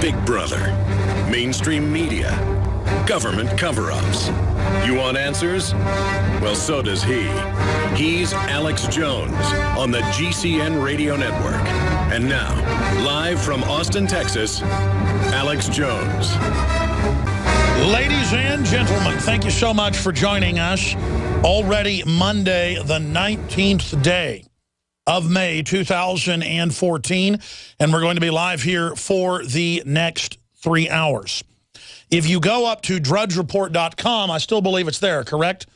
Big Brother, mainstream media, government cover-ups. You want answers? Well, so does he. He's Alex Jones on the GCN Radio Network. And now, live from Austin, Texas, Alex Jones. Ladies and gentlemen, thank you so much for joining us. Already Monday, the 19th day of May 2014, and we're going to be live here for the next 3 hours. If you go up to drudgereport.com, I still believe it's there, correct?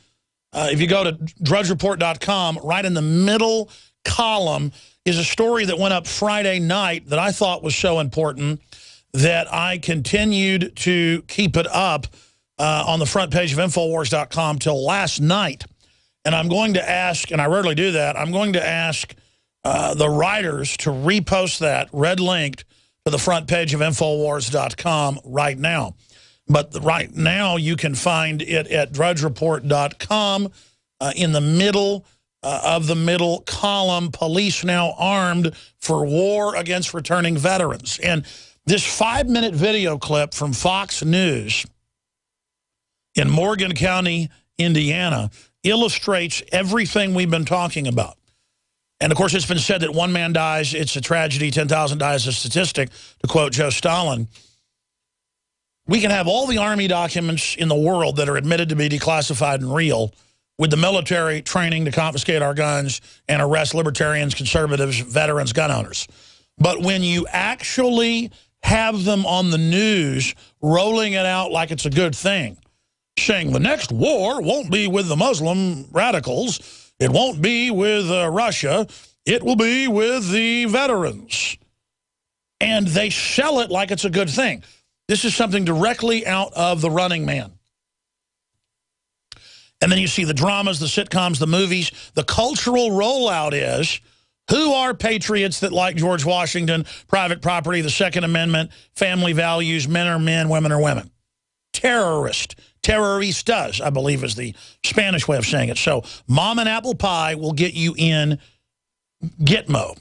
If you go to drudgereport.com, right in the middle column is a story that went up Friday night that I thought was so important that I continued to keep it up on the front page of Infowars.com till last night. And I'm going to ask, and I rarely do that, I'm going to ask the writers to repost that, red-linked, to the front page of Infowars.com right now. But right now, you can find it at drudgereport.com in the middle of the middle column, police now armed for war against returning veterans. And this 5-minute video clip from Fox News in Morgan County, Indiana, illustrates everything we've been talking about. And, of course, it's been said that one man dies, it's a tragedy, 10,000 die is a statistic, to quote Joe Stalin. We can have all the Army documents in the world that are admitted to be declassified and real, with the military training to confiscate our guns and arrest libertarians, conservatives, veterans, gun owners. But when you actually have them on the news rolling it out like it's a good thing, saying the next war won't be with the Muslim radicals, it won't be with Russia, it will be with the veterans. And they sell it like it's a good thing. This is something directly out of The Running Man. And then you see the dramas, the sitcoms, the movies. The cultural rollout is, who are patriots that like George Washington, private property, the Second Amendment, family values, men are men, women are women? Terrorist. Terroristas, I believe, is the Spanish way of saying it. So mom and apple pie will get you in Gitmo.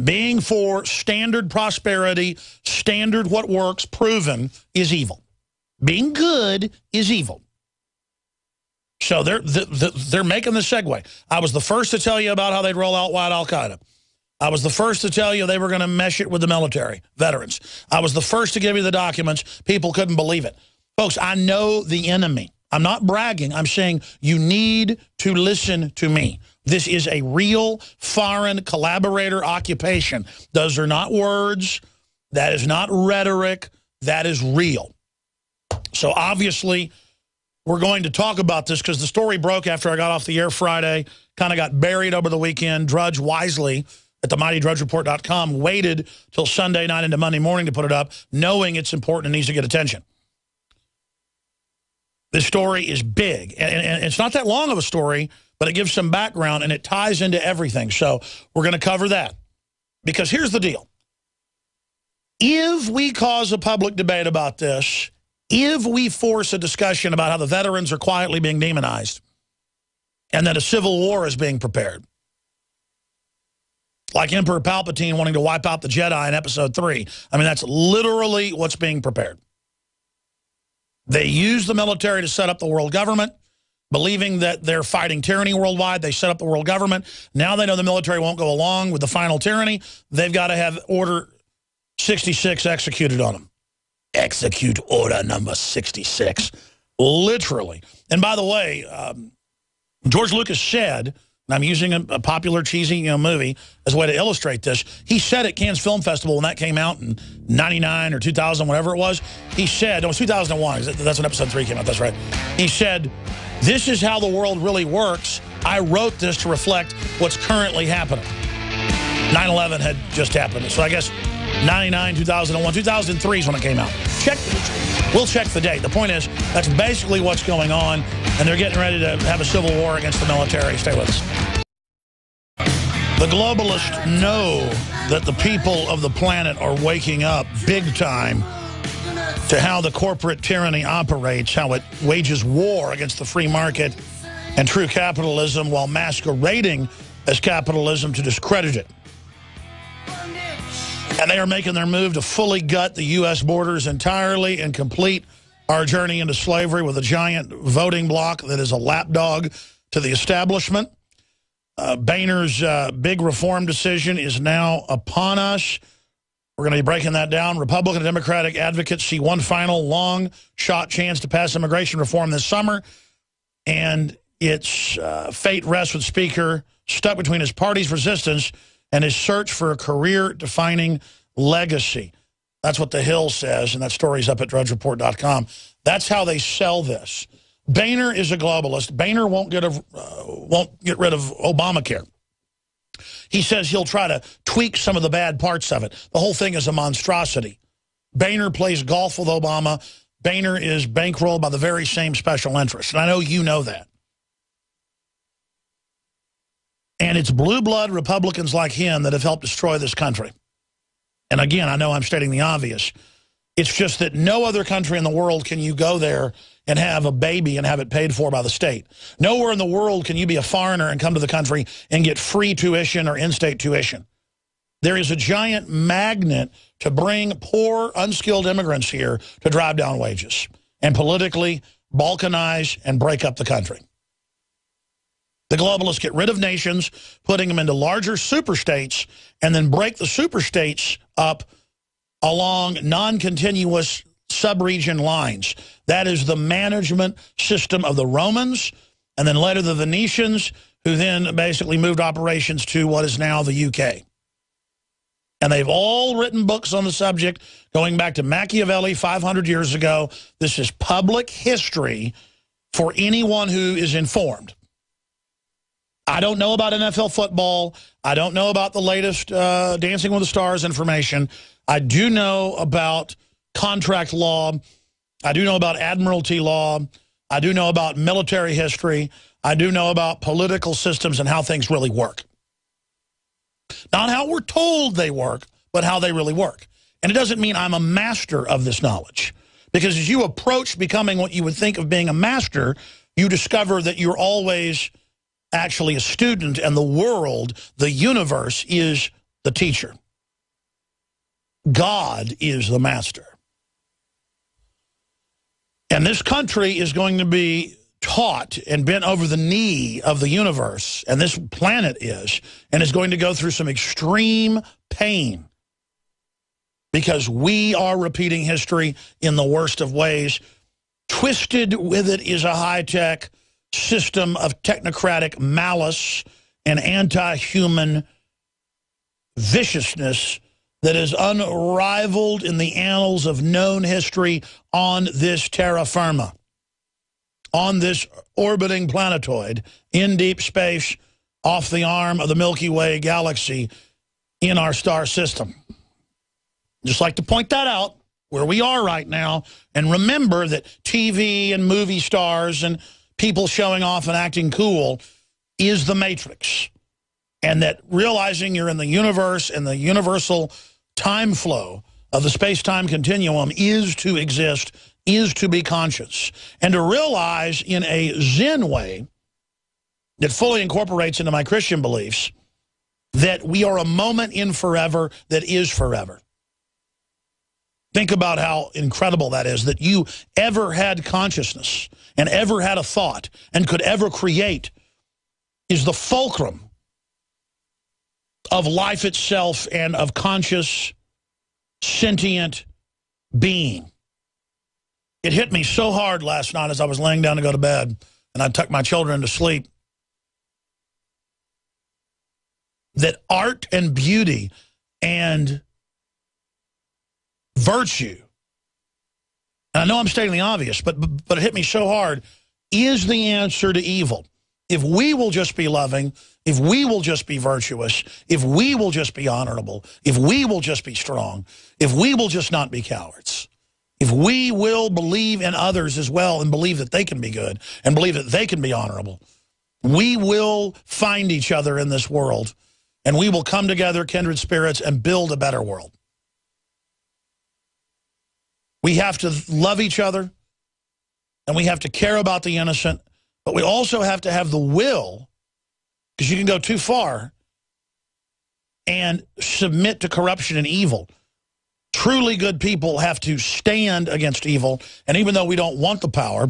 Being for standard prosperity, standard what works, proven, is evil. Being good is evil. So they're making the segue. I was the first to tell you about how they'd roll out white al-Qaeda. I was the first to tell you they were going to mesh it with the military, veterans. I was the first to give you the documents. People couldn't believe it. Folks, I know the enemy. I'm not bragging. I'm saying you need to listen to me. This is a real foreign collaborator occupation. Those are not words. That is not rhetoric. That is real. So obviously, we're going to talk about this because the story broke after I got off the air Friday, kind of got buried over the weekend. Drudge wisely at the mightydrudgereport.com waited till Sunday night into Monday morning to put it up, knowing it's important and needs to get attention. This story is big, and it's not that long of a story, but it gives some background, and it ties into everything. So we're going to cover that. Because here's the deal. If we cause a public debate about this, if we force a discussion about how the veterans are quietly being demonized and that a civil war is being prepared, like Emperor Palpatine wanting to wipe out the Jedi in Episode 3, I mean, that's literally what's being prepared. They use the military to set up the world government, believing that they're fighting tyranny worldwide. They set up the world government. Now they know the military won't go along with the final tyranny. They've got to have Order 66 executed on them. Execute Order number 66. Literally. And by the way, George Lucas said, and I'm using a popular cheesy movie as a way to illustrate this. He said at Cannes Film Festival when that came out in 99 or 2000, whatever it was, he said, it was 2001, that's when Episode 3 came out, that's right. He said, this is how the world really works. I wrote this to reflect what's currently happening. 9/11 had just happened, so I guess 99, 2001, 2003 is when it came out. We'll check the date. The point is, that's basically what's going on, and they're getting ready to have a civil war against the military. Stay with us. The globalists know that the people of the planet are waking up big time to how the corporate tyranny operates, how it wages war against the free market and true capitalism while masquerading as capitalism to discredit it. And they are making their move to fully gut the U.S. borders entirely and complete our journey into slavery with a giant voting bloc that is a lapdog to the establishment. Boehner's big reform decision is now upon us. We're going to be breaking that down. Republican and Democratic advocates see one final long-shot chance to pass immigration reform this summer, and its fate rests with Speaker stuck between his party's resistance and his search for a career-defining legacy. That's what The Hill says, and that story's up at drudgereport.com. That's how they sell this. Boehner is a globalist. Boehner won't get rid of Obamacare. He says he'll try to tweak some of the bad parts of it. The whole thing is a monstrosity. Boehner plays golf with Obama. Boehner is bankrolled by the very same special interests, and I know you know that. And it's blue blood Republicans like him that have helped destroy this country. And again, I know I'm stating the obvious. It's just that no other country in the world can you go there and have a baby and have it paid for by the state. Nowhere in the world can you be a foreigner and come to the country and get free tuition or in-state tuition. There is a giant magnet to bring poor, unskilled immigrants here to drive down wages and politically balkanize and break up the country. The globalists get rid of nations, putting them into larger superstates, and then break the superstates up along non-continuous sub-region lines. That is the management system of the Romans, and then later the Venetians, who then basically moved operations to what is now the UK. And they've all written books on the subject, going back to Machiavelli 500 years ago. This is public history for anyone who is informed. I don't know about NFL football. I don't know about the latest Dancing with the Stars information. I do know about contract law. I do know about admiralty law. I do know about military history. I do know about political systems and how things really work. Not how we're told they work, but how they really work. And it doesn't mean I'm a master of this knowledge. Because as you approach becoming what you would think of being a master, you discover that you're always actually a student, and the world, the universe, is the teacher. God is the master. And this country is going to be taught and bent over the knee of the universe, and this planet is, and is going to go through some extreme pain because we are repeating history in the worst of ways. Twisted with it is a high-tech system of technocratic malice and anti-human viciousness that is unrivaled in the annals of known history on this terra firma, on this orbiting planetoid in deep space off the arm of the Milky Way galaxy in our star system. Just like to point that out, where we are right now, and remember that TV and movie stars and people showing off and acting cool is the Matrix. And that realizing you're in the universe and the universal time flow of the space-time continuum is to exist, is to be conscious. And to realize in a Zen way that fully incorporates into my Christian beliefs that we are a moment in forever that is forever. Think about how incredible that is, that you ever had consciousness and ever had a thought and could ever create is the fulcrum of life itself and of conscious, sentient being. It hit me so hard last night as I was laying down to go to bed, and I tucked my children to sleep, that art and beauty and virtue, and I know I'm stating the obvious, but it hit me so hard, is the answer to evil. If we will just be loving, if we will just be virtuous, if we will just be honorable, if we will just be strong, if we will just not be cowards, if we will believe in others as well and believe that they can be good and believe that they can be honorable, we will find each other in this world, and we will come together, kindred spirits, and build a better world. We have to love each other, and we have to care about the innocent, but we also have to have the will, because you can go too far, and submit to corruption and evil. Truly good people have to stand against evil, and even though we don't want the power,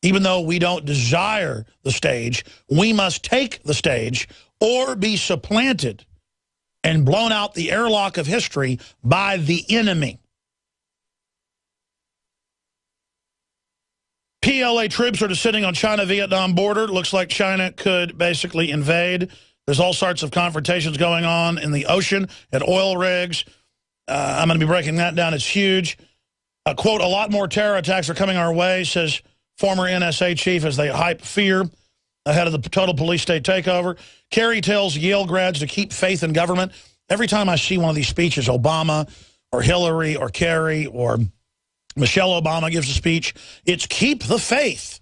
even though we don't desire the stage, we must take the stage or be supplanted and blown out the airlock of history by the enemy. PLA troops are just sitting on China-Vietnam border. Looks like China could basically invade. There's all sorts of confrontations going on in the ocean, at oil rigs. I'm going to be breaking that down. It's huge. Quote, a lot more terror attacks are coming our way, says former NSA chief as they hype fear ahead of the total police state takeover. Kerry tells Yale grads to keep faith in government. Every time I see one of these speeches, Obama or Hillary or Kerry or Michelle Obama gives a speech, it's keep the faith.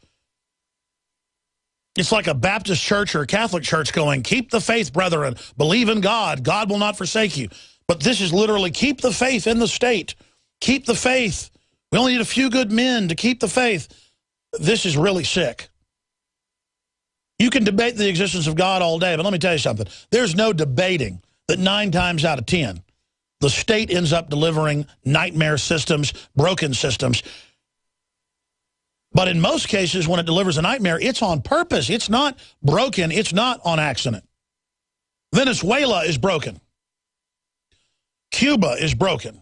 It's like a Baptist church or a Catholic church going, keep the faith, brethren. Believe in God. God will not forsake you. But this is literally keep the faith in the state. Keep the faith. We only need a few good men to keep the faith. This is really sick. You can debate the existence of God all day, but let me tell you something. There's no debating that 9 times out of 10, the state ends up delivering nightmare systems, broken systems. But in most cases, when it delivers a nightmare, it's on purpose. It's not broken. It's not on accident. Venezuela is broken. Cuba is broken.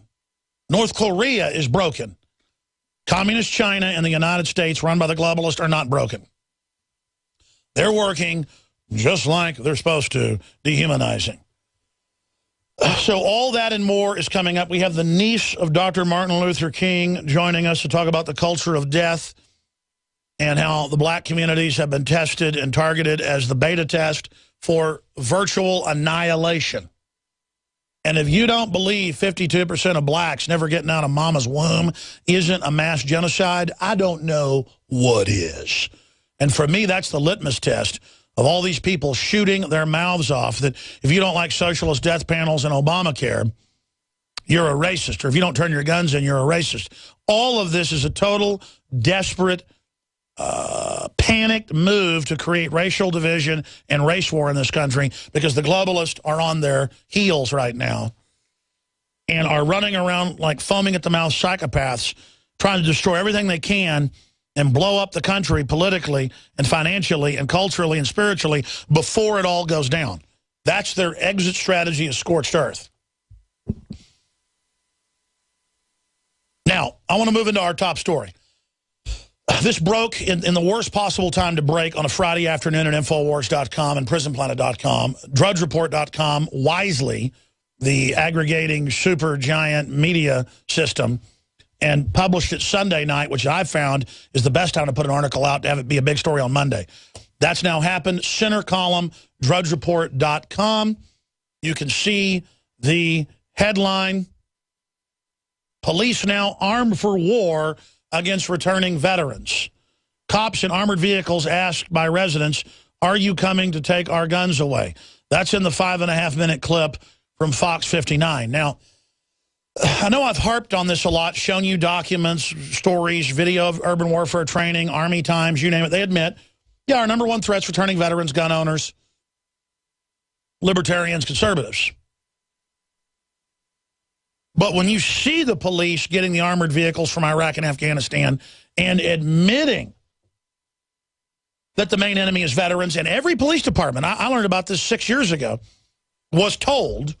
North Korea is broken. Communist China and the United States, run by the globalists, are not broken. They're working just like they're supposed to, dehumanizing. So all that and more is coming up. We have the niece of Dr. Martin Luther King joining us to talk about the culture of death and how the black communities have been tested and targeted as the beta test for virtual annihilation. And if you don't believe 52% of blacks never getting out of mama's womb isn't a mass genocide, I don't know what is. And for me, that's the litmus test of all these people shooting their mouths off, that if you don't like socialist death panels and Obamacare, you're a racist. Or if you don't turn your guns in, you're a racist. All of this is a total, desperate, panicked move to create racial division and race war in this country, because the globalists are on their heels right now and are running around like foaming at the mouth psychopaths, trying to destroy everything they can and blow up the country politically and financially and culturally and spiritually before it all goes down. That's their exit strategy, is scorched earth. Now, I want to move into our top story. This broke in the worst possible time to break on a Friday afternoon at Infowars.com and PrisonPlanet.com. DrudgeReport.com, wisely, the aggregating super giant media system, and published it Sunday night, which I found is the best time to put an article out to have it be a big story on Monday. That's now happened. Center column, DrudgeReport.com. You can see the headline, Police Now Armed for War Against Returning Veterans. Cops in armored vehicles asked by residents, are you coming to take our guns away? That's in the 5.5-minute clip from Fox 59. Now, I know I've harped on this a lot, shown you documents, stories, video of urban warfare training, Army Times, you name it. They admit, yeah, our number one threat's returning veterans, gun owners, libertarians, conservatives. But when you see the police getting the armored vehicles from Iraq and Afghanistan and admitting that the main enemy is veterans, and every police department, I learned about this 6 years ago, was told,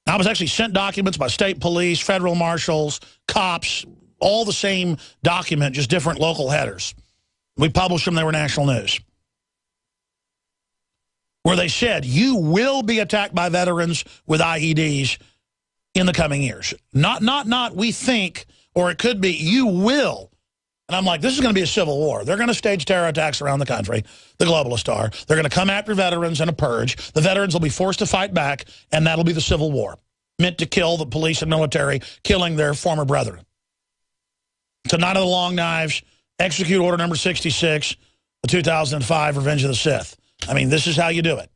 I was actually sent documents by state police, federal marshals, cops, all the same document, just different local headers. We published them, they were national news. Where they said, you will be attacked by veterans with IEDs in the coming years. Not we think, or it could be, you will. And I'm like, this is going to be a civil war. They're going to stage terror attacks around the country. The globalists are. They're going to come after veterans in a purge. The veterans will be forced to fight back, and that'll be the civil war, meant to kill the police and military, killing their former brethren. So Night of the Long Knives, execute order number 66, the 2005 Revenge of the Sith. I mean, this is how you do it.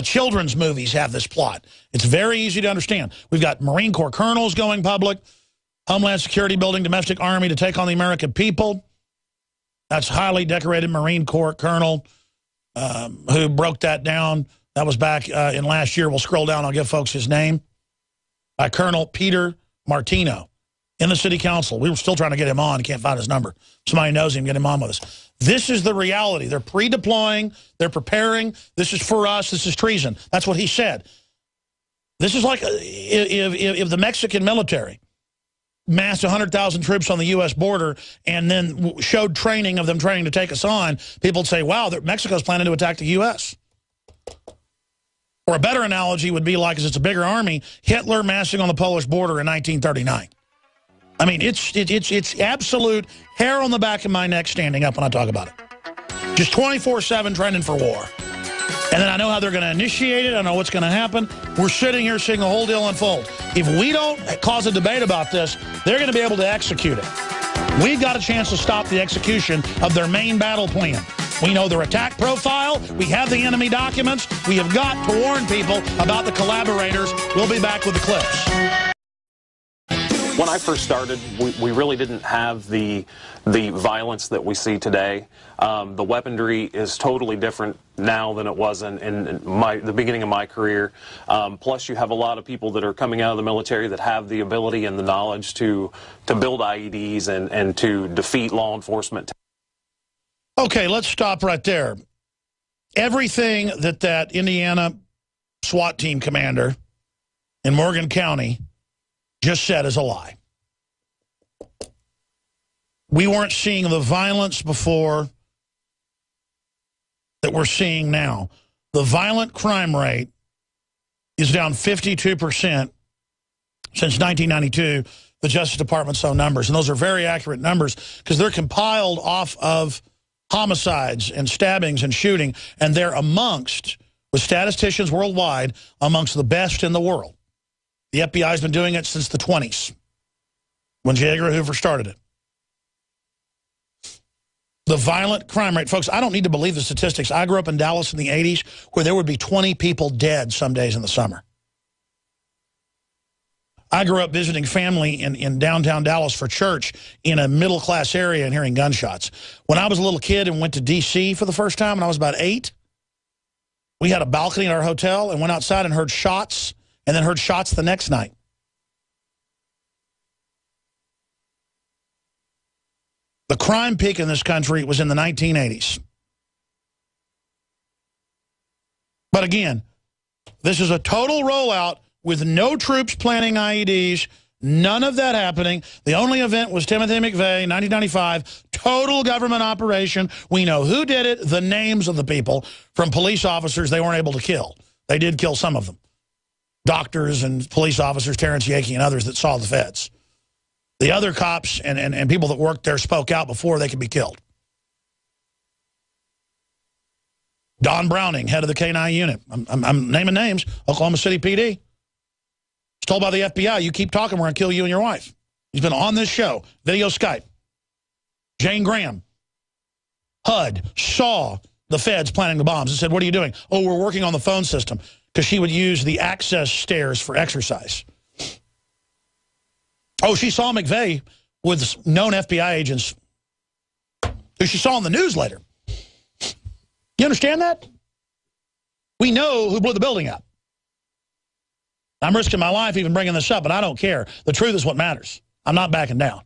Children's movies have this plot. It's very easy to understand. We've got Marine Corps colonels going public, Homeland Security building domestic army to take on the American people. That's highly decorated Marine Corps colonel who broke that down That was back in last year. We'll scroll down. I'll give folks his name. By Colonel Peter Martino in the city council. We were still trying to get him on. Can't find his number. Somebody knows him. Get him on with us. This is the reality. They're pre-deploying. They're preparing. This is for us. This is treason. That's what he said. This is like if the Mexican military massed 100,000 troops on the U.S. border and then showed training of them training to take us on, people would say, wow, Mexico's planning to attack the U.S. Or a better analogy would be like, as it's a bigger army, Hitler massing on the Polish border in 1939. I mean, it's absolute hair on the back of my neck standing up when I talk about it. Just 24/7 training for war. And then I know how they're going to initiate it. I know what's going to happen. We're sitting here seeing the whole deal unfold. If we don't cause a debate about this, they're going to be able to execute it. We've got a chance to stop the execution of their main battle plan. We know their attack profile. We have the enemy documents. We have got to warn people about the collaborators. We'll be back with the clips. When I first started, we really didn't have the violence that we see today. The weaponry is totally different now than it was in the beginning of my career. Plus, you have a lot of people that are coming out of the military that have the ability and the knowledge to build IEDs and to defeat law enforcement. Okay, let's stop right there. Everything that Indiana SWAT team commander in Morgan County just said is a lie. We weren't seeing the violence before that we're seeing now. The violent crime rate is down 52% since 1992, the Justice Department's own numbers. And those are very accurate numbers because they're compiled off of homicides and stabbings and shooting, and they're amongst, with statisticians worldwide, amongst the best in the world. The FBI has been doing it since the 20s, when J. Edgar Hoover started it. The violent crime rate. Folks, I don't need to believe the statistics. I grew up in Dallas in the 80s where there would be 20 people dead some days in the summer. I grew up visiting family in downtown Dallas for church in a middle-class area and hearing gunshots. When I was a little kid and went to D.C. for the first time when I was about 8, we had a balcony in our hotel and went outside and heard shots, and then heard shots the next night. The crime peak in this country was in the 1980s. But again, this is a total rollout with no troops planting IEDs, none of that happening. The only event was Timothy McVeigh, 1995, total government operation. We know who did it, the names of the people, from police officers they weren't able to kill. They did kill some of them. Doctors and police officers, Terrence Yakey and others that saw the feds. The other cops and people that worked there spoke out before they could be killed. Don Browning, head of the K-9 unit. I'm naming names. Oklahoma City PD. He's told by the FBI, you keep talking, we're going to kill you and your wife. He's been on this show, video Skype. Jane Graham, HUD, saw the feds planting the bombs and said, what are you doing? Oh, we're working on the phone system, because she would use the access stairs for exercise. Oh, she saw McVeigh with known FBI agents who she saw on the news later. You understand that? We know who blew the building up. I'm risking my life even bringing this up, but I don't care. The truth is what matters. I'm not backing down.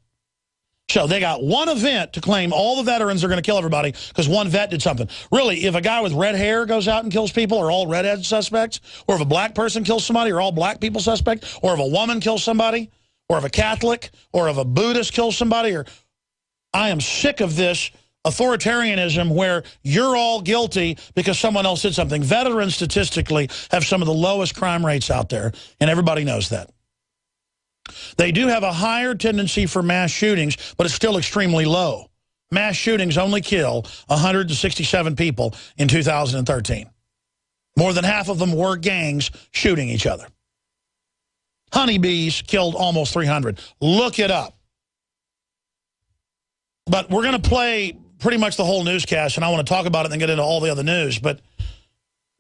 So they got one event to claim all the veterans are going to kill everybody because one vet did something. Really, if a guy with red hair goes out and kills people, are all redhead suspects? Or if a black person kills somebody, are all black people suspects? Or if a woman kills somebody? Or if a Catholic? Or if a Buddhist kills somebody? Or I am sick of this authoritarianism where you're all guilty because someone else did something. Veterans statistically have some of the lowest crime rates out there, and everybody knows that. They do have a higher tendency for mass shootings, but it's still extremely low. Mass shootings only kill 167 people in 2013. More than half of them were gangs shooting each other. Honeybees killed almost 300. Look it up. But we're going to play pretty much the whole newscast, and I want to talk about it and then get into all the other news. But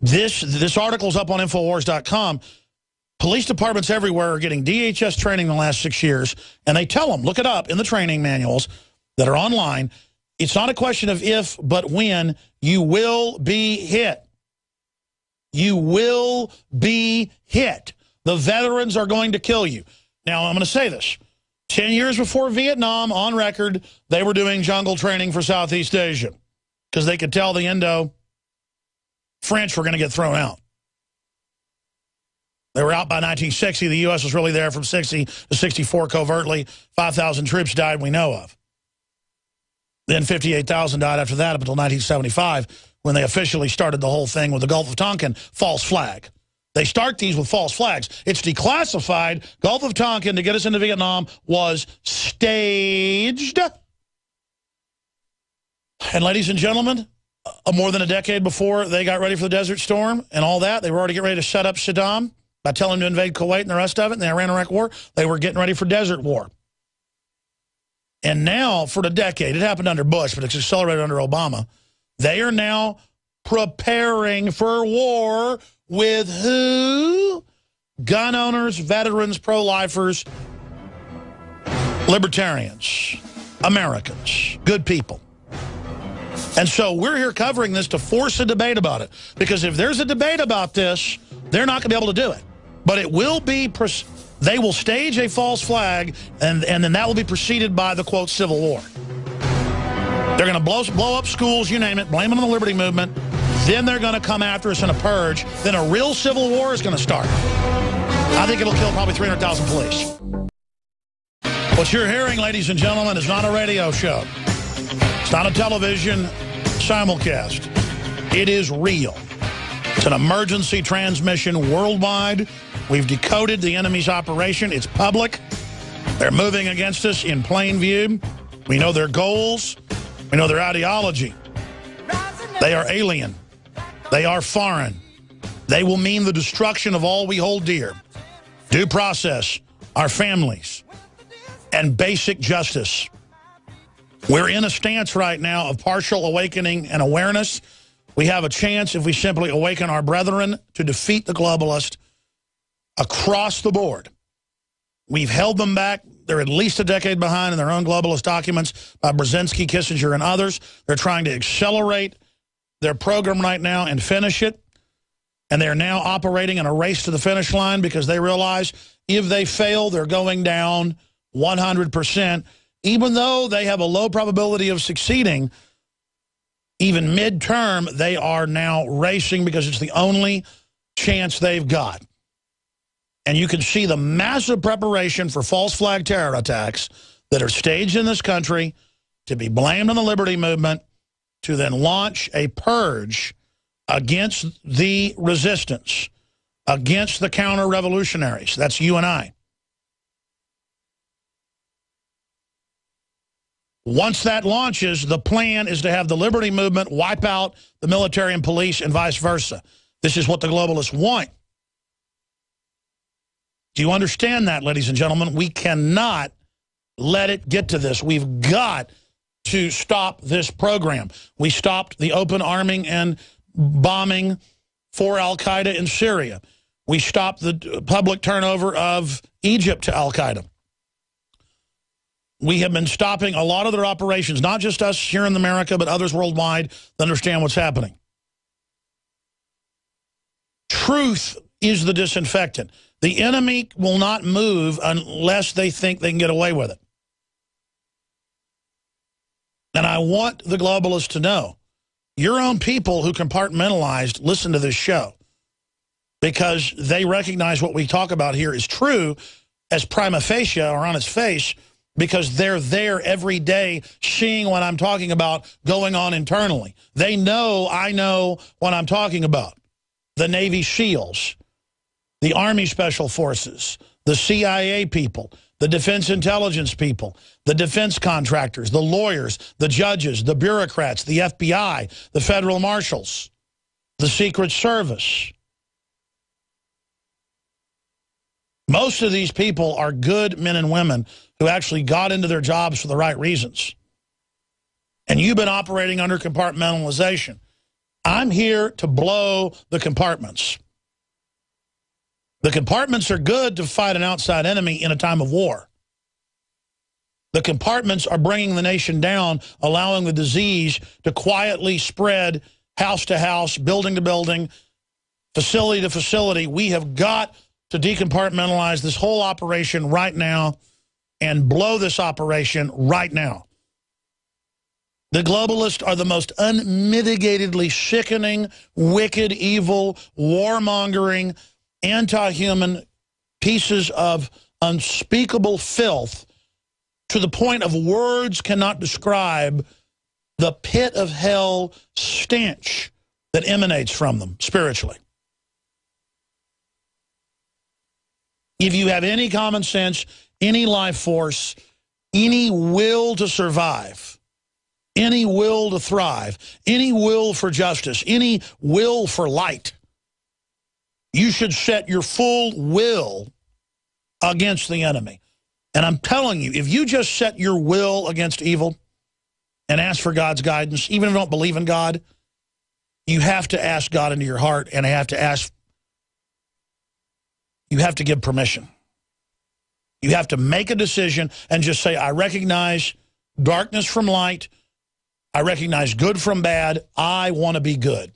this article's up on Infowars.com. Police departments everywhere are getting DHS training in the last 6 years, and they tell them, look it up in the training manuals that are online, it's not a question of if, but when you will be hit. You will be hit. The veterans are going to kill you. Now, I'm going to say this. 10 years before Vietnam, on record, they were doing jungle training for Southeast Asia because they could tell the Indo-French were going to get thrown out. They were out by 1960. The U.S. was really there from 60 to 64 covertly. 5,000 troops died, we know of. Then 58,000 died after that up until 1975 when they officially started the whole thing with the Gulf of Tonkin false flag. They start these with false flags. It's declassified. Gulf of Tonkin, to get us into Vietnam, was staged. And ladies and gentlemen, more than a decade before they got ready for the Desert Storm and all that, they were already getting ready to set up Saddam by telling him to invade Kuwait and the rest of it, and the Iran-Iraq War. They were getting ready for Desert War. And now, for the decade, it happened under Bush, but it's accelerated under Obama, they are now preparing for war with who? Gun owners, veterans, pro-lifers, libertarians, Americans, good people. And so we're here covering this to force a debate about it. Because if there's a debate about this, they're not going to be able to do it. But it will be, they will stage a false flag, and then that will be preceded by the, quote, Civil War. They're going to blow up schools, you name it, blame it on the Liberty Movement. Then they're going to come after us in a purge. Then a real civil war is going to start. I think it'll kill probably 300,000 police. What you're hearing, ladies and gentlemen, is not a radio show. It's not a television simulcast. It is real. It's an emergency transmission worldwide. We've decoded the enemy's operation. It's public. They're moving against us in plain view. We know their goals. We know their ideology. They are alien. They are foreign. They will mean the destruction of all we hold dear. Due process, our families, and basic justice. We're in a stance right now of partial awakening and awareness. We have a chance if we simply awaken our brethren to defeat the globalists across the board. We've held them back. They're at least a decade behind in their own globalist documents by Brzezinski, Kissinger, and others. They're trying to accelerate their program right now and finish it. And they're now operating in a race to the finish line because they realize if they fail, they're going down 100%. Even though they have a low probability of succeeding, even midterm, they are now racing because it's the only chance they've got. And you can see the massive preparation for false flag terror attacks that are staged in this country to be blamed on the Liberty Movement to then launch a purge against the resistance, against the counter-revolutionaries. That's you and I. Once that launches, the plan is to have the Liberty Movement wipe out the military and police and vice versa. This is what the globalists want. Do you understand that, ladies and gentlemen? We cannot let it get to this. We've got to stop this program. We stopped the open arming and bombing for al-Qaeda in Syria. We stopped the public turnover of Egypt to al-Qaeda. We have been stopping a lot of their operations, not just us here in America, but others worldwide that understand what's happening. Truth is the disinfectant. The enemy will not move unless they think they can get away with it. And I want the globalists to know, your own people who compartmentalized listen to this show because they recognize what we talk about here is true as prima facie or on its face because they're there every day seeing what I'm talking about going on internally. They know I know what I'm talking about. The Navy SEALs, the Army Special Forces, the CIA people, the Defense Intelligence people, the defense contractors, the lawyers, the judges, the bureaucrats, the FBI, the federal marshals, the Secret Service. Most of these people are good men and women who actually got into their jobs for the right reasons. And you've been operating under compartmentalization. I'm here to blow the compartments. The compartments are good to fight an outside enemy in a time of war. The compartments are bringing the nation down, allowing the disease to quietly spread house to house, building to building, facility to facility. We have got to decompartmentalize this whole operation right now and blow this operation right now. The globalists are the most unmitigatedly sickening, wicked, evil, warmongering, anti-human pieces of unspeakable filth, to the point of words cannot describe the pit of hell stench that emanates from them spiritually. If you have any common sense, any life force, any will to survive, any will to thrive, any will for justice, any will for light, you should set your full will against the enemy. And I'm telling you, if you just set your will against evil and ask for God's guidance, even if you don't believe in God, you have to ask God into your heart, and you have to give permission. You have to make a decision and just say, I recognize darkness from light. I recognize good from bad. I want to be good.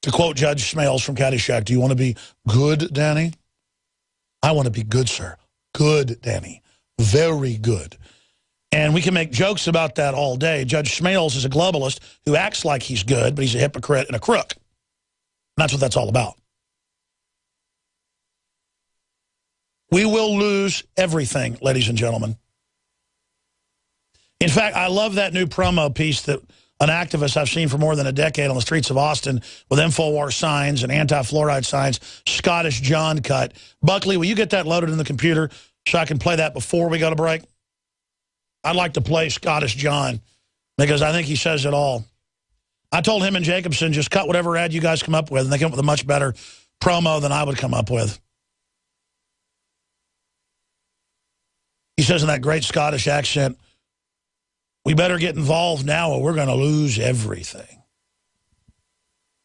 To quote Judge Smales from Caddyshack, do you want to be good, Danny? I want to be good, sir. Good, Danny. Very good. And we can make jokes about that all day. Judge Smales is a globalist who acts like he's good, but he's a hypocrite and a crook. And that's what that's all about. We will lose everything, ladies and gentlemen. In fact, I love that new promo piece that an activist I've seen for more than a decade on the streets of Austin with InfoWars signs and anti-fluoride signs, Scottish John cut. Buckley, will you get that loaded in the computer so I can play that before we go to break? I'd like to play Scottish John because I think he says it all. I told him and Jacobson, just cut whatever ad you guys come up with, and they came up with a much better promo than I would come up with. He says in that great Scottish accent, we better get involved now or we're going to lose everything.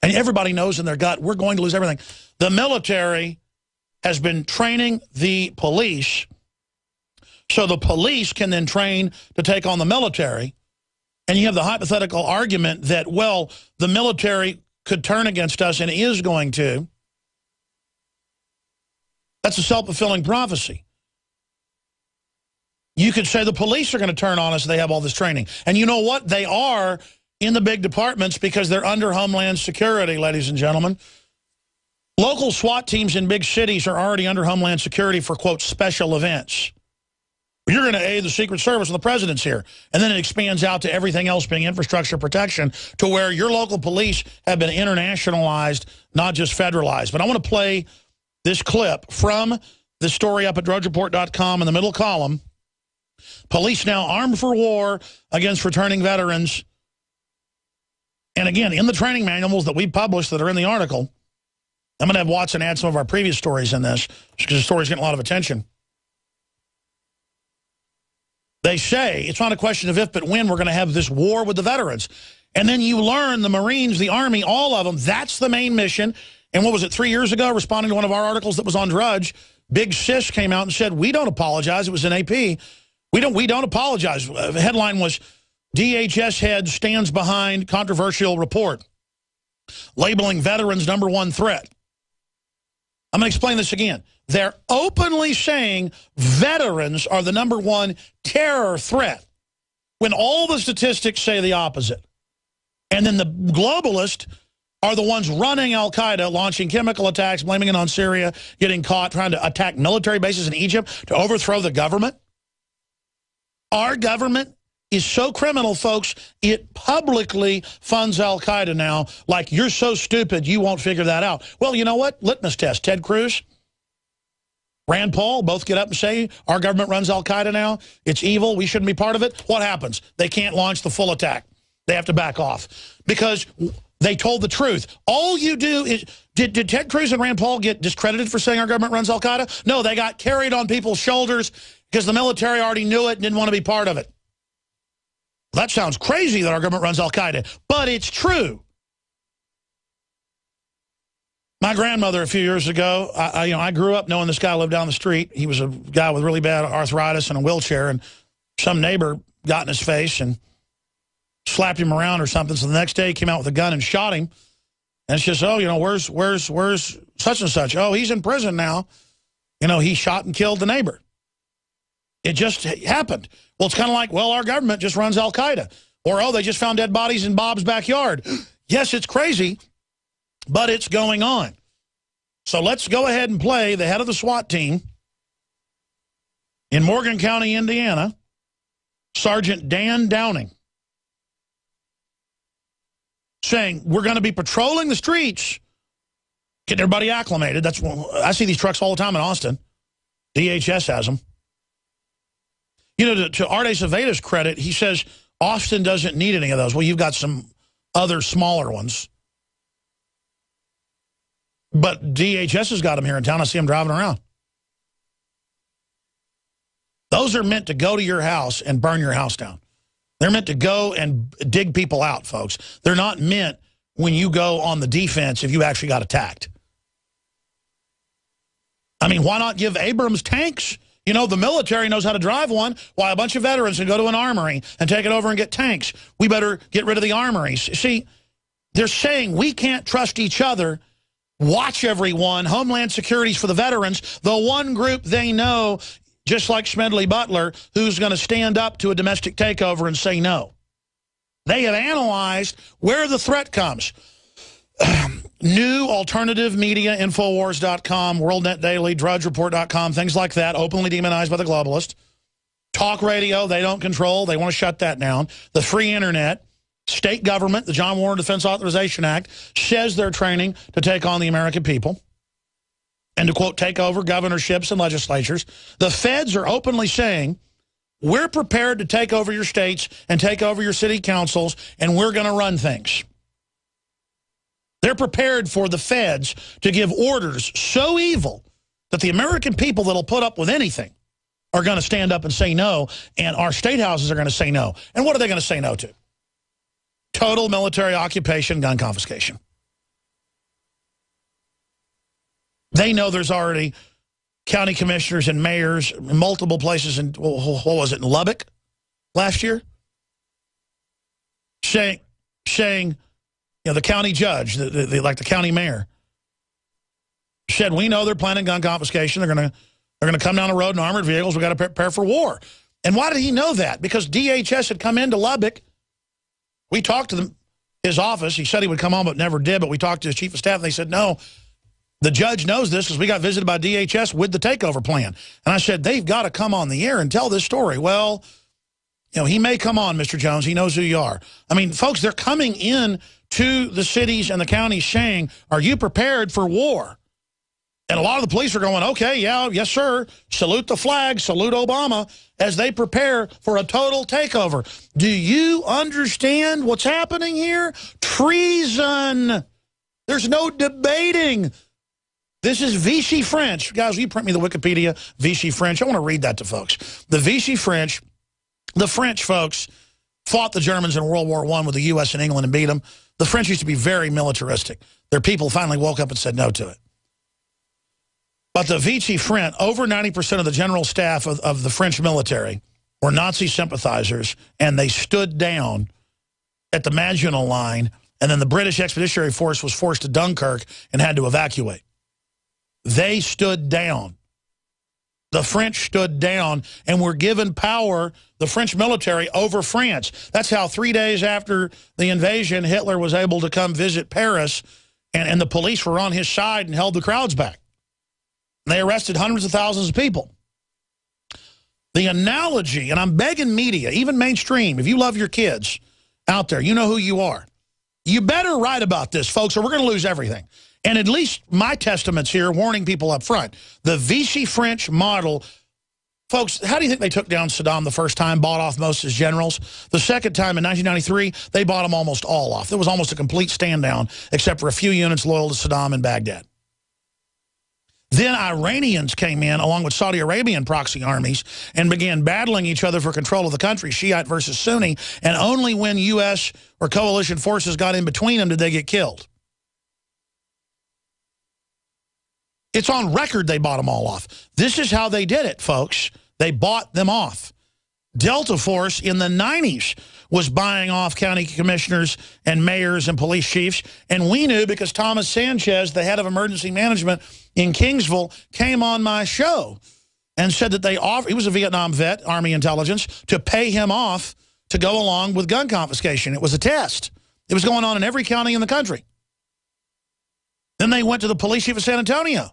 And everybody knows in their gut, we're going to lose everything. The military has been training the police so the police can then train to take on the military. And you have the hypothetical argument that, well, the military could turn against us and is going to. That's a self-fulfilling prophecy. You could say the police are going to turn on us if they have all this training. And you know what? They are in the big departments because they're under Homeland Security, ladies and gentlemen. Local SWAT teams in big cities are already under Homeland Security for, quote, special events. You're going to aid the Secret Service and the president's here. And then it expands out to everything else being infrastructure protection to where your local police have been internationalized, not just federalized. But I want to play this clip from the story up at drudgereport.com in the middle column. Police now armed for war against returning veterans. And again, in the training manuals that we published that are in the article, I'm going to have Watson add some of our previous stories in this because the story's getting a lot of attention. They say it's not a question of if but when we're going to have this war with the veterans. And then you learn the Marines, the Army, all of them, that's the main mission. And what was it, 3 years ago, responding to one of our articles that was on Drudge, Big Sis came out and said, we don't apologize. It was an AP. We don't apologize. The headline was, DHS head stands behind controversial report, labeling veterans #1 threat. I'm going to explain this again. They're openly saying veterans are the #1 terror threat when all the statistics say the opposite. And then the globalists are the ones running al-Qaeda, launching chemical attacks, blaming it on Syria, getting caught, trying to attack military bases in Egypt to overthrow the government. Our government is so criminal, folks, it publicly funds al-Qaeda now, like you're so stupid you won't figure that out. Well, you know what? Litmus test. Ted Cruz, Rand Paul both get up and say, our government runs al-Qaeda now. It's evil. We shouldn't be part of it. What happens? They can't launch the full attack. They have to back off because they told the truth. All you do is, did Ted Cruz and Rand Paul get discredited for saying our government runs al-Qaeda? No, they got carried on people's shoulders because the military already knew it and didn't want to be part of it. That sounds crazy that our government runs al-Qaeda, but it's true. My grandmother a few years ago, I grew up knowing this guy lived down the street. He was a guy with really bad arthritis and a wheelchair, and some neighbor got in his face and slapped him around or something. So the next day he came out with a gun and shot him. And it's just, oh, you know, where's such and such? Oh, he's in prison now. You know, he shot and killed the neighbor. It just happened. Well, it's kind of like, well, our government just runs Al-Qaeda. Or, oh, they just found dead bodies in Bob's backyard. Yes, it's crazy, but it's going on. So let's go ahead and play the head of the SWAT team in Morgan County, Indiana, Sergeant Dan Downing, saying, we're going to be patrolling the streets, getting everybody acclimated. That's I see these trucks all the time in Austin. DHS has them. You know, to Ardes Alveda's credit, he says Austin doesn't need any of those. Well, you've got some other smaller ones. But DHS has got them here in town. I see them driving around. Those are meant to go to your house and burn your house down. They're meant to go and dig people out, folks. They're not meant when you go on the defense if you actually got attacked. I mean, why not give Abrams tanks? You know, the military knows how to drive one. Why a bunch of veterans can go to an armory and take it over and get tanks? We better get rid of the armories. See, they're saying we can't trust each other. Watch everyone. Homeland Security's for the veterans. The one group they know, just like Smedley Butler, who's going to stand up to a domestic takeover and say no. They have analyzed where the threat comes. New alternative media, Infowars.com, WorldNet Daily, DrudgeReport.com, things like that, openly demonized by the globalists. Talk radio, they don't control. They want to shut that down. The free internet, state government, the John Warner Defense Authorization Act, says they're training to take on the American people and to, quote, take over governorships and legislatures. The feds are openly saying, we're prepared to take over your states and take over your city councils, and we're going to run things. They're prepared for the feds to give orders so evil that the American people that'll put up with anything are going to stand up and say no, and our state houses are going to say no. And what are they going to say no to? Total military occupation, gun confiscation. They know there's already county commissioners and mayors in multiple places in, what was it, in Lubbock last year? Saying, you know, the county judge, like the county mayor, said, we know they're planning gun confiscation. They're going to come down the road in armored vehicles. We've got to prepare for war. And why did he know that? Because DHS had come into Lubbock. We talked to his office. He said he would come on, but never did. But we talked to his chief of staff, and they said, no, the judge knows this because we got visited by DHS with the takeover plan. And I said, they've got to come on the air and tell this story. Well, you know, he may come on, Mr. Jones. He knows who you are. I mean, folks, they're coming in to the cities and the counties saying, are you prepared for war? And a lot of the police are going, okay, yeah, yes, sir. Salute the flag, salute Obama, as they prepare for a total takeover. Do you understand what's happening here? Treason. There's no debating. This is Vichy French. Guys, will you print me the Wikipedia Vichy French? I want to read that to folks. The Vichy French, the French folks fought the Germans in World War I with the U.S. and England and beat them. The French used to be very militaristic. Their people finally woke up and said no to it. But the Vichy French, over 90% of the general staff of the French military were Nazi sympathizers, and they stood down at the Maginot Line, and then the British Expeditionary Force was forced to Dunkirk and had to evacuate. They stood down. The French stood down and were given power, the French military, over France. That's how 3 days after the invasion, Hitler was able to come visit Paris, and the police were on his side and held the crowds back. They arrested hundreds of thousands of people. The analogy, and I'm begging media, even mainstream, if you love your kids out there, you know who you are. You better write about this, folks, or we're going to lose everything. And at least my testament's here warning people up front. The Vichy French model, folks, how do you think they took down Saddam the first time, bought off most of his generals? The second time in 1993, they bought them almost all off. There was almost a complete stand down, except for a few units loyal to Saddam in Baghdad. Then Iranians came in, along with Saudi Arabian proxy armies, and began battling each other for control of the country, Shiite versus Sunni, and only when U.S. or coalition forces got in between them did they get killed. It's on record they bought them all off. This is how they did it, folks. They bought them off. Delta Force in the 90s was buying off county commissioners and mayors and police chiefs. And we knew because Thomas Sanchez, the head of emergency management in Kingsville, came on my show and said that they offered, he was a Vietnam vet, Army intelligence, to pay him off to go along with gun confiscation. It was a test. It was going on in every county in the country. Then they went to the police chief of San Antonio,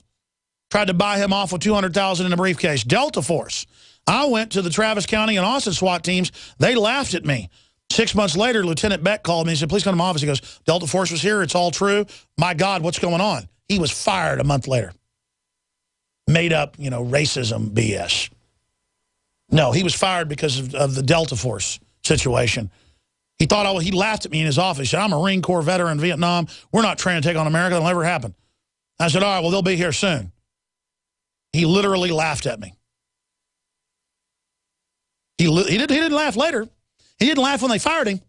tried to buy him off with $200,000 in a briefcase. Delta Force. I went to the Travis County and Austin SWAT teams. They laughed at me. 6 months later, Lieutenant Beck called me and said, please come to my office. He goes, Delta Force was here. It's all true. My God, what's going on? He was fired a month later. Made up, you know, racism BS. No, he was fired because of the Delta Force situation. He thought, he laughed at me in his office. He said, I'm a Marine Corps veteran in Vietnam. We're not trying to take on America. That'll never happen. I said, all right, well, they'll be here soon. He literally laughed at me. He didn't laugh later. He didn't laugh when they fired him.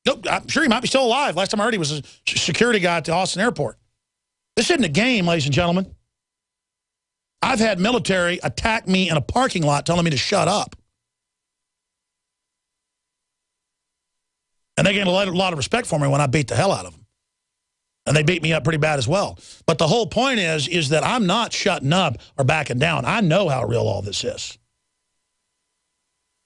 Nope, I'm sure he might be still alive. Last time I heard he was a security guy at the Austin airport. This isn't a game, ladies and gentlemen. I've had military attack me in a parking lot telling me to shut up. And they gained a lot of respect for me when I beat the hell out of them. And they beat me up pretty bad as well. But the whole point is that I'm not shutting up or backing down. I know how real all this is.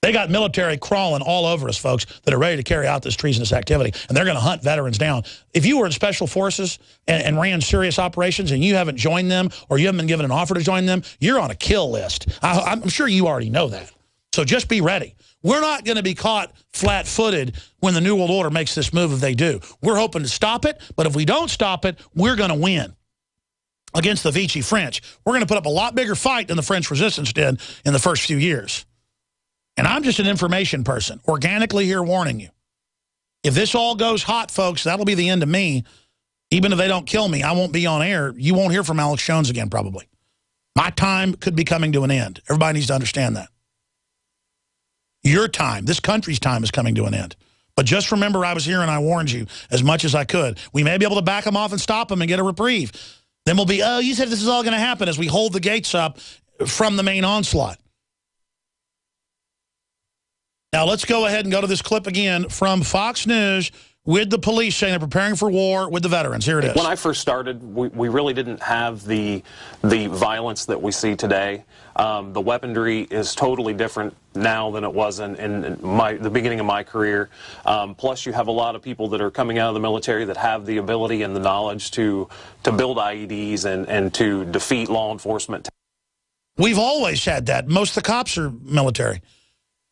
They got military crawling all over us, folks, that are ready to carry out this treasonous activity. And they're going to hunt veterans down. If you were in special forces and ran serious operations and you haven't joined them or you haven't been given an offer to join them, you're on a kill list. I'm sure you already know that. So just be ready. We're not going to be caught flat-footed when the New World Order makes this move if they do. We're hoping to stop it, but if we don't stop it, we're going to win against the Vichy French. We're going to put up a lot bigger fight than the French resistance did in the first few years. And I'm just an information person, organically here warning you. If this all goes hot, folks, that'll be the end of me. Even if they don't kill me, I won't be on air. You won't hear from Alex Jones again, probably. My time could be coming to an end. Everybody needs to understand that. Your time, this country's time is coming to an end. But just remember I was here and I warned you as much as I could. We may be able to back them off and stop them and get a reprieve. Then we'll be, oh, you said this is all going to happen as we hold the gates up from the main onslaught. Now, let's go ahead and go to this clip again from Fox News with the police saying they're preparing for war with the veterans. Here it is. When I first started, we really didn't have the violence that we see today. The weaponry is totally different now than it was in the beginning of my career. Plus, you have a lot of people that are coming out of the military that have the ability and the knowledge to build IEDs and to defeat law enforcement. We've always had that. Most of the cops are military.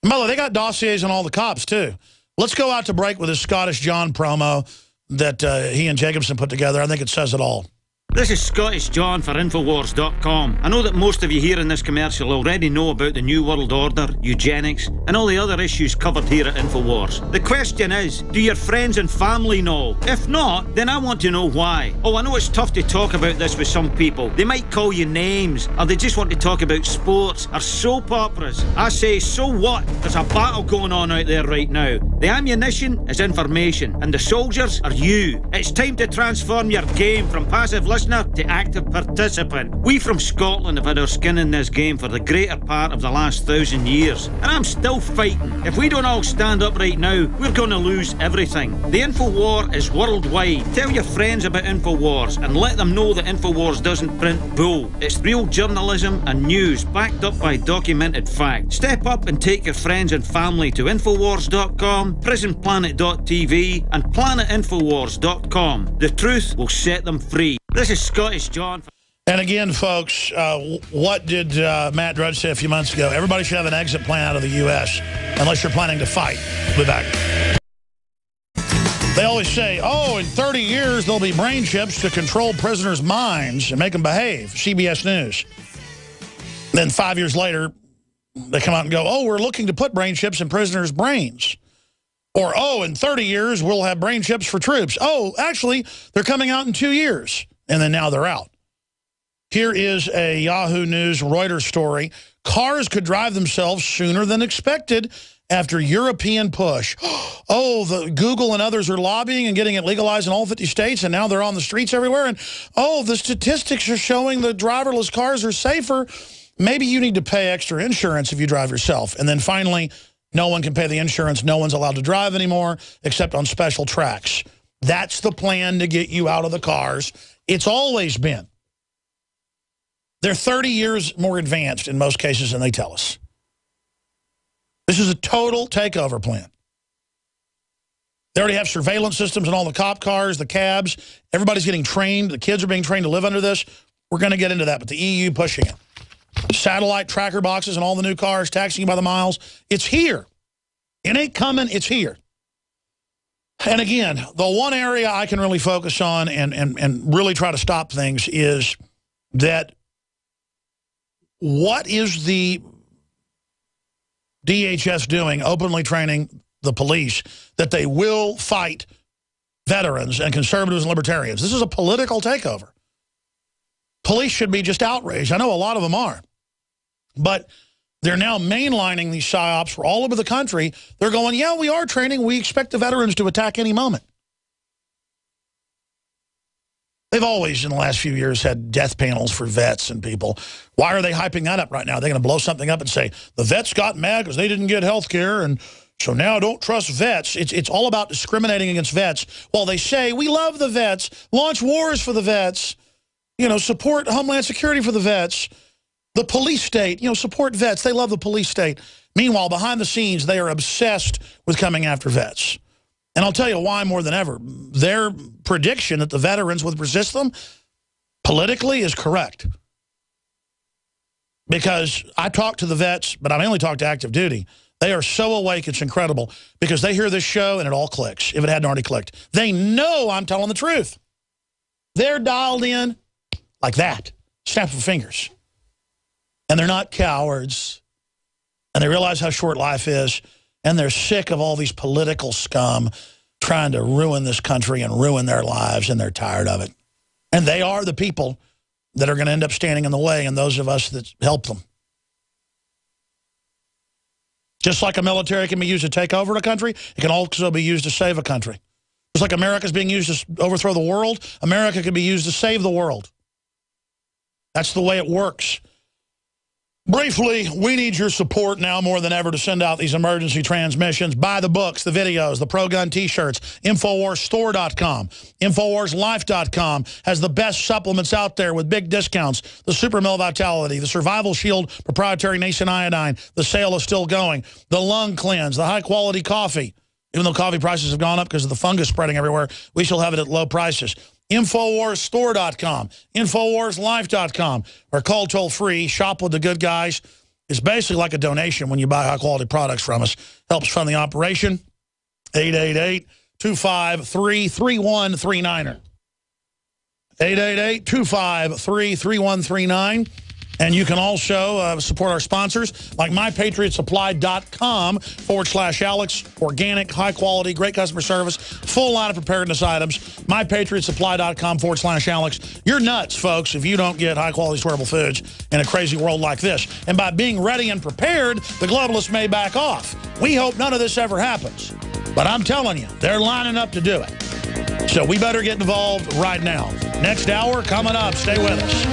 And by the way, they got dossiers on all the cops, too. Let's go out to break with this Scottish John promo that he and Jacobson put together. I think it says it all. This is Scottish John for Infowars.com. I know that most of you here in this commercial already know about the New World Order, eugenics, and all the other issues covered here at Infowars. The question is, do your friends and family know? If not, then I want to know why. Oh, I know it's tough to talk about this with some people. They might call you names, or they just want to talk about sports or soap operas. I say, so what? There's a battle going on out there right now. The ammunition is information, and the soldiers are you. It's time to transform your game from passive listener to active participant. We from Scotland have had our skin in this game for the greater part of the last 1,000 years, and I'm still fighting. If we don't all stand up right now, we're going to lose everything. The Infowar is worldwide. Tell your friends about Infowars and let them know that Infowars doesn't print bull. It's real journalism and news backed up by documented fact. Step up and take your friends and family to Infowars.com, PrisonPlanet.tv and PlanetInfowars.com. The truth will set them free. This is Scottish John. And again, folks, what did Matt Drudge say a few months ago? Everybody should have an exit plan out of the U.S. unless you're planning to fight. We'll be back. They always say, oh, in 30 years, there'll be brain chips to control prisoners' minds and make them behave. CBS News. Then 5 years later, they come out and go, oh, we're looking to put brain chips in prisoners' brains. Or, oh, in 30 years, we'll have brain chips for troops. Oh, actually, they're coming out in 2 years. And then now they're out. Here is a Yahoo News Reuters story. Cars could drive themselves sooner than expected after European push. Oh, the Google and others are lobbying and getting it legalized in all 50 states, and now they're on the streets everywhere. And, oh, the statistics are showing the driverless cars are safer. maybe you need to pay extra insurance if you drive yourself. And then finally, no one can pay the insurance. No one's allowed to drive anymore except on special tracks. That's the plan to get you out of the cars. It's always been. They're 30 years more advanced in most cases than they tell us. This is a total takeover plan. They already have surveillance systems in all the cop cars, the cabs. Everybody's getting trained. The kids are being trained to live under this. We're going to get into that, but the EU pushing it. Satellite tracker boxes in all the new cars, taxing you by the miles. It's here. It ain't coming. It's here. And again, the one area I can really focus on and really try to stop things is that what is the DHS doing, openly training the police that they will fight veterans and conservatives and libertarians? This is a political takeover. Police should be just outraged. I know a lot of them are. But they're now mainlining these psyops for all over the country. They're going, yeah, we are training. We expect the veterans to attack any moment. They've always, in the last few years, had death panels for vets and people. Why are they hyping that up right now? They're going to blow something up and say, the vets got mad because they didn't get health care, and so now don't trust vets. It's all about discriminating against vets. While they say, we love the vets, launch wars for the vets, you know, support Homeland Security for the vets. The police state, you know, support vets. They love the police state. Meanwhile, behind the scenes, they are obsessed with coming after vets. And I'll tell you why more than ever. Their prediction that the veterans would resist them politically is correct. Because I talk to the vets, but I mainly talk to active duty. They are so awake, it's incredible. Because they hear this show and it all clicks, if it hadn't already clicked. They know I'm telling the truth. They're dialed in like that. Snap of fingers. And they're not cowards. And they realize how short life is. And they're sick of all these political scum trying to ruin this country and ruin their lives. And they're tired of it. And they are the people that are going to end up standing in the way, and those of us that help them. Just like a military can be used to take over a country, it can also be used to save a country. Just like America's being used to overthrow the world, America can be used to save the world. That's the way it works. Briefly, we need your support now more than ever to send out these emergency transmissions. Buy the books, the videos, the pro-gun T-shirts. InfoWarsStore.com. InfoWarsLife.com has the best supplements out there with big discounts. The Super Mill Vitality, the Survival Shield proprietary nascent iodine. The sale is still going. The Lung Cleanse, the high-quality coffee. Even though coffee prices have gone up because of the fungus spreading everywhere, we shall have it at low prices. InfoWarsStore.com, InfoWarsLife.com, or call toll-free, shop with the good guys. It's basically like a donation when you buy high-quality products from us. Helps fund the operation. 888-253-3139. 888-253-3139. And you can also support our sponsors like MyPatriotSupply.com/Alex. Organic, high quality, great customer service, full line of preparedness items. MyPatriotSupply.com/Alex. You're nuts, folks, if you don't get high quality, storable foods in a crazy world like this. And by being ready and prepared, the globalists may back off. We hope none of this ever happens. But I'm telling you, they're lining up to do it. So we better get involved right now. Next hour coming up. Stay with us.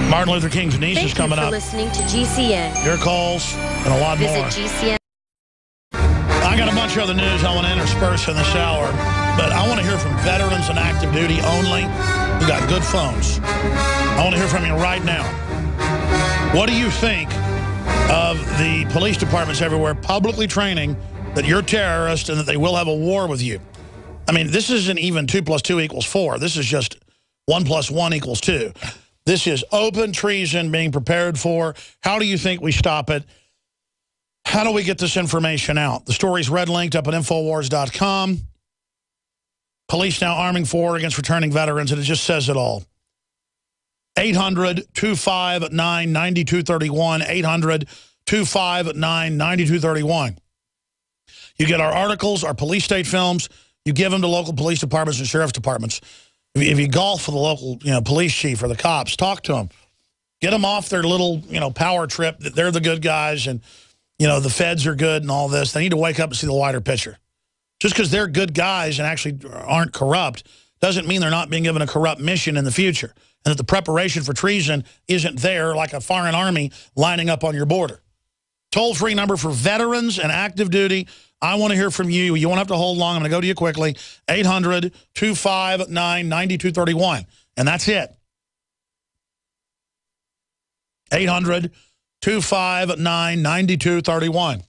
Martin Luther King's niece is coming up. Thank you for listening to GCN. Your calls and a lot more. Visit GCN. I got a bunch of other news I want to intersperse in this hour, but I want to hear from veterans and active duty only who got good phones. I want to hear from you right now. What do you think of the police departments everywhere publicly training that you're terrorists and that they will have a war with you? I mean, this isn't even 2 + 2 = 4. This is just 1 + 1 = 2. This is open treason being prepared for. How do you think we stop it? How do we get this information out? The story's red-linked up at Infowars.com. Police now arming for war against returning veterans, and it just says it all. 800-259-9231. 800-259-9231. You get our articles, our police state films. You give them to local police departments and sheriff's departments. If you golf with the local, police chief or the cops, talk to them. Get them off their little, power trip that they're the good guys and, the feds are good and all this. They need to wake up and see the wider picture. Just because they're good guys and actually aren't corrupt doesn't mean they're not being given a corrupt mission in the future, and that the preparation for treason isn't there like a foreign army lining up on your border. Toll-free number for veterans and active duty. I want to hear from you. You won't have to hold long. I'm going to go to you quickly. 800-259-9231. And that's it. 800-259-9231.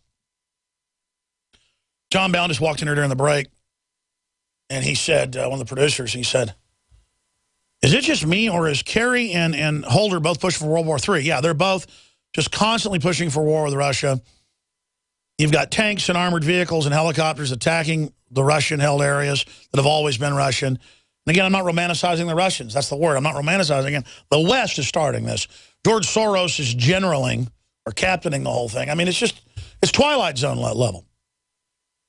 John Bowne just walked in here during the break, and he said, one of the producers, he said, is it just me, or is Kerry and Holder both pushing for World War III? Yeah, they're both just constantly pushing for war with Russia. You've got tanks and armored vehicles and helicopters attacking the Russian-held areas that have always been Russian. And again, I'm not romanticizing the Russians. That's the word. I'm not romanticizing it. The West is starting this. George Soros is generaling or captaining the whole thing. I mean, it's Twilight Zone level.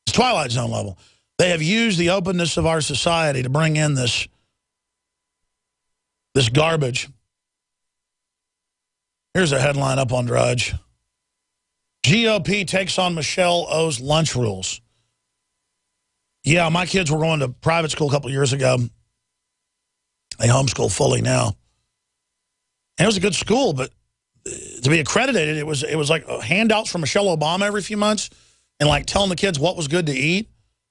It's Twilight Zone level. They have used the openness of our society to bring in this garbage. Here's a headline up on Drudge. GOP takes on Michelle O's lunch rules. Yeah, my kids were going to private school a couple years ago. They homeschool fully now. And it was a good school, but to be accredited, it was like handouts from Michelle Obama every few months and like telling the kids what was good to eat.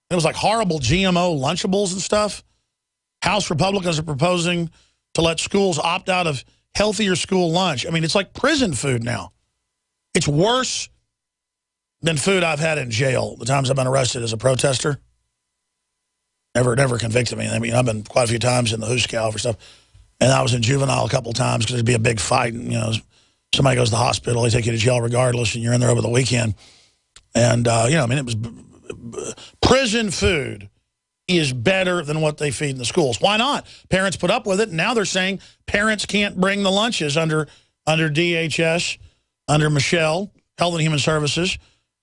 It was like horrible GMO Lunchables and stuff. House Republicans are proposing to let schools opt out of healthier school lunch. I mean, it's like prison food now. It's worse than food I've had in jail, the times I've been arrested as a protester. Never convicted me. I mean, I've been quite a few times in the Hooskow for stuff. And I was in juvenile a couple of times because there'd be a big fight. And, you know, somebody goes to the hospital, they take you to jail regardless, and you're in there over the weekend. And, you know, I mean, it was prison food is better than what they feed in the schools. Why not? Parents put up with it, and now they're saying parents can't bring the lunches under DHS, under Michelle, Health and Human Services.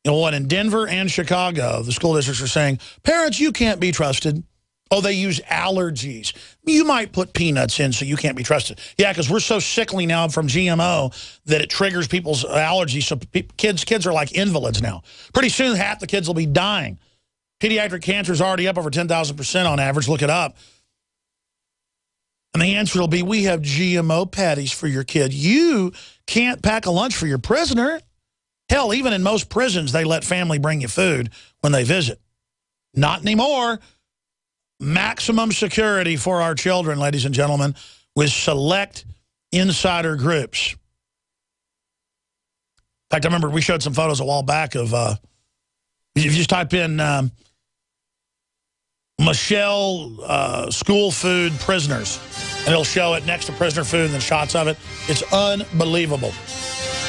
You know what, in Denver and Chicago, the school districts are saying, parents, you can't be trusted. Oh, they use allergies. You might put peanuts in so you can't be trusted. Yeah, because we're so sickly now from GMO that it triggers people's allergies. So kids are like invalids now. Pretty soon, half the kids will be dying. Pediatric cancer is already up over 10,000% on average. Look it up. And the answer will be, we have GMO patties for your kid. You can't pack a lunch for your prisoner. Hell, even in most prisons, they let family bring you food when they visit. Not anymore. Maximum security for our children, ladies and gentlemen, with select insider groups. In fact, I remember we showed some photos a while back of, if you just type in Michelle school food prisoners, and it'll show it next to prisoner food and then shots of it. It's unbelievable.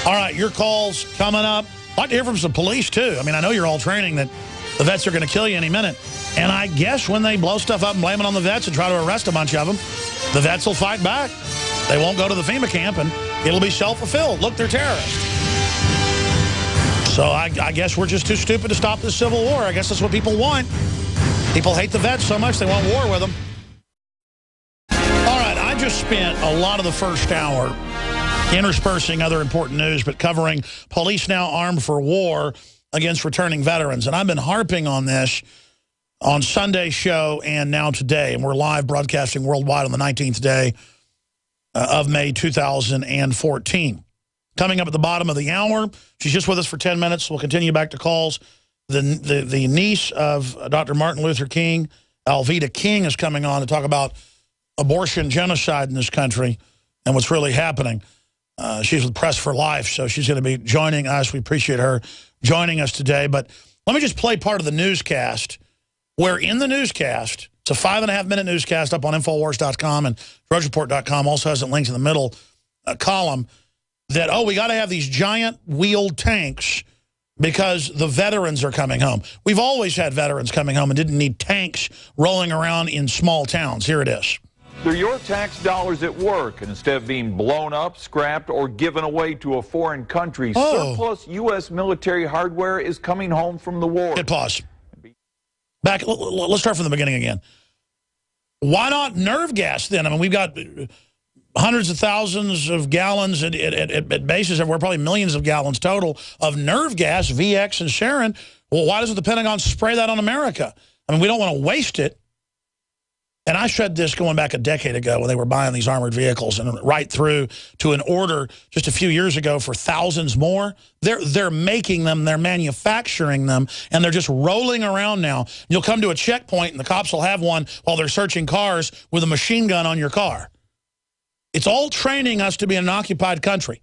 All right, your calls coming up. I'd like to hear from some police, too. I mean, I know you're all training that the vets are going to kill you any minute. And I guess when they blow stuff up and blame it on the vets and try to arrest a bunch of them, the vets will fight back. They won't go to the FEMA camp, and it'll be self-fulfilled. Look, they're terrorists. So I guess we're just too stupid to stop this civil war. I guess that's what people want. People hate the vets so much they want war with them. All right, I just spent a lot of the first hour interspersing other important news, but covering police now armed for war against returning veterans. And I've been harping on this on Sunday's show and now today. And we're live broadcasting worldwide on the 19th day of May 2014. Coming up at the bottom of the hour, she's just with us for 10 minutes. We'll continue back to calls. The niece of Dr. Martin Luther King, Alveda King, is coming on to talk about abortion genocide in this country and what's really happening. She's with Press for Life, so she's going to be joining us. We appreciate her joining us today. But let me just play part of the newscast, where in the newscast, it's a 5.5-minute newscast up on Infowars.com, and DrudgeReport.com also has it linked in the middle column, that, oh, we got to have these giant wheeled tanks because the veterans are coming home. We've always had veterans coming home and didn't need tanks rolling around in small towns. Here it is. They're your tax dollars at work, and instead of being blown up, scrapped, or given away to a foreign country, surplus U.S. military hardware is coming home from the war. Hit pause. Back. Let's start from the beginning again. Why not nerve gas then? I mean, we've got hundreds of thousands of gallons at bases everywhere, probably millions of gallons total of nerve gas, VX and sarin. Well, why doesn't the Pentagon spray that on America? I mean, we don't want to waste it. And I said this going back a decade ago when they were buying these armored vehicles, and right through to an order just a few years ago for thousands more. They're making them, they're manufacturing them, and they're just rolling around now. You'll come to a checkpoint, and the cops will have one while they're searching cars with a machine gun on your car. It's all training us to be in an occupied country.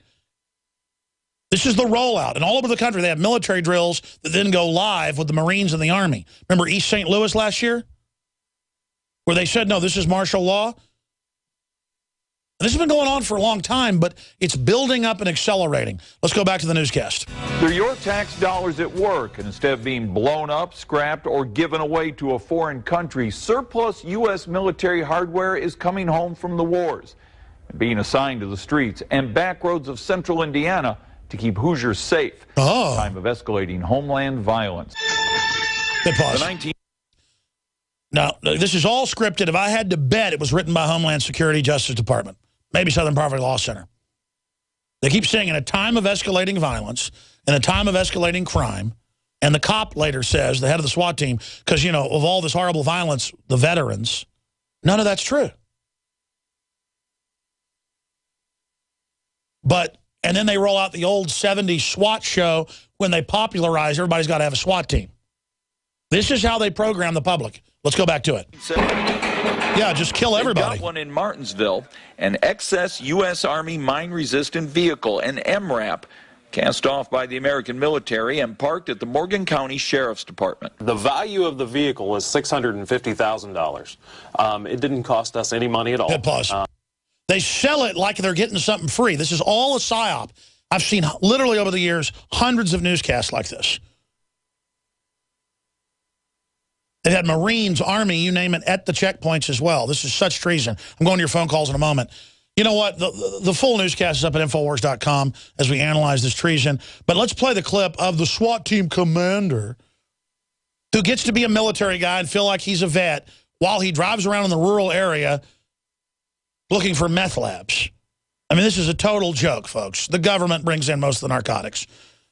This is the rollout. And all over the country, they have military drills that then go live with the Marines and the Army. Remember East St. Louis last year? Where they said, no, this is martial law? And this has been going on for a long time, but it's building up and accelerating. Let's go back to the newscast. They're your tax dollars at work, and instead of being blown up, scrapped, or given away to a foreign country, surplus U.S. military hardware is coming home from the wars and being assigned to the streets and back roads of central Indiana to keep Hoosiers safe in a time of escalating homeland violence. Good pause. Now, this is all scripted. If I had to bet, it was written by Homeland Security, Justice Department, maybe Southern Poverty Law Center. They keep saying in a time of escalating violence, in a time of escalating crime, and the cop later says, the head of the SWAT team, because, you know, of all this horrible violence, the veterans, none of that's true. But... and then they roll out the old 70s SWAT show when they popularize, everybody's got to have a SWAT team. This is how they program the public. Let's go back to it. Yeah, just kill everybody. Got one in Martinsville, an excess U.S. Army mine-resistant vehicle, an MRAP, cast off by the American military and parked at the Morgan County Sheriff's Department. The value of the vehicle is $650,000. It didn't cost us any money at all. Good pause. They sell it like they're getting something free. This is all a psyop. I've seen literally over the years hundreds of newscasts like this. They've had Marines, Army, you name it, at the checkpoints as well. This is such treason. I'm going to your phone calls in a moment. You know what? The full newscast is up at Infowars.com as we analyze this treason. But let's play the clip of the SWAT team commander who gets to be a military guy and feel like he's a vet while he drives around in the rural area looking for meth labs. I mean, this is a total joke, folks. The government brings in most of the narcotics.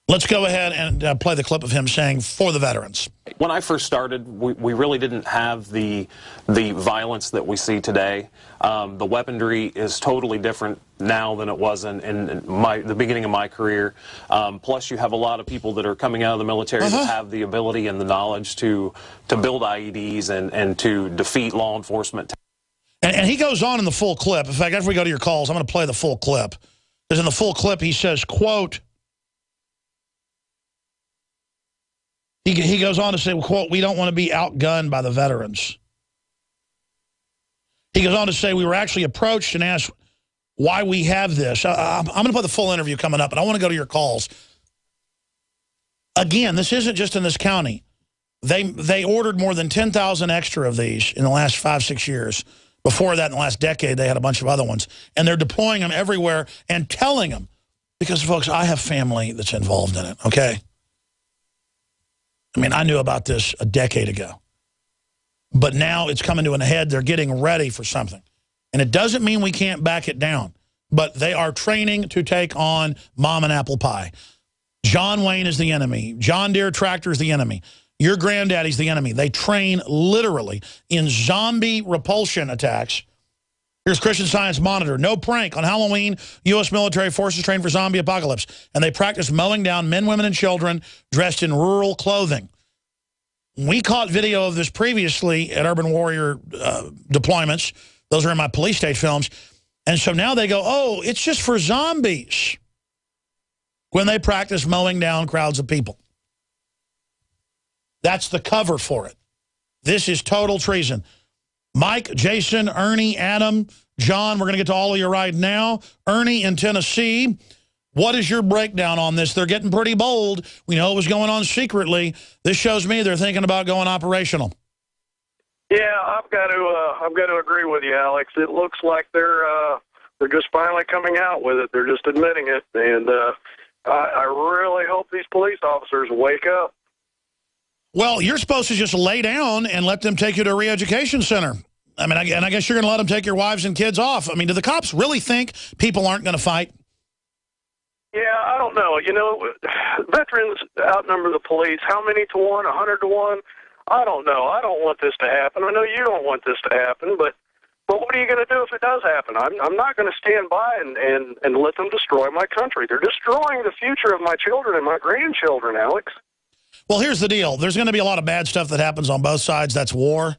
Let's go ahead and play the clip of him saying, for the veterans. When I first started, we really didn't have the violence that we see today. The weaponry is totally different now than it was in the beginning of my career. Plus, you have a lot of people that are coming out of the military that have the ability and the knowledge to build IEDs and to defeat law enforcement. And he goes on in the full clip. In fact, after we go to your calls, I'm going to play the full clip. Because in the full clip, he says, quote, he goes on to say, quote, we don't want to be outgunned by the veterans. He goes on to say, we were actually approached and asked why we have this. I'm going to put the full interview coming up, but I want to go to your calls. Again, this isn't just in this county. They ordered more than 10,000 extra of these in the last 5-6 years. Before that, in the last decade, they had a bunch of other ones. And they're deploying them everywhere and telling them. Because, folks, I have family that's involved in it, okay? I mean, I knew about this a decade ago. But now it's coming to an head. They're getting ready for something. And it doesn't mean we can't back it down. But they are training to take on Mom and Apple Pie. John Wayne is the enemy. John Deere Tractor is the enemy. Your granddaddy's the enemy. They train literally in zombie repulsion attacks. Here's Christian Science Monitor. No prank. On Halloween, U.S. military forces train for zombie apocalypse. And they practice mowing down men, women, and children dressed in rural clothing. We caught video of this previously at Urban Warrior deployments. Those are in my police state films. And so now they go, oh, it's just for zombies. When they practice mowing down crowds of people. That's the cover for it. This is total treason. Mike, Jason, Ernie, Adam, John, we're going to get to all of you right now. Ernie in Tennessee, what is your breakdown on this? They're getting pretty bold. We know it was going on secretly. This shows me they're thinking about going operational. Yeah, I've got to agree with you, Alex. It looks like they're just finally coming out with it. They're just admitting it, and I really hope these police officers wake up. Well, you're supposed to just lay down and let them take you to a re-education center. I mean, I guess you're going to let them take your wives and kids off. I mean, do the cops really think people aren't going to fight? Yeah, I don't know. You know, veterans outnumber the police. How many to one? 100 to 1? I don't know. I don't want this to happen. I know you don't want this to happen, but what are you going to do if it does happen? I'm not going to stand by and let them destroy my country. They're destroying the future of my children and my grandchildren, Alex. Well, here's the deal. There's going to be a lot of bad stuff that happens on both sides. That's war.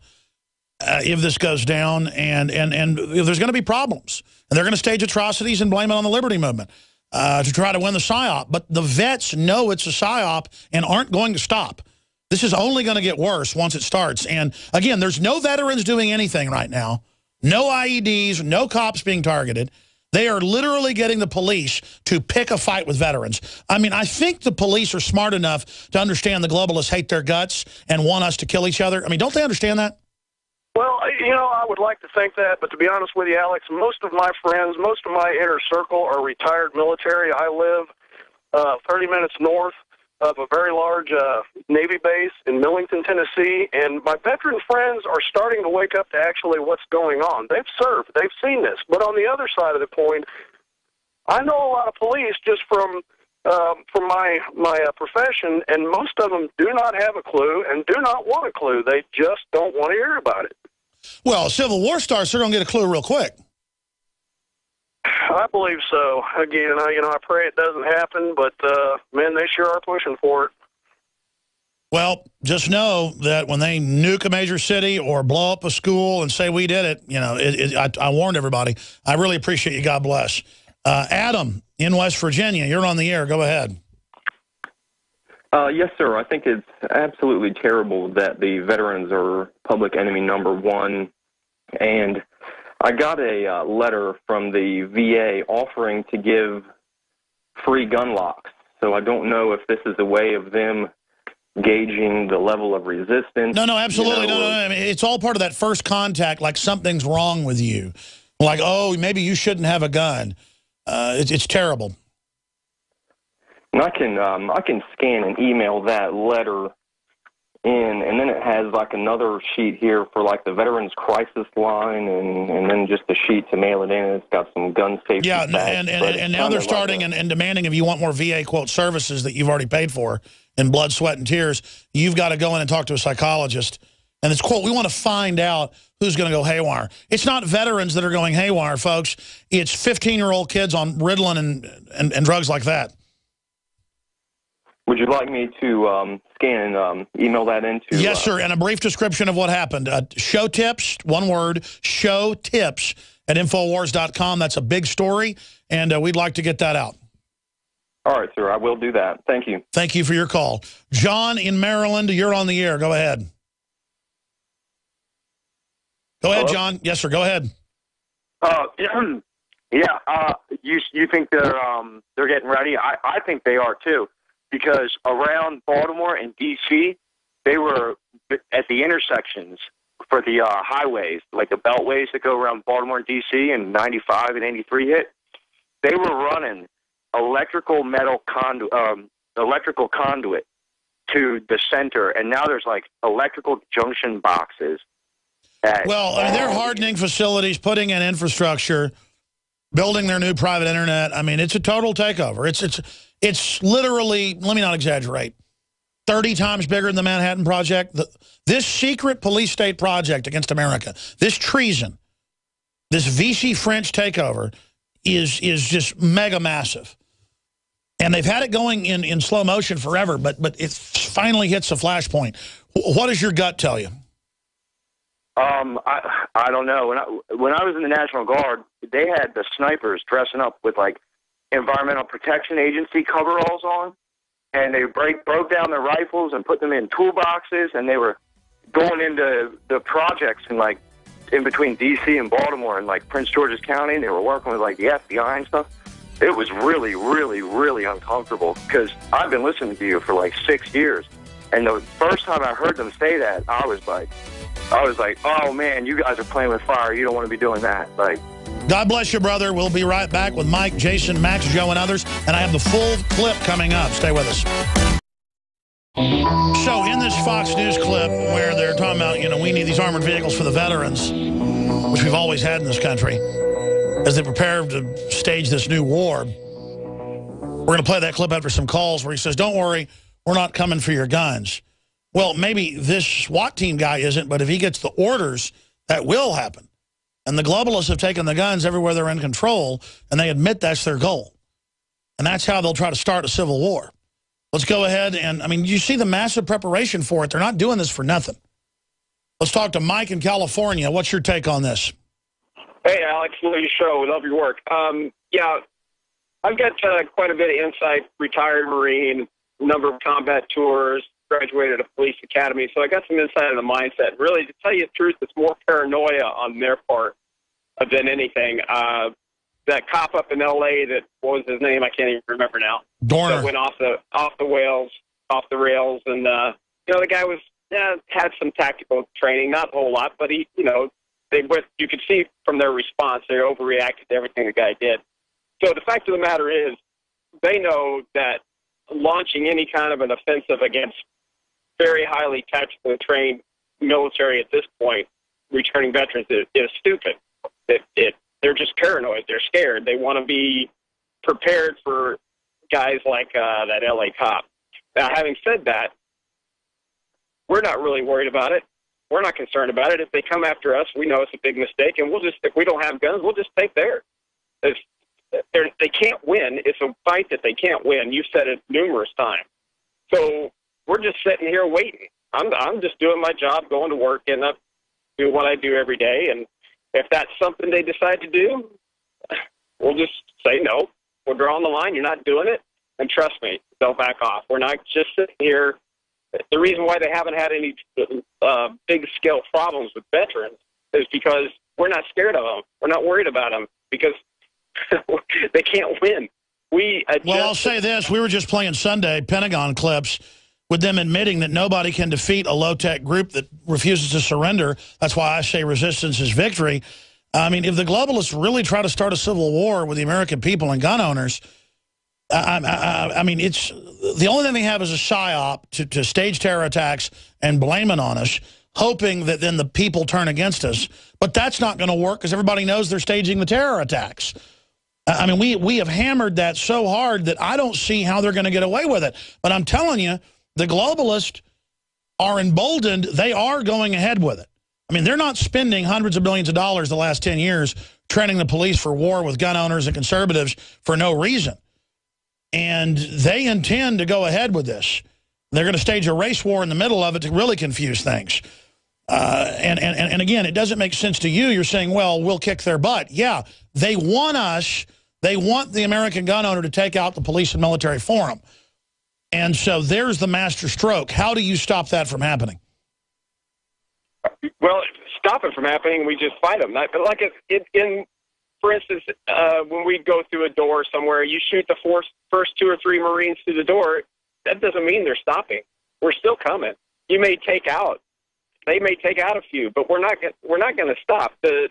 If this goes down, and there's going to be problems. And they're going to stage atrocities and blame it on the Liberty Movement to try to win the PSYOP. But the vets know it's a PSYOP and aren't going to stop. This is only going to get worse once it starts. And, again, there's no veterans doing anything right now. No IEDs, no cops being targeted. They are literally getting the police to pick a fight with veterans. I mean, I think the police are smart enough to understand the globalists hate their guts and want us to kill each other. I mean, don't they understand that? Well, you know, I would like to think that, but to be honest with you, Alex, most of my friends, most of my inner circle are retired military. I live 30 minutes north of a very large Navy base in Millington, Tennessee, and my veteran friends are starting to wake up to actually what's going on. They've served. They've seen this. But on the other side of the coin, I know a lot of police just from my profession, and most of them do not have a clue and do not want a clue. They just don't want to hear about it. Well, Civil War starts, they're going to get a clue real quick. I believe so. Again, I pray it doesn't happen, but, man, they sure are pushing for it. Well, just know that when they nuke a major city or blow up a school and say we did it, you know, I warned everybody. I really appreciate you. God bless. Adam in West Virginia, you're on the air. Go ahead. Yes, sir. I think it's absolutely terrible that the veterans are public enemy number one. And I got a letter from the VA offering to give free gun locks. So I don't know if this is a way of them gauging the level of resistance. No, absolutely. No. I mean, it's all part of that first contact, like something's wrong with you. Like, oh, maybe you shouldn't have a gun. It's terrible. And I can scan and email that letter in, and then it has like another sheet here for like the Veterans Crisis Line, and then just a sheet to mail it in. It's got some gun safety. Yeah, and now they're starting and demanding if you want more VA, quote, services that you've already paid for in blood, sweat, and tears, you've got to go in and talk to a psychologist. And it's, quote, we want to find out who's going to go haywire. It's not veterans that are going haywire, folks. It's 15-year-old kids on Ritalin and drugs like that. Would you like me to scan and email that into? Yes, sir, and a brief description of what happened. Show tips, one word, show tips at Infowars.com. That's a big story, and we'd like to get that out. All right, sir, I will do that. Thank you. Thank you for your call. John in Maryland, you're on the air. Go ahead. Go ahead, John. Yes, sir, go ahead. You think they're getting ready? I think they are, too. Because around Baltimore and D.C., they were at the intersections for the highways, like the beltways that go around Baltimore and D.C. and 95 and 83 hit. They were running electrical conduit to the center, and now there's like electrical junction boxes. Well, I mean, they're hardening facilities, putting in infrastructure, building their new private internet. I mean, it's a total takeover. It's literally, let me not exaggerate, 30 times bigger than the Manhattan Project. This secret police state project against America, this treason, this Vichy French takeover is just mega massive. And they've had it going in slow motion forever, but it finally hits a flashpoint. What does your gut tell you? I don't know. When I was in the National Guard, they had the snipers dressing up with like Environmental Protection Agency coveralls on, and they broke down their rifles and put them in toolboxes, and they were going into the projects and like in between D.C. and Baltimore and like Prince George's County, and they were working with like the FBI and stuff. It was really, really, really uncomfortable because I've been listening to you for like 6 years, and the first time I heard them say that, I was like, oh man, you guys are playing with fire. You don't want to be doing that. Like, God bless you, brother. We'll be right back with Mike, Jason, Max, Joe, and others. And I have the full clip coming up. Stay with us. So in this Fox News clip where they're talking about, you know, we need these armored vehicles for the veterans, which we've always had in this country, as they prepare to stage this new war. We're going to play that clip after some calls where he says, don't worry, we're not coming for your guns. Well, maybe this SWAT team guy isn't, but if he gets the orders, that will happen. And the globalists have taken the guns everywhere they're in control, and they admit that's their goal. And that's how they'll try to start a civil war. Let's go ahead and, I mean, you see the massive preparation for it. They're not doing this for nothing. Let's talk to Mike in California. What's your take on this? Hey, Alex, love your show. We love your work. Yeah, I've got quite a bit of insight, retired Marine, number of combat tours, graduated a police academy, so I got some insight on the mindset. Really, to tell you the truth, it's more paranoia on their part than anything. That cop up in L.A. that, what was his name? I can't even remember now. Dorner. That went off the rails, and the guy was had some tactical training, not a whole lot, but he, you could see from their response they overreacted to everything the guy did. So the fact of the matter is, they know that launching any kind of an offensive against very highly tactically trained military at this point, returning veterans, is stupid. They're just paranoid. They're scared. They want to be prepared for guys like that L.A. cop. Now, having said that, we're not really worried about it. We're not concerned about it. If they come after us, we know it's a big mistake, and if we don't have guns, we'll just take theirs. They can't win. It's a fight that they can't win. You've said it numerous times. So we're just sitting here waiting. I'm just doing my job, going to work, and do what I do every day, and if that's something they decide to do, we'll just say no. We're drawing the line. You're not doing it. And trust me, they'll back off. We're not just sitting here. The reason why they haven't had any big-scale problems with veterans is because we're not scared of them. We're not worried about them because they can't win. Well, I'll say this. We were just playing Sunday Pentagon clips with them admitting that nobody can defeat a low-tech group that refuses to surrender. That's why I say resistance is victory. I mean, if the globalists really try to start a civil war with the American people and gun owners, I mean, it's the only thing they have is a psyop to stage terror attacks and blame it on us, hoping that then the people turn against us. But that's not going to work because everybody knows they're staging the terror attacks. I mean, we have hammered that so hard that I don't see how they're going to get away with it. But I'm telling you, the globalists are emboldened. They are going ahead with it. I mean, they're not spending hundreds of millions of dollars the last 10 years training the police for war with gun owners and conservatives for no reason. And they intend to go ahead with this. They're going to stage a race war in the middle of it to really confuse things. And again, it doesn't make sense to you. You're saying, well, we'll kick their butt. Yeah, they want us. They want the American gun owner to take out the police and military for them. And so there's the master stroke. How do you stop that from happening? Well, stop it from happening, we just fight them. For instance, when we go through a door somewhere, you shoot the first 2 or 3 Marines through the door, that doesn't mean they're stopping. We're still coming. They may take out a few, but we're not going to stop. The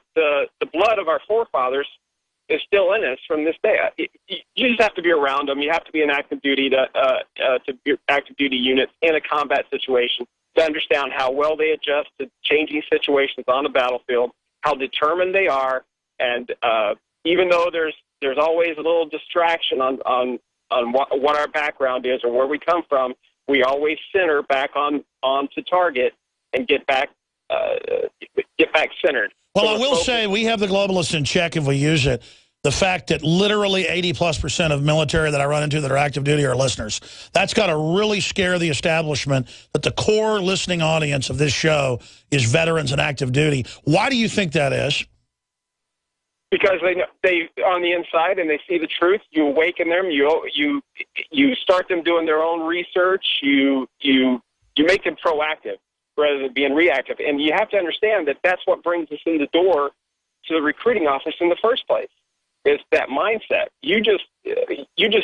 blood of our forefathers is still in us from this day. You just have to be around them. You have to be in active duty active duty units in a combat situation to understand how well they adjust to changing situations on the battlefield, how determined they are, and even though there's always a little distraction on what our background is or where we come from, we always center back on to target and get back centered. Well, I will say we have the globalists in check if we use it. The fact that literally 80+% of military that I run into that are active duty are listeners. That's got to really scare the establishment that the core listening audience of this show is veterans and active duty. Why do you think that is? Because they on the inside and they see the truth. You awaken them. You start them doing their own research. You make them proactive rather than being reactive. And you have to understand that that's what brings us in the door to the recruiting office in the first place. Is that mindset? You just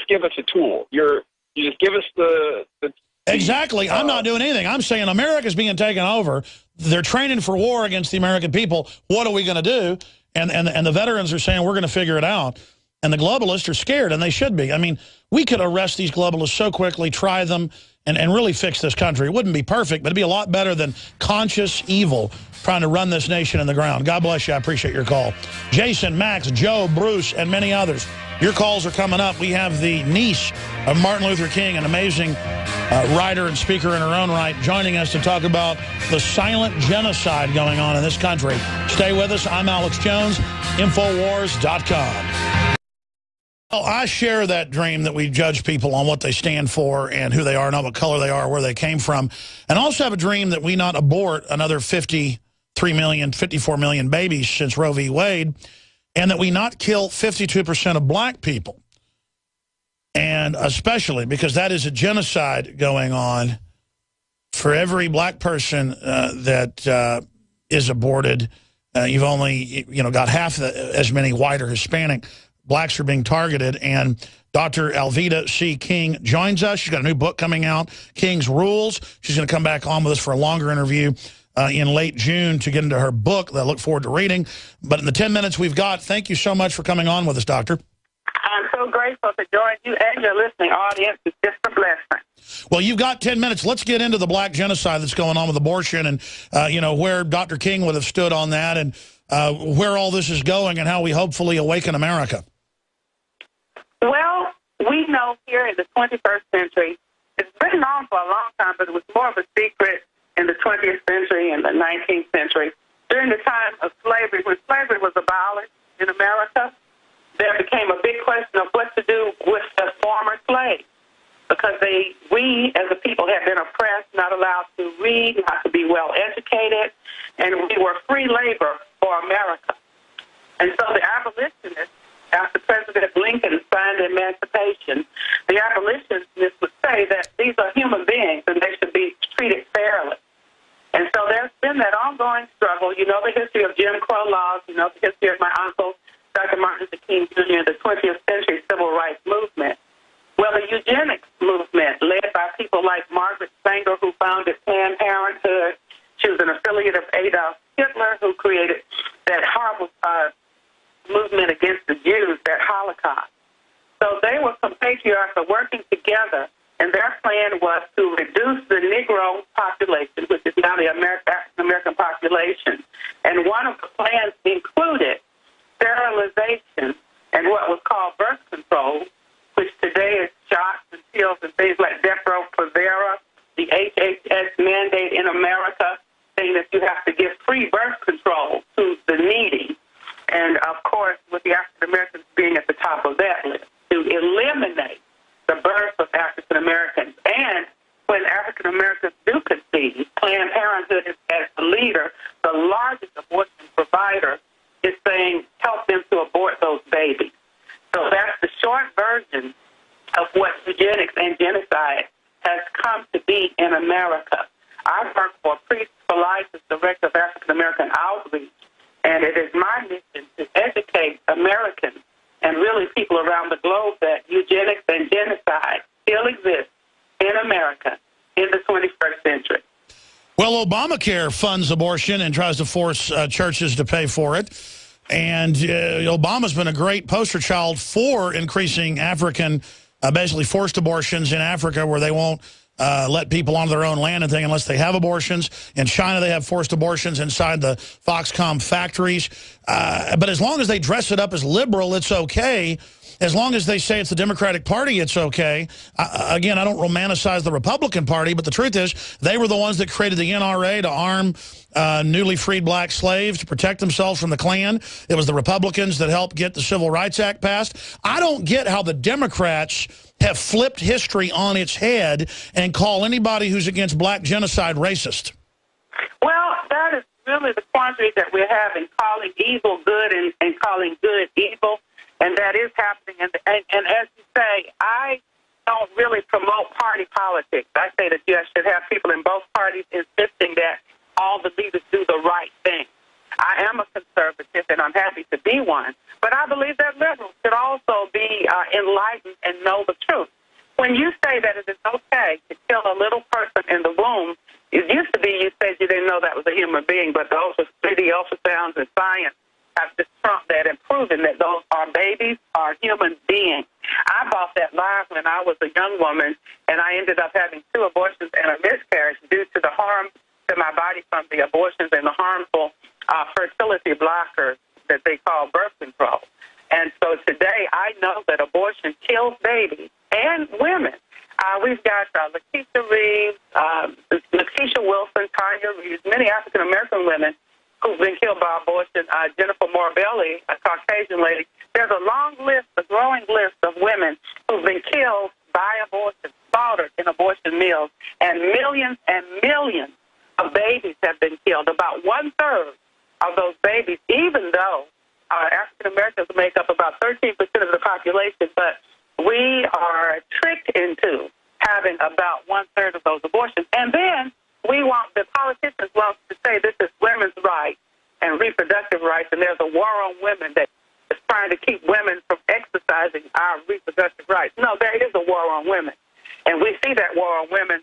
give us a tool. You just give us the exactly. I'm not doing anything. I'm saying America's being taken over. They're training for war against the American people. What are we going to do? And the veterans are saying we're going to figure it out. And the globalists are scared, and they should be. I mean, we could arrest these globalists so quickly, try them, and really fix this country. It wouldn't be perfect, but it'd be a lot better than conscious evil trying to run this nation in the ground. God bless you. I appreciate your call. Jason, Max, Joe, Bruce, and many others. Your calls are coming up. We have the niece of Martin Luther King, an amazing writer and speaker in her own right, joining us to talk about the silent genocide going on in this country. Stay with us. I'm Alex Jones, Infowars.com. Well, I share that dream that we judge people on what they stand for and who they are, not what color they are, where they came from. And also have a dream that we not abort another 53 million, 54 million babies since Roe v. Wade, and that we not kill 52% of black people. And especially because that is a genocide going on. For every black person that is aborted, you've only got half as many white or Hispanic. Blacks are being targeted. And Dr. Alveda C. King joins us. She's got a new book coming out, King's Rules. She's going to come back on with us for a longer interview in late June to get into her book that I look forward to reading. But in the 10 minutes we've got, thank you so much for coming on with us, Doctor. I'm so grateful to join you and your listening audience. It's just a blessing. Well, you've got 10 minutes. Let's get into the black genocide that's going on with abortion and, where Dr. King would have stood on that and where all this is going and how we hopefully awaken America. Well, we know here in the 21st century, it's been known for a long time, but it was more of a secret in the 20th century and the 19th century. During the time of slavery, when slavery was abolished in America, there became a big question of what to do with the former slaves, because we as a people had been oppressed, not allowed to read, not to be well educated, and we were free labor for America. And so the abolitionists, after President Lincoln signed the Emancipation, the abolitionists would say that these are human beings and they should be treated fairly. And so there's been that ongoing struggle. You know the history of Jim Crow laws. You know the history of my uncle, Dr. Martin Luther King Jr., the 20th century civil rights movement. Well, the eugenics movement, led by people like Margaret Sanger, who founded Planned Parenthood. She was an affiliate of Adolf Hitler, who created that horrible movement against the Jews, that Holocaust. So they were some patriarchs working together, and their plan was to reduce the Negro population, which is now the African-American population. And one of the plans included sterilization and what was called birth control, which today is shots and pills and things like Depo-Provera, the HHS mandate in America, saying that you have to give free birth control to the needy. And, of course, with the African-Americans being at the top of that list, to eliminate the birth of African-Americans. And when African-Americans do conceive, Planned Parenthood is, as the leader, the largest abortion provider, is saying help them to abort those babies. So that's the short version of what eugenics and genocide has come to be in America. I work for Priests for Life as Director of African-American Outreach, and it is my mission to educate Americans and really people around the globe that eugenics and genocide still exist in America in the 21st century. Well, Obamacare funds abortion and tries to force churches to pay for it. And Obama's been a great poster child for increasing basically forced abortions in Africa, where they won't let people onto their own land and thing unless they have abortions. In China, they have forced abortions inside the Foxconn factories. But as long as they dress it up as liberal, it's okay. As long as they say it's the Democratic Party, it's okay. Again, I don't romanticize the Republican Party, but the truth is they were the ones that created the NRA to arm newly freed black slaves to protect themselves from the Klan. It was the Republicans that helped get the Civil Rights Act passed. I don't get how the Democrats have flipped history on its head and call anybody who's against black genocide racist. Well, that is really the quandary that we're having, calling evil good and calling good evil. And that is happening. And as you say, I don't really promote party politics. I say that you should have people in both parties insisting that all the leaders do the right thing. I am a conservative, and I'm happy to be one. But I believe that liberals should also be enlightened and know the truth. When you say that it is okay to kill a little person in the womb, it used to be you said you didn't know that was a human being, but those are 3D ultrasounds and science have just trumped that and proven that those are babies, are human beings. I bought that lie when I was a young woman, and I ended up having 2 abortions and a miscarriage due to the harm in my body from the abortions and the harmful fertility blockers that they call birth control. And so today I know that abortion kills babies and women. We've got Lakeisha Reeves, Lakeisha Wilson, Tanya Reeves, many African-American women who've been killed by abortion, Jennifer Morabelli, a Caucasian lady. There's a long list, a growing list of women who've been killed by abortion, slaughtered in abortion mills, and millions of babies have been killed. About one-third of those babies, even though African-Americans make up about 13% of the population, but we are tricked into having about one-third of those abortions. And then the politicians want to say this is women's rights and reproductive rights, and there's a war on women that is trying to keep women from exercising our reproductive rights. No, there is a war on women. And we see that war on women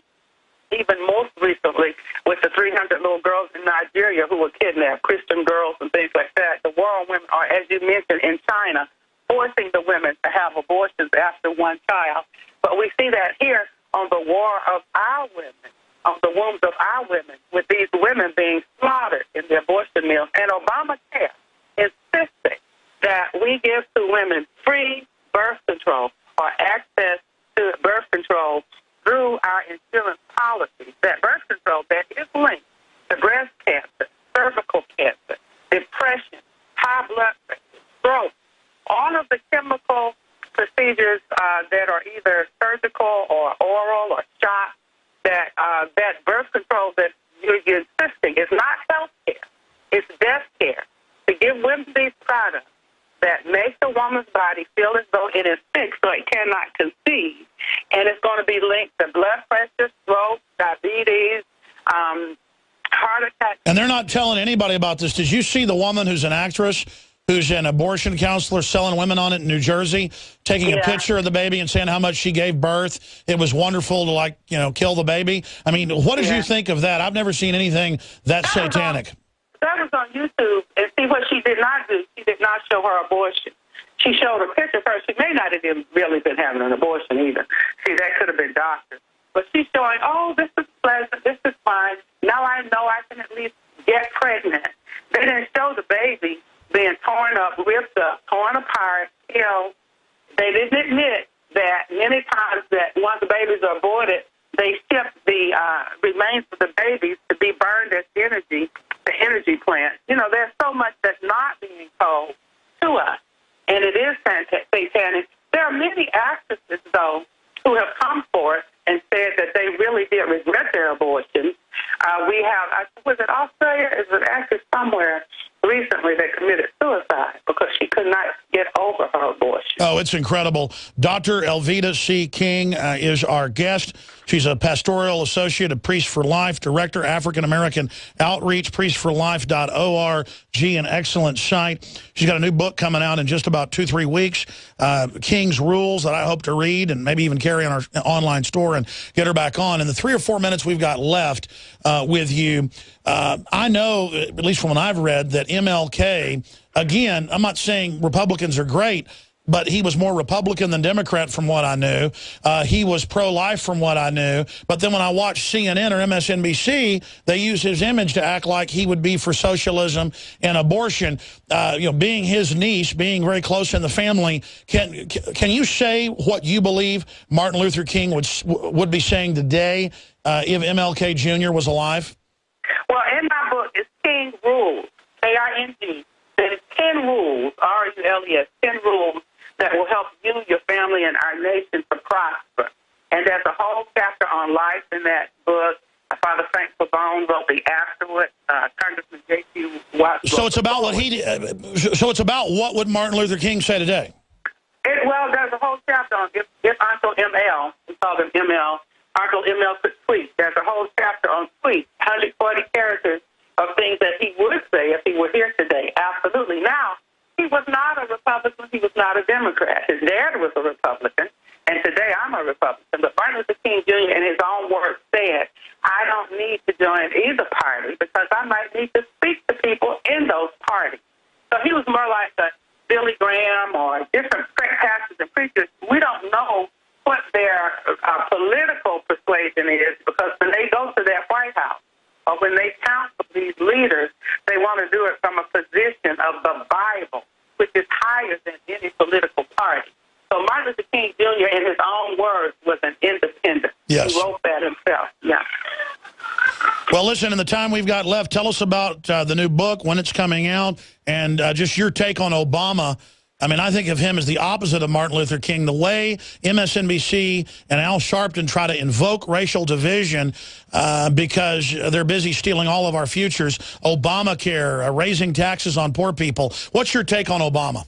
even most recently with the 300 little girls in Nigeria who were kidnapped, Christian girls and things like that. The war on women are, as you mentioned, in China, forcing the women to have abortions after one child. But we see that here on the war of our women, on the wombs of our women, with these women being slaughtered in the abortion mills. And Obamacare insisting that we give to women free birth control or access to birth control through our insurance policies. That birth control that is linked to breast cancer, cervical cancer, depression, high blood pressure, stroke, all of the chemical procedures that are either surgical or oral or shot, that birth control that you're insisting is not health care, it's death care. To give women these products that make the woman's body feel as though it is sick so it cannot conceive, and it's going to be linked to blood pressure, stroke, diabetes, heart attack. And they're not telling anybody about this. Did you see the woman who's an actress, who's an abortion counselor selling women on it in New Jersey, taking a picture of the baby and saying how much she gave birth? It was wonderful to, kill the baby. I mean, what did you think of that? I've never seen anything that satanic. That was on YouTube, and see what she did not do. She did not show her abortion. She showed a picture of her. She may not have really been having an abortion either. See, that could have been doctored. But she's showing, oh, this is pleasant, this is fine. Now I know I can at least get pregnant. They didn't show the baby being torn up, ripped up, torn apart, killed. They didn't admit that many times that once the babies are aborted, they ship the remains of the babies to be burned as energy, the energy plant. There's so much that's not being told to us, and it is satanic. There are many actresses, though, who have come forth and said that they really did regret their abortions. We have, was it Australia? Is an actress somewhere recently that committed suicide because she could not get over her abortion. Oh, it's incredible. Dr. Alveda C. King is our guest. She's a pastoral associate of Priests for Life, director, African-American Outreach, priestforlife.org, an excellent site. She's got a new book coming out in just about 2-3 weeks, King's Rules, that I hope to read and maybe even carry on our online store and get her back on. In the 3 or 4 minutes we've got left with you, I know, at least from what I've read, that MLK, again, I'm not saying Republicans are great, but he was more Republican than Democrat from what I knew. He was pro-life from what I knew. But then when I watched CNN or MSNBC, they used his image to act like he would be for socialism and abortion. Being his niece, being very close in the family, can you say what you believe Martin Luther King would be saying today if MLK Jr. was alive? Well, in my book, it's King Rules, K-I-N-G. There's 10 rules, R-U-L-E-S, 10 rules that will help you, your family, and our nation to prosper. And there's a whole chapter on life in that book. Father Frank Pavone wrote the afterward. Congressman J.C. Watts. So it's about what he did. So it's about what would Martin Luther King say today? Well, there's a whole chapter on if Uncle M.L., we call him M.L., Uncle M.L. could tweet. There's a whole chapter on tweets, 140 characters of things that he would say if he were here today. Absolutely. Now, he was not a Republican. He was not a Democrat. His dad was a Republican, and today I'm a Republican. But Martin Luther King Jr., in his own words, said, I don't need to join either party because I might need to speak to people in those parties. So he was more like a Billy Graham or different pastors and preachers. We don't know what their political persuasion is because when they go to their White House or when they Yes. He wrote that himself, yeah. Well, listen, in the time we've got left, tell us about the new book, when it's coming out, and just your take on Obama. I mean, I think of him as the opposite of Martin Luther King. The way MSNBC and Al Sharpton try to invoke racial division because they're busy stealing all of our futures, Obamacare, raising taxes on poor people. What's your take on Obama?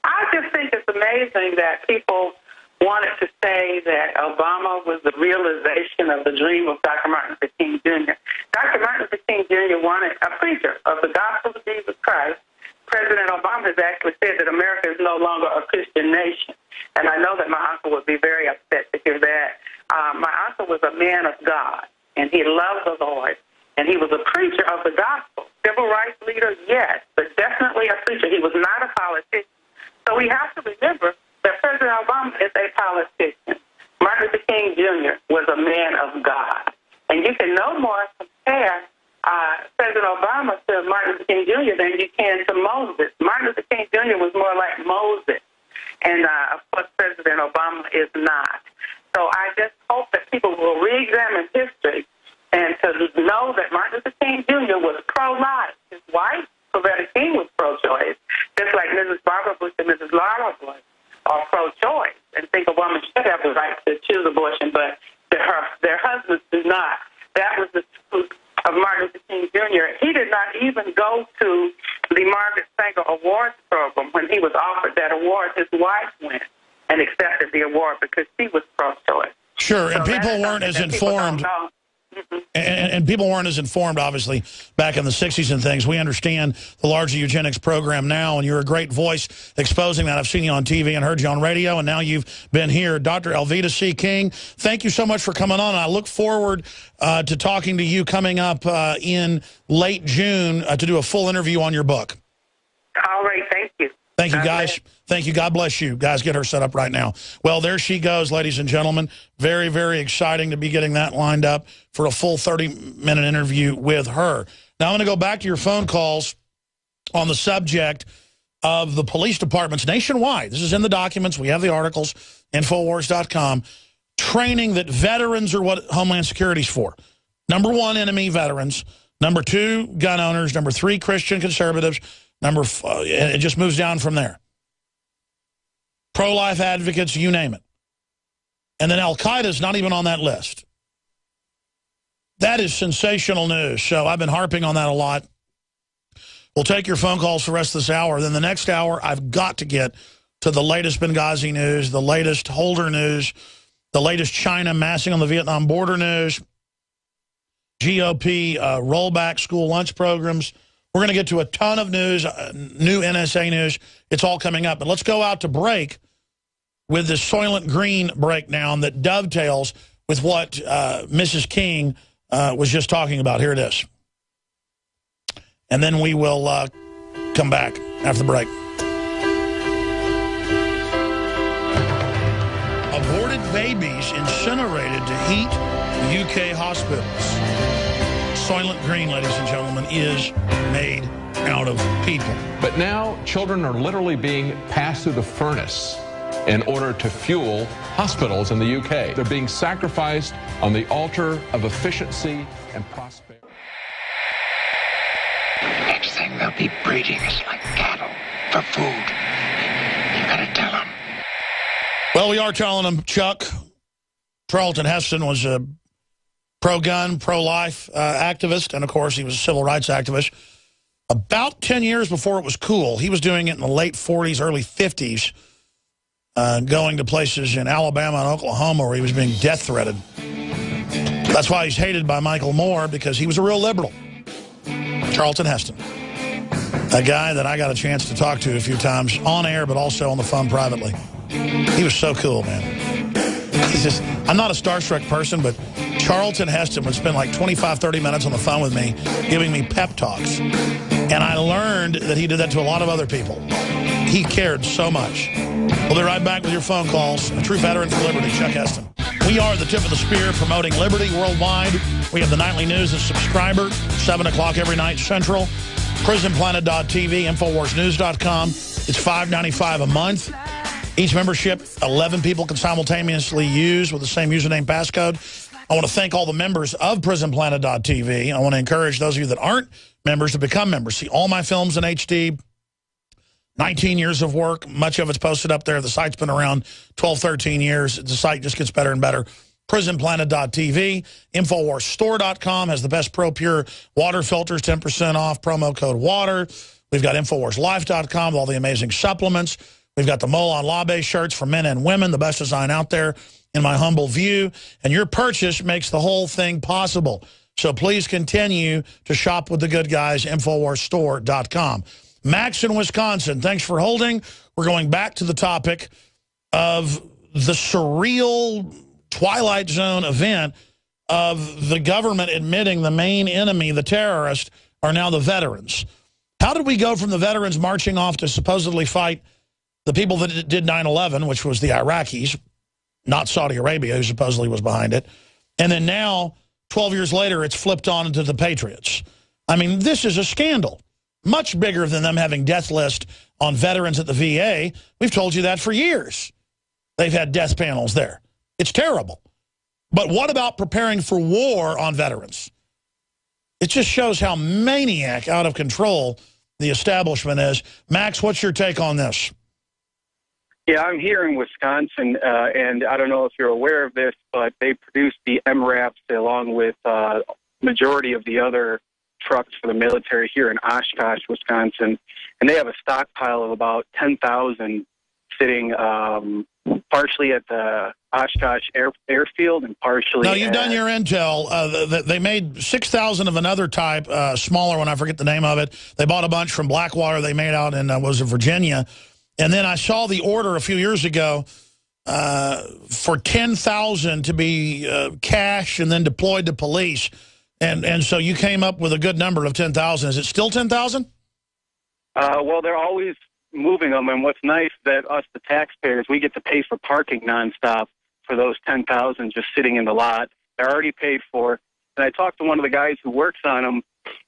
I just think it's amazing that people wanted to say that Obama was the realization of the dream of Dr. Martin Luther King Jr. Dr. Martin Luther King Jr. wanted a preacher of the gospel of Jesus Christ. President Obama has actually said that America is no longer a Christian nation. And I know that my uncle would be very upset to hear that. My uncle was a man of God, and he loved the Lord, and he was a preacher of the gospel. Civil rights leader, yes, but definitely a preacher. He was not a politician. So we have to remember that President Obama is a politician. Martin Luther King Jr. was a man of God. And you can no more compare President Obama to Martin Luther King Jr. than you can to Moses. Martin Luther King Jr. was more like Moses. And, of course, President Obama is not. So I just hope that people will re-examine history and to know that Martin Luther King Jr. was pro-life. His wife, Coretta King, was pro-choice, just like Mrs. Barbara Bush and Mrs. Laura Bush are pro-choice and think a woman should have the right to choose abortion, but their husbands do not. That was the truth of Martin Luther King Jr. He did not even go to the Margaret Sanger Awards program. When he was offered that award, his wife went and accepted the award because she was pro-choice. Sure, and people weren't as informed. And people weren't as informed, obviously, back in the 60s and things. We understand the larger eugenics program now, and you're a great voice exposing that. I've seen you on TV and heard you on radio, and now you've been here. Dr. Alveda C. King, thank you so much for coming on. I look forward to talking to you coming up in late June to do a full interview on your book. All right, thank you. Thank you, guys. Thank you. God bless you. Guys, get her set up right now. Well, there she goes, ladies and gentlemen. Very, very exciting to be getting that lined up for a full 30-minute interview with her. Now, I'm going to go back to your phone calls on the subject of the police departments nationwide. This is in the documents. We have the articles, Infowars.com, training that veterans are what Homeland Security's for. Number one, enemy veterans. Number two, gun owners. Number three, Christian conservatives. It just moves down from there. Pro-life advocates, you name it. And then Al-Qaeda's not even on that list. That is sensational news. So I've been harping on that a lot. We'll take your phone calls for the rest of this hour. Then the next hour, I've got to get to the latest Benghazi news, the latest Holder news, the latest China massing on the Vietnam border news, GOP rollback school lunch programs. We're going to get to a ton of news, new NSA news. It's all coming up. But let's go out to break with this Soylent Green breakdown that dovetails with what Mrs. King was just talking about. Here it is. And then we will come back after the break. Aborted babies incinerated to heat UK hospitals. Soylent Green, ladies and gentlemen, is made out of people. But now children are literally being passed through the furnace in order to fuel hospitals in the UK. They're being sacrificed on the altar of efficiency and prosperity. Next thing they'll be breeding us like cattle for food. You gotta tell them. Well, we are telling them, Chuck. Charlton Heston was a pro-gun, pro-life activist, and, of course, he was a civil rights activist. About 10 years before it was cool, he was doing it in the late 40s, early 50s, going to places in Alabama and Oklahoma where he was being death-threatened. That's why he's hated by Michael Moore, because he was a real liberal. Charlton Heston, a guy that I got a chance to talk to a few times on air, but also on the phone privately. He was so cool, man. He's just, I'm not a starstruck person, but Charlton Heston would spend like 25, 30 minutes on the phone with me giving me pep talks. And I learned that he did that to a lot of other people. He cared so much. We'll be right back with your phone calls. A true veteran for liberty, Chuck Heston. We are the tip of the spear promoting liberty worldwide. We have the nightly news as subscriber, 7 o'clock every night Central. PrisonPlanet.tv, InfoWarsNews.com. It's $5.95 a month. Each membership, 11 people can simultaneously use with the same username passcode. I want to thank all the members of PrisonPlanet.tv. I want to encourage those of you that aren't members to become members. See all my films in HD, 19 years of work. Much of it's posted up there. The site's been around 12, 13 years. The site just gets better and better. PrisonPlanet.tv. InfoWarsStore.com has the best Pro Pure water filters, 10% off, promo code WATER. We've got InfoWarsLife.com with all the amazing supplements. We've got the Mole on Labe shirts for men and women, the best design out there in my humble view. And your purchase makes the whole thing possible. So please continue to shop with the good guys, InfoWarsStore.com. Max in Wisconsin, thanks for holding. We're going back to the topic of the surreal Twilight Zone event of the government admitting the main enemy, the terrorists, are now the veterans. How did we go from the veterans marching off to supposedly fight the people that did 9/11, which was the Iraqis, not Saudi Arabia, who supposedly was behind it, and then now, 12 years later, it's flipped on into the Patriots? I mean, this is a scandal. Much bigger than them having death list on veterans at the VA. We've told you that for years. They've had death panels there. It's terrible. But what about preparing for war on veterans? It just shows how maniac, out of control the establishment is. Max, what's your take on this? Yeah, I'm here in Wisconsin, and I don't know if you're aware of this, but they produce the MRAPs along with majority of the other trucks for the military here in Oshkosh, Wisconsin, and they have a stockpile of about 10,000 sitting partially at the Oshkosh airfield and partially... No, you've done your intel. They made 6,000 of another type, smaller one, I forget the name of it. They bought a bunch from Blackwater they made out in, was it Virginia? And then I saw the order a few years ago for 10,000 to be cash and then deployed to police. And so you came up with a good number of 10,000. Is it still 10,000? Well, they're always moving them, and what's nice is that us, the taxpayers, we get to pay for parking nonstop for those 10,000 just sitting in the lot. They're already paid for. And I talked to one of the guys who works on them.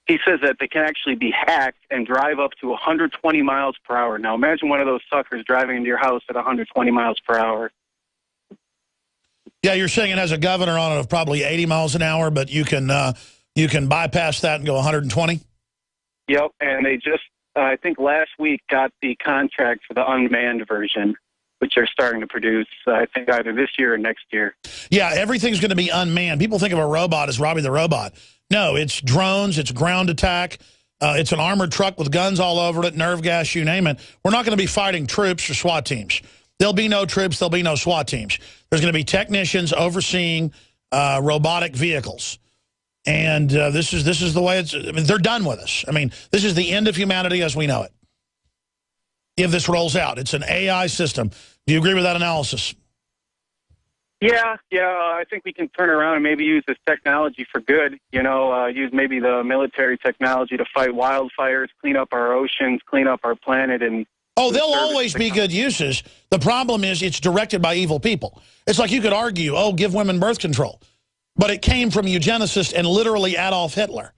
He says that they can actually be hacked and drive up to 120 miles per hour. Now, imagine one of those suckers driving into your house at 120 miles per hour. Yeah, you're saying it has a governor on it of probably 80 miles an hour, but you can bypass that and go 120? Yep, and they just, I think last week, got the contract for the unmanned version, which they're starting to produce, I think, either this year or next year. Yeah, everything's going to be unmanned. People think of a robot as Robbie the Robot. No, it's drones, it's ground attack, it's an armored truck with guns all over it, nerve gas, you name it. We're not going to be fighting troops or SWAT teams. There'll be no troops, there'll be no SWAT teams. There's going to be technicians overseeing robotic vehicles. And this is the way it's... I mean, they're done with us. I mean, this is the end of humanity as we know it. If this rolls out, it's an AI system. Do you agree with that analysis? Yeah, I think we can turn around and maybe use this technology for good. You know, use maybe the military technology to fight wildfires, clean up our oceans, clean up our planet, and... Oh, there'll always be good uses. The problem is it's directed by evil people. It's like you could argue, oh, give women birth control. But it came from eugenicists and literally Adolf Hitler.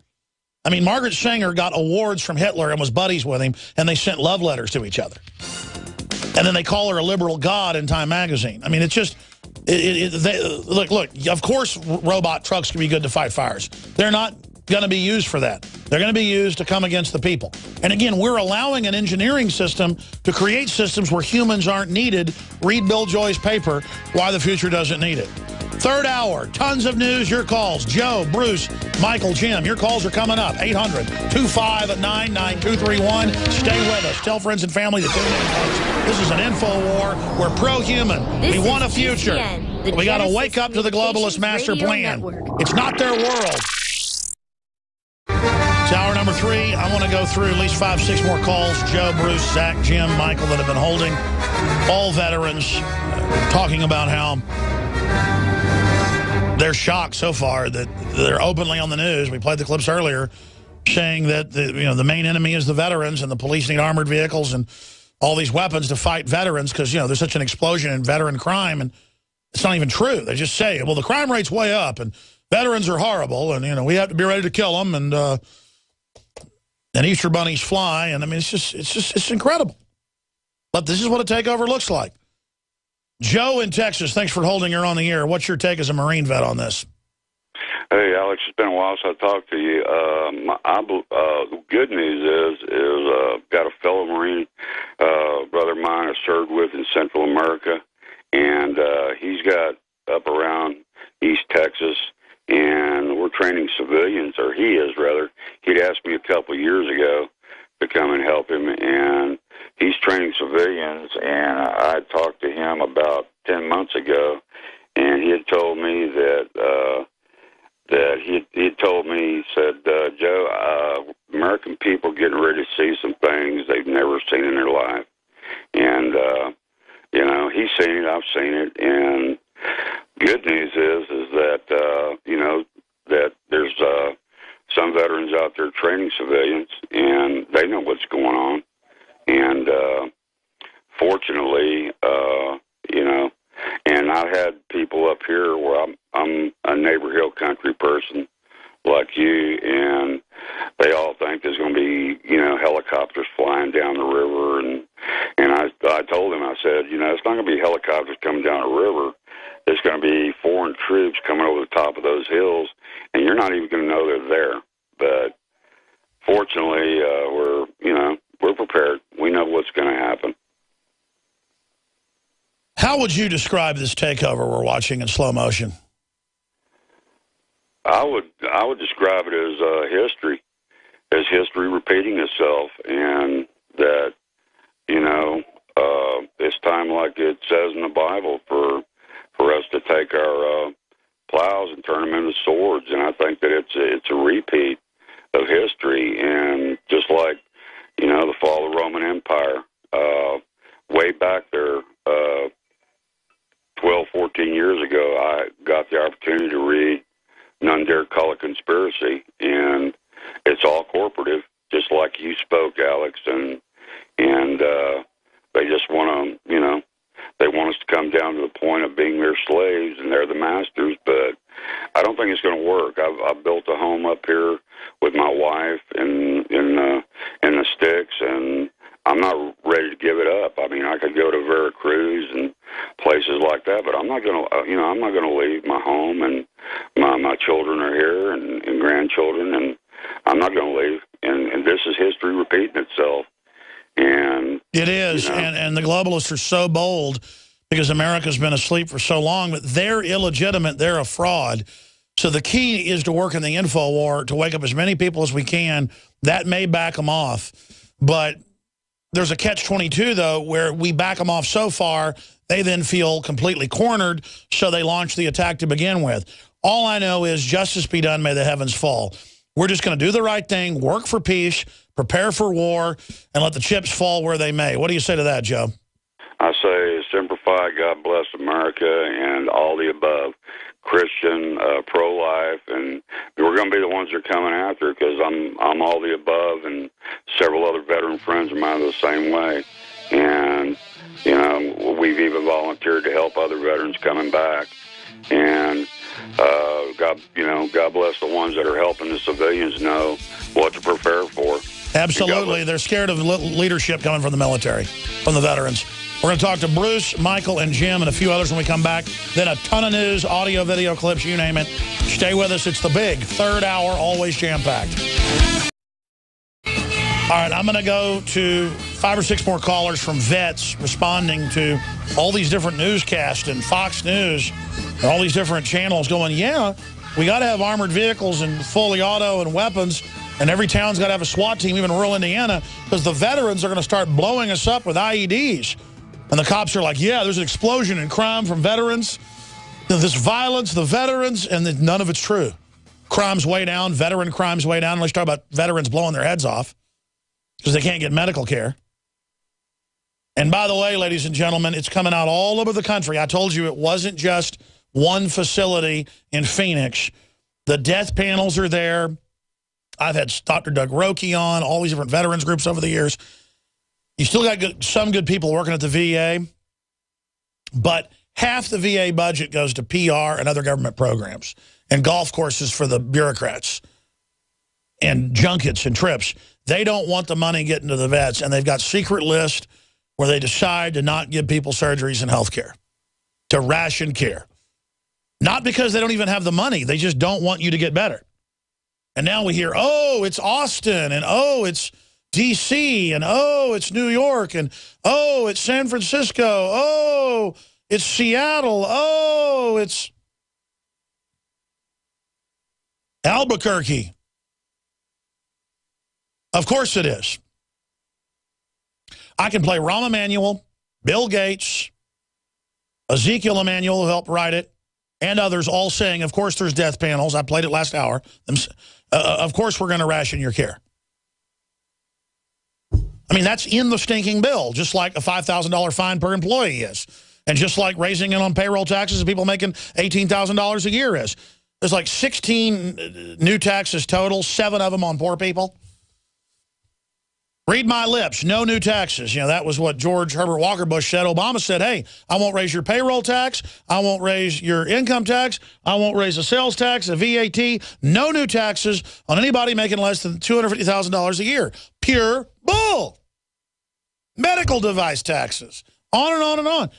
I mean, Margaret Sanger got awards from Hitler and was buddies with him, and they sent love letters to each other. And then they call her a liberal god in Time magazine. I mean, it's just... Look, of course robot trucks can be good to fight fires. They're not going to be used for that. They're going to be used to come against the people. And again, we're allowing an engineering system to create systems where humans aren't needed. Read Bill Joy's paper, Why the Future Doesn't Need It. Third hour, tons of news, your calls. Joe, Bruce, Michael, Jim, your calls are coming up. 800-259-9231. Stay with us. Tell friends and family to tune in, folks. This is an info war. We're pro-human. We want a future. We got to wake up to the globalist master plan. It's not their world. It's hour number 3. I want to go through at least 5, 6 more calls. Joe, Bruce, Zach, Jim, Michael that have been holding. All veterans talking about how they're shocked so far that they're openly on the news. We played the clips earlier saying that the main enemy is the veterans and the police need armored vehicles and all these weapons to fight veterans because, there's such an explosion in veteran crime. And it's not even true. They just say, well, the crime rate's way up and veterans are horrible and, we have to be ready to kill them and Easter bunnies fly. And I mean, it's incredible. But this is what a takeover looks like. Joe in Texas, thanks for holding her on the air. What's your take as a Marine vet on this? Hey, Alex, it's been a while since I talked to you. The good news is got a fellow Marine brother of mine I served with in Central America, and he's got up around East Texas, and we're training civilians, or he is, rather. He'd asked me a couple of years ago to come and help him, and he's training civilians, and I talked to him about 10 months ago, and he had told me that he told me, he said, Joe, American people getting ready to see some things they've never seen in their life. And, you know, he's seen it, I've seen it, and good news is that, you know, that there's some veterans out there training civilians, and they know what's going on. And fortunately, you know, and I've had people up here where I'm a Neighbor Hill country person like you, and they all think there's going to be, you know, helicopters flying down the river. And I told him, I said, you know, it's not going to be helicopters coming down the river. There's going to be foreign troops coming over the top of those hills, and you're not even going to know they're there. But fortunately, we're prepared. We know what's going to happen. How would you describe this takeover we're watching in slow motion? I would describe it as history repeating itself, and that, you know, it's time, like it says in the Bible, for us to take our plows and turn them into swords. And I think that it's a repeat of history, and just like, you know, the fall of the Roman Empire, way back there, 12, 14 years ago, I got the opportunity to read None Dare Call It Conspiracy, and it's all corporative, just like you spoke, Alex, and they just want to, you know, they want us to come down to the point of being their slaves, and they're the masters, but I don't think it's going to work. I've built a home up here with my wife in the sticks, and I'm not ready to give it up. I mean, I could go to Veracruz and places like that, but I'm not going to, you know, I'm not going to leave my home, and my children are here and grandchildren, and I'm not going to leave. And this is history repeating itself. And it is, you know, and the globalists are so bold because America's been asleep for so long, but they're illegitimate, they're a fraud. So the key is to work in the info war to wake up as many people as we can. That may back them off, but there's a catch-22, though, where we back them off so far, they then feel completely cornered, so they launch the attack to begin with. All I know is justice be done, may the heavens fall. We're just going to do the right thing, work for peace, prepare for war, and let the chips fall where they may. What do you say to that, Joe? I say simplify, God bless America, and all the above. Christian, pro-life, and we're going to be the ones that are coming after, because I'm all the above, and several other veteran friends of mine are the same way. And, you know, we've even volunteered to help other veterans coming back. And God bless the ones that are helping the civilians know what to prepare for. Absolutely. They're scared of leadership coming from the military, from the veterans. We're going to talk to Bruce, Michael, and Jim, and a few others when we come back. Then a ton of news, audio, video clips, you name it. Stay with us. It's the big third hour, always jam-packed. All right, I'm going to go to 5 or 6 more callers from vets responding to all these different newscasts and Fox News and all these different channels going, yeah, we got to have armored vehicles and fully auto and weapons, and every town's got to have a SWAT team, even rural Indiana, because the veterans are going to start blowing us up with IEDs. And the cops are like, yeah, there's an explosion in crime from veterans. This violence, the veterans, and none of it's true. Crime's way down, veteran crime's way down. Let's talk about veterans blowing their heads off because they can't get medical care. And by the way, ladies and gentlemen, it's coming out all over the country. I told you it wasn't just one facility in Phoenix. The death panels are there. I've had Dr. Doug Roque on, all these different veterans groups over the years. You still got some good people working at the VA, but half the VA budget goes to PR and other government programs and golf courses for the bureaucrats and junkets and trips. They don't want the money getting to the vets, and they've got secret lists where they decide to not give people surgeries and health care. to ration care. Not because they don't even have the money. They just don't want you to get better. And now we hear, oh, it's Austin, and oh, it's D.C., and oh, it's New York, and oh, it's San Francisco, oh, it's Seattle, oh, it's Albuquerque. Of course it is. I can play Rahm Emanuel, Bill Gates, Ezekiel Emanuel, who helped write it, and others all saying, of course there's death panels. I played it last hour. Of course we're going to ration your care. I mean, that's in the stinking bill, just like a $5,000 fine per employee is. And just like raising in on payroll taxes of people making $18,000 a year is. There's like 16 new taxes total, 7 of them on poor people. Read my lips, no new taxes. You know, that was what George Herbert Walker Bush said. Obama said, hey, I won't raise your payroll tax. I won't raise your income tax. I won't raise the sales tax, the VAT. No new taxes on anybody making less than $250,000 a year. Pure bull. Medical device taxes. On and on and on.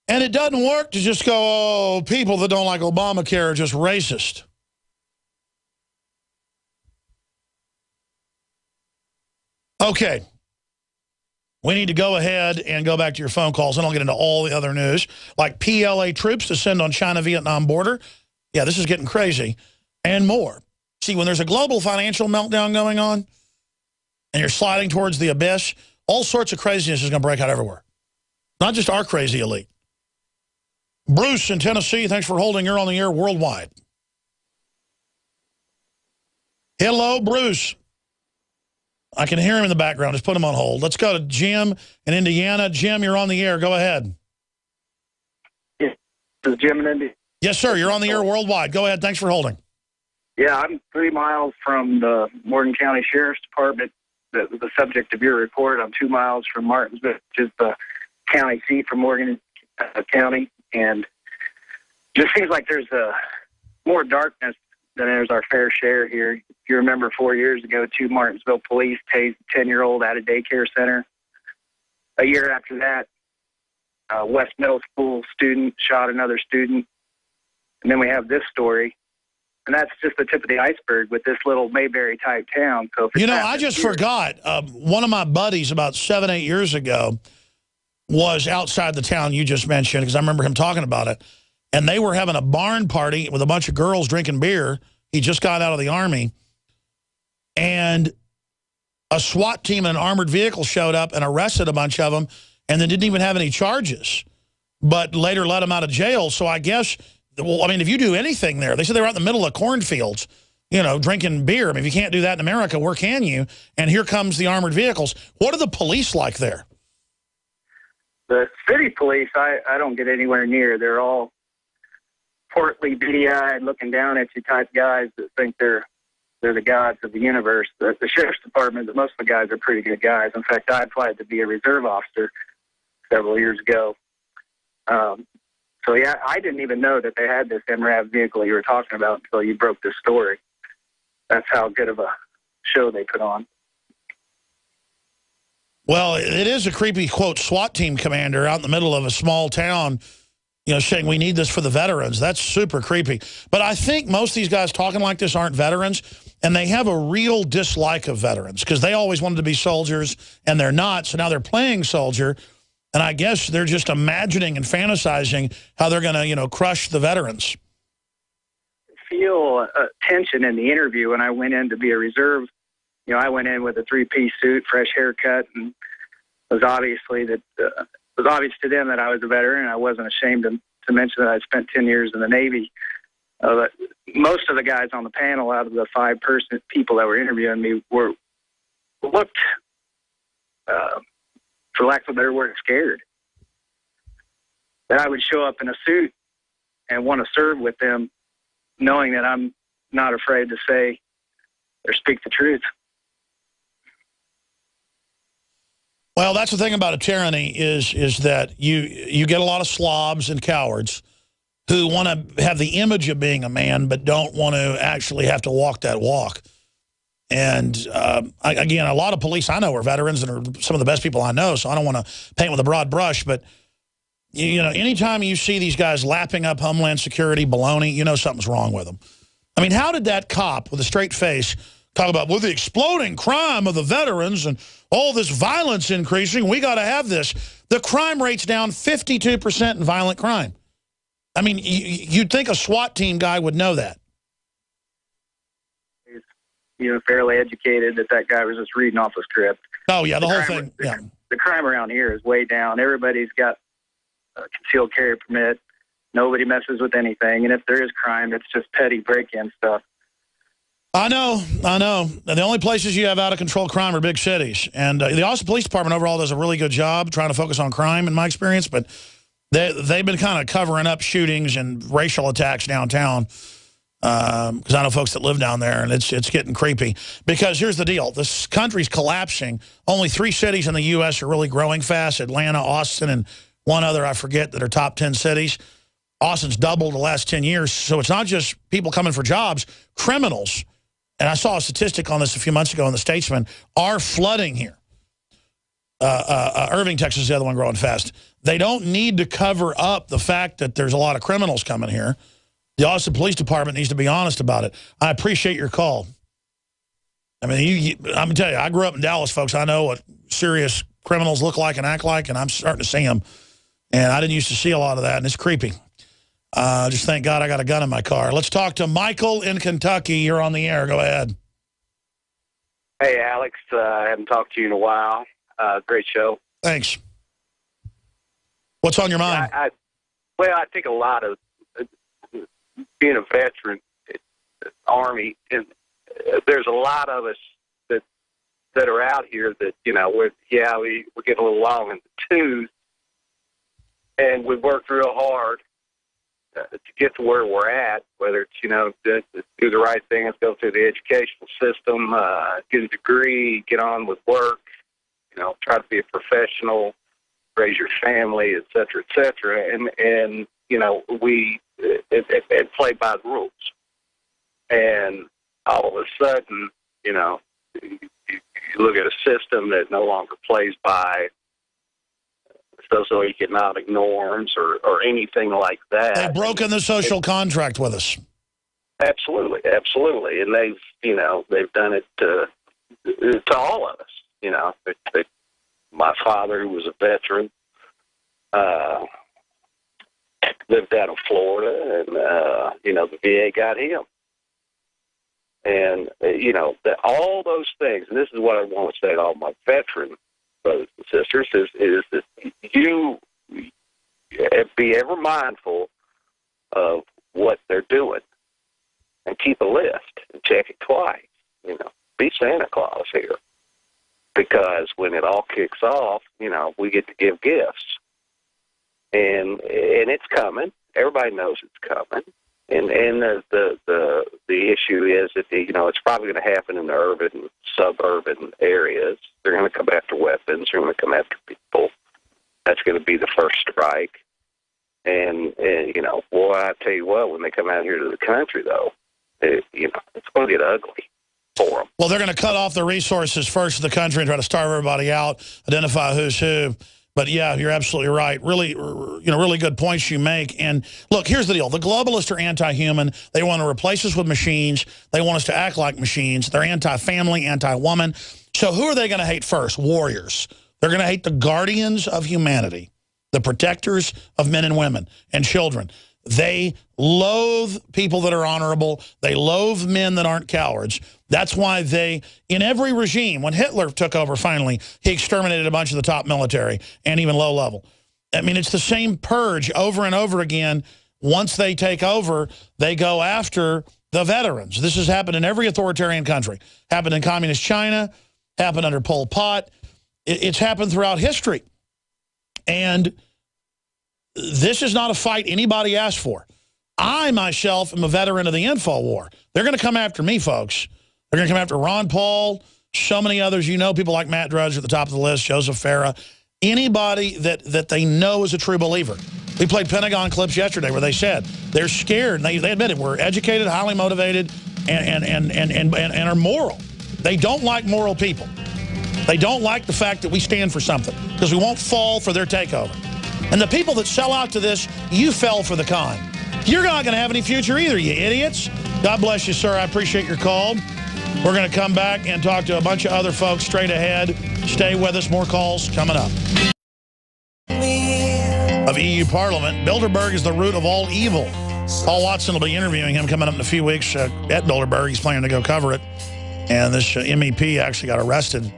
And it doesn't work to just go, oh, people that don't like Obamacare are just racist. Okay. We need to go ahead and go back to your phone calls, and I'll get into all the other news, like PLA troops to send on China-Vietnam border. Yeah, this is getting crazy, and more. See, when there's a global financial meltdown going on, and you're sliding towards the abyss, all sorts of craziness is going to break out everywhere. Not just our crazy elite. Bruce in Tennessee, thanks for holding. You're on the air worldwide. Hello, Bruce. I can hear him in the background. Just put him on hold. Let's go to Jim in Indiana. Jim, you're on the air. Go ahead. Yeah, this is Jim in Indiana. Yes, sir. You're on the air worldwide. Go ahead. Thanks for holding. Yeah, I'm 3 miles from the Morgan County Sheriff's Department, the subject of your report. I'm 2 miles from Martinsville, which is the county seat for Morgan County. And just seems like there's more darkness than there's our fair share here. If you remember 4 years ago, 2 Martinsville police tased a 10-year-old at a daycare center. A year after that, West Middle School student shot another student. And then we have this story. And that's just the tip of the iceberg with this little Mayberry-type town. So you know, I just forgot. One of my buddies about 7, 8 years ago was outside the town you just mentioned, because I remember him talking about it. And they were having a barn party with a bunch of girls drinking beer. He just got out of the Army. And a SWAT team in an armored vehicle showed up and arrested a bunch of them, and then didn't even have any charges, but later let them out of jail. So I guess, well, I mean, if you do anything there, they said they were out in the middle of cornfields, you know, drinking beer. I mean, if you can't do that in America, where can you? And here comes the armored vehicles. What are the police like there? The city police, I don't get anywhere near. They're all portly, beady-eyed, looking down at you type guys that think they're the gods of the universe. The sheriff's department, most of the guys are pretty good guys. In fact, I applied to be a reserve officer several years ago. So, yeah, I didn't even know that they had this MRAV vehicle you were talking about until you broke this story. That's how good of a show they put on. Well, it is a creepy, quote, SWAT team commander out in the middle of a small town, you know, saying we need this for the veterans. That's super creepy. But I think most of these guys talking like this aren't veterans, and they have a real dislike of veterans because they always wanted to be soldiers, and they're not. So now they're playing soldier, and I guess they're just imagining and fantasizing how they're going to, you know, crush the veterans. Feel tension in the interview when I went in to be a reserve. You know, I went in with a 3-piece suit, fresh haircut, and it was obvious to them that I was a veteran. I wasn't ashamed to mention that I spent 10 years in the Navy. But most of the guys on the panel, out of the 5 people that were interviewing me, looked, for lack of a better word, scared. That I would show up in a suit and want to serve with them, knowing that I'm not afraid to say or speak the truth. Well, that's the thing about a tyranny is that you get a lot of slobs and cowards who want to have the image of being a man but don't want to actually have to walk that walk. And, again, a lot of police I know are veterans and are some of the best people I know, so I don't want to paint with a broad brush, but you know, anytime you see these guys lapping up Homeland Security baloney, you know something's wrong with them. I mean, how did that cop with a straight face talk about, well, the exploding crime of the veterans and all this violence increasing, we got to have this. The crime rate's down 52% in violent crime. I mean, you'd think a SWAT team guy would know that. He's, you know, fairly educated that guy was just reading off a script. Oh, yeah, the whole thing, yeah. The crime around here is way down. Everybody's got a concealed carry permit. Nobody messes with anything. And if there is crime, it's just petty break-in stuff. I know. The only places you have out-of-control crime are big cities. And the Austin Police Department overall does a really good job trying to focus on crime, in my experience. But they've been kind of covering up shootings and racial attacks downtown. Because I know folks that live down there, and it's getting creepy. Because here's the deal. This country's collapsing. Only 3 cities in the U.S. are really growing fast. Atlanta, Austin, and one other I forget that are top 10 cities. Austin's doubled the last 10 years. So it's not just people coming for jobs. Criminals, and I saw a statistic on this a few months ago in the Statesman, are flooding here. Irving, Texas is the other one growing fast. They don't need to cover up the fact that there's a lot of criminals coming here. The Austin Police Department needs to be honest about it. I appreciate your call. I mean, I'm going to tell you, I grew up in Dallas, folks. I know what serious criminals look like and act like, and I'm starting to see them. And I didn't used to see a lot of that, and it's creepy. Just thank God I got a gun in my car. Let's talk to Michael in Kentucky. You're on the air. Go ahead. Hey, Alex. I haven't talked to you in a while. Great show. Thanks. What's on your mind? I think a lot of being a veteran, Army, and there's a lot of us that are out here that, you know, we get a little long in the tooth, and we worked real hard to get to where we're at, whether it's, you know, to do the right thing, let's go through the educational system, get a degree, get on with work, you know, try to be a professional, raise your family, et cetera, and you know, we play by the rules. And all of a sudden, you know, you look at a system that no longer plays by socioeconomic norms or anything like that. They've broken the social contract with us. Absolutely. And they've done it to all of us. You know, my father, who was a veteran, lived out in Florida, and, you know, the VA got him. And, you know, all those things, and this is what I want to say to all my veteran brothers and sisters, is that you be ever mindful of what they're doing and keep a list and check it twice. You know, be Santa Claus here. Because when it all kicks off, you know, we get to give gifts. And it's coming. Everybody knows it's coming. And the issue is that, you know, it's probably going to happen in the urban, suburban areas. They're going to come after weapons. They're going to come after people. That's going to be the first strike. And you know, boy, I tell you what, when they come out here to the country, though, you know, it's going to get ugly for them. Well, they're going to cut off the resources first of the country and try to starve everybody out, identify who's who. But yeah, you're absolutely right. Really, you know, really good points you make. And look, here's the deal. The globalists are anti-human. They want to replace us with machines. They want us to act like machines. They're anti-family, anti-woman. So who are they going to hate first? Warriors. They're going to hate the guardians of humanity, the protectors of men and women and children. They loathe people that are honorable. They loathe men that aren't cowards. That's why they, in every regime, when Hitler took over finally, he exterminated a bunch of the top military and even low level. I mean, it's the same purge over and over again. Once they take over, they go after the veterans. This has happened in every authoritarian country. Happened in communist China, happened under Pol Pot. It's happened throughout history. And this is not a fight anybody asked for. I, myself, am a veteran of the info war. They're going to come after me, folks. They're going to come after Ron Paul, so many others. You know, people like Matt Drudge at the top of the list, Joseph Farah. Anybody that they know is a true believer. We played Pentagon clips yesterday where they said they're scared. And they admitted we're educated, highly motivated, and are moral. They don't like moral people. They don't like the fact that we stand for something because we won't fall for their takeover. And the people that sell out to this, you fell for the con. You're not going to have any future either, you idiots. God bless you, sir. I appreciate your call. We're going to come back and talk to a bunch of other folks straight ahead. Stay with us. More calls coming up. Of EU Parliament, Bilderberg is the root of all evil. Paul Watson will be interviewing him coming up in a few weeks at Bilderberg. He's planning to go cover it. And this MEP actually got arrested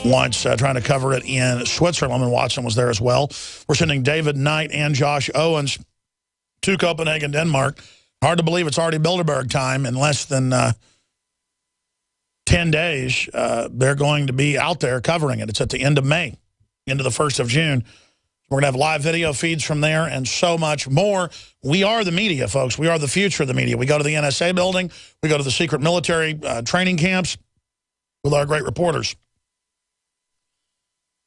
once trying to cover it in Switzerland, and Watson was there as well. We're sending David Knight and Josh Owens to Copenhagen, Denmark. Hard to believe it's already Bilderberg time. In less than 10 days, they're going to be out there covering it. It's at the end of May, into the 1st of June. We're going to have live video feeds from there and so much more. We are the media, folks. We are the future of the media. We go to the NSA building. We go to the secret military training camps with our great reporters.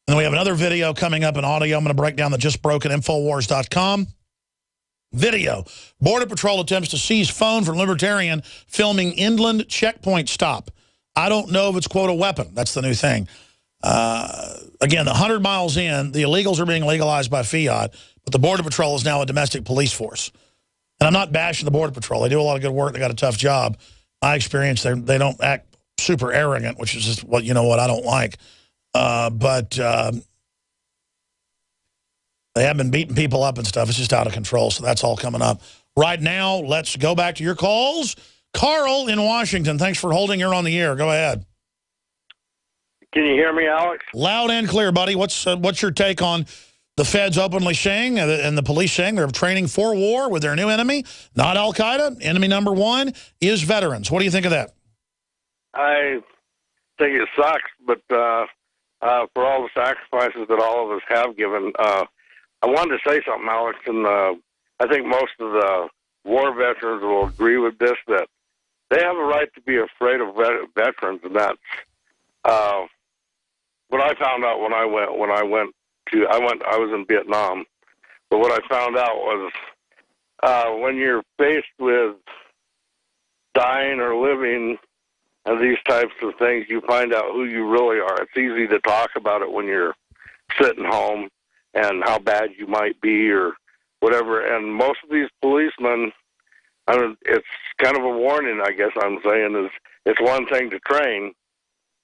And then we have another video coming up in audio. I'm going to break down the just broken Infowars.com video. Border Patrol attempts to seize phone from Libertarian filming inland checkpoint stop. I don't know if it's, quote, a weapon. That's the new thing. Again, 100 miles in, the illegals are being legalized by fiat, but the Border Patrol is now a domestic police force. And I'm not bashing the Border Patrol. They do a lot of good work. They got a tough job. My experience, they don't act super arrogant, which is just what, you know what, I don't like. But they have been beating people up and stuff. It's just out of control, so that's all coming up. Right now, let's go back to your calls. Carl in Washington, thanks for holding. You're on the air. Go ahead. Can you hear me, Alex? Loud and clear, buddy. What's your take on the feds openly saying and the police saying they're training for war with their new enemy, not Al-Qaeda? Enemy number one is veterans. What do you think of that? I think it sucks, but for all the sacrifices that all of us have given, I wanted to say something, Alex, and I think most of the war veterans will agree with this, that they have a right to be afraid of veterans, and that's what I found out when I was in Vietnam. But what I found out was when you're faced with dying or living and these types of things, you find out who you really are. It's easy to talk about it when you're sitting home and how bad you might be or whatever. And most of these policemen, it's kind of a warning, I guess I'm saying, is it's one thing to train.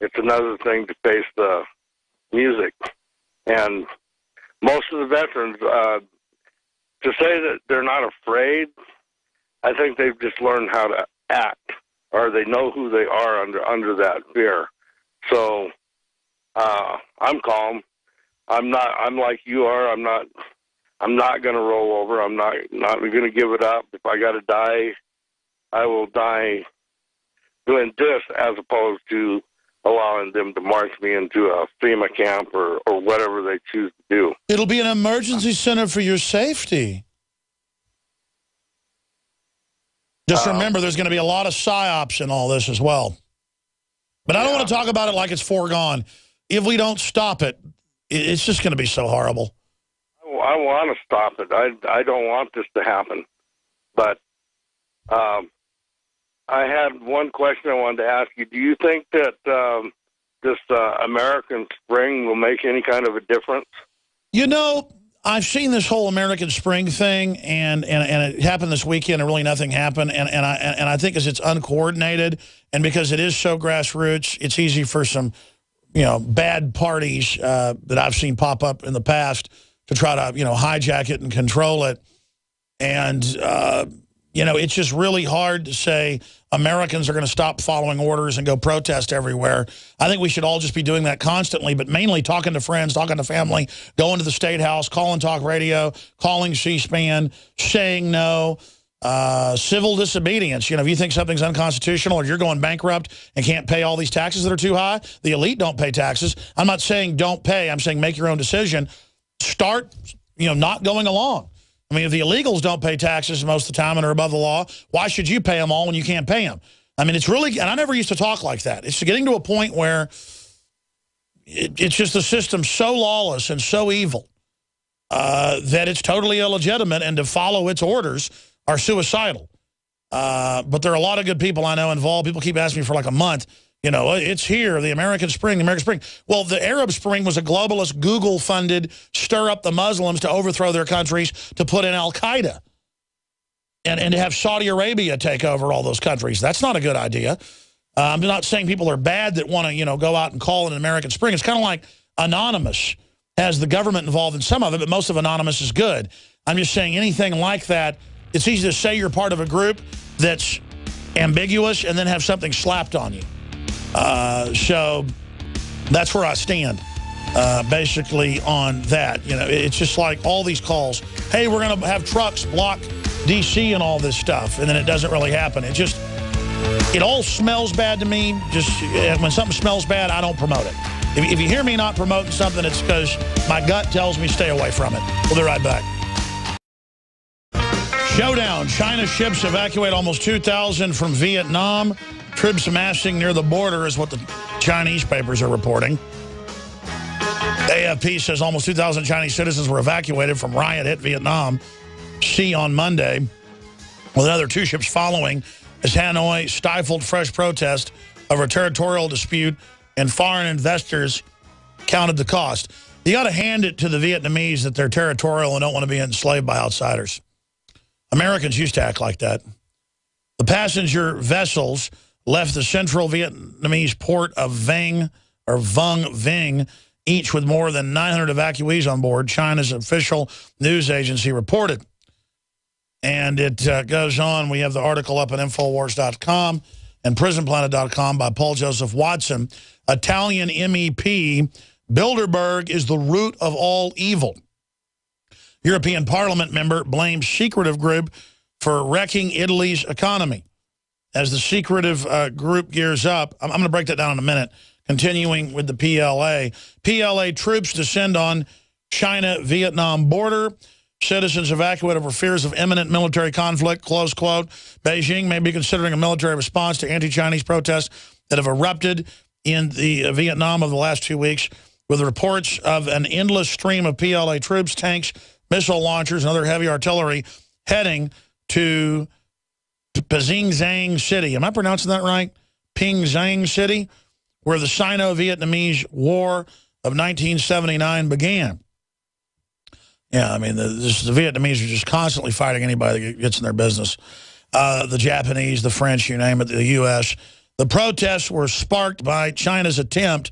It's another thing to face the music. And most of the veterans, to say that they're not afraid, I think they've just learned how to act, or they know who they are under that fear. So I'm calm. I'm like you are. I'm not going to roll over. I'm not going to give it up. If I got to die, I will die doing this, as opposed to allowing them to march me into a FEMA camp or whatever they choose to do. It'll be an emergency center for your safety. Just remember, there's going to be a lot of psyops in all this as well. But I don't want to talk about it like it's foregone. If we don't stop it, it's just going to be so horrible. I want to stop it. I don't want this to happen. But I had one question I wanted to ask you. Do you think that this American Spring will make any kind of a difference? You know, I've seen this whole American Spring thing, and it happened this weekend, and really nothing happened. And I think as it's uncoordinated, and because it is so grassroots, it's easy for some, bad parties that I've seen pop up in the past to try to, hijack it and control it. And, it's just really hard to say Americans are going to stop following orders and go protest everywhere. I think we should all just be doing that constantly, but mainly talking to friends, talking to family, going to the State House, calling talk radio, calling C-SPAN, saying no, civil disobedience. If you think something's unconstitutional or you're going bankrupt and can't pay all these taxes that are too high, the elite don't pay taxes. I'm not saying don't pay. I'm saying make your own decision. Start, not going along. I mean, if the illegals don't pay taxes most of the time and are above the law, why should you pay them all when you can't pay them? I mean, it's really, and I never used to talk like that. It's getting to a point where it's just the system's so lawless and so evil that it's totally illegitimate, and to follow its orders are suicidal. But there are a lot of good people I know involved. People keep asking me for like a month, You know, it's here, the American Spring, the American Spring. Well, the Arab Spring was a globalist, Google-funded, stir up the Muslims to overthrow their countries, to put in al-Qaeda. And to have Saudi Arabia take over all those countries. That's not a good idea. I'm not saying people are bad that want to, you know, go out and call it an American Spring. It's kind of like Anonymous has the government involved in some of it, but most of Anonymous is good. I'm just saying anything like that, it's easy to say you're part of a group that's ambiguous and then have something slapped on you. So that's where I stand, basically, on that. You know, it's just like all these calls. Hey, we're going to have trucks block D.C. and all this stuff, and then it doesn't really happen. It all smells bad to me. Just when something smells bad, I don't promote it. If you hear me not promoting something, it's because my gut tells me stay away from it. We'll be right back. Showdown. China ships evacuate almost 2,000 from Vietnam. Troops amassing near the border is what the Chinese papers are reporting. AFP says almost 2,000 Chinese citizens were evacuated from riot-hit Vietnam Sea on Monday, with another 2 ships following as Hanoi stifled fresh protest over a territorial dispute and foreign investors counted the cost. You got to hand it to the Vietnamese that they're territorial and don't want to be enslaved by outsiders. Americans used to act like that. The passenger vessels left the central Vietnamese port of Vang Vinh, each with more than 900 evacuees on board, China's official news agency reported. And it goes on. We have the article up at Infowars.com and PrisonPlanet.com by Paul Joseph Watson. Italian MEP, Bilderberg is the root of all evil. European Parliament member blames secretive group for wrecking Italy's economy. As the secretive group gears up, I'm going to break that down in a minute, continuing with the PLA. PLA troops descend on China-Vietnam border. Citizens evacuate over fears of imminent military conflict, close quote. Beijing may be considering a military response to anti-Chinese protests that have erupted in the Vietnam over the last 2 weeks, with reports of an endless stream of PLA troops, tanks, missile launchers, and other heavy artillery heading to Pingzhang City. Am I pronouncing that right? Pingzhang City, where the Sino-Vietnamese War of 1979 began. Yeah, I mean, the Vietnamese are just constantly fighting anybody that gets in their business. The Japanese, the French, you name it, the U.S. The protests were sparked by China's attempt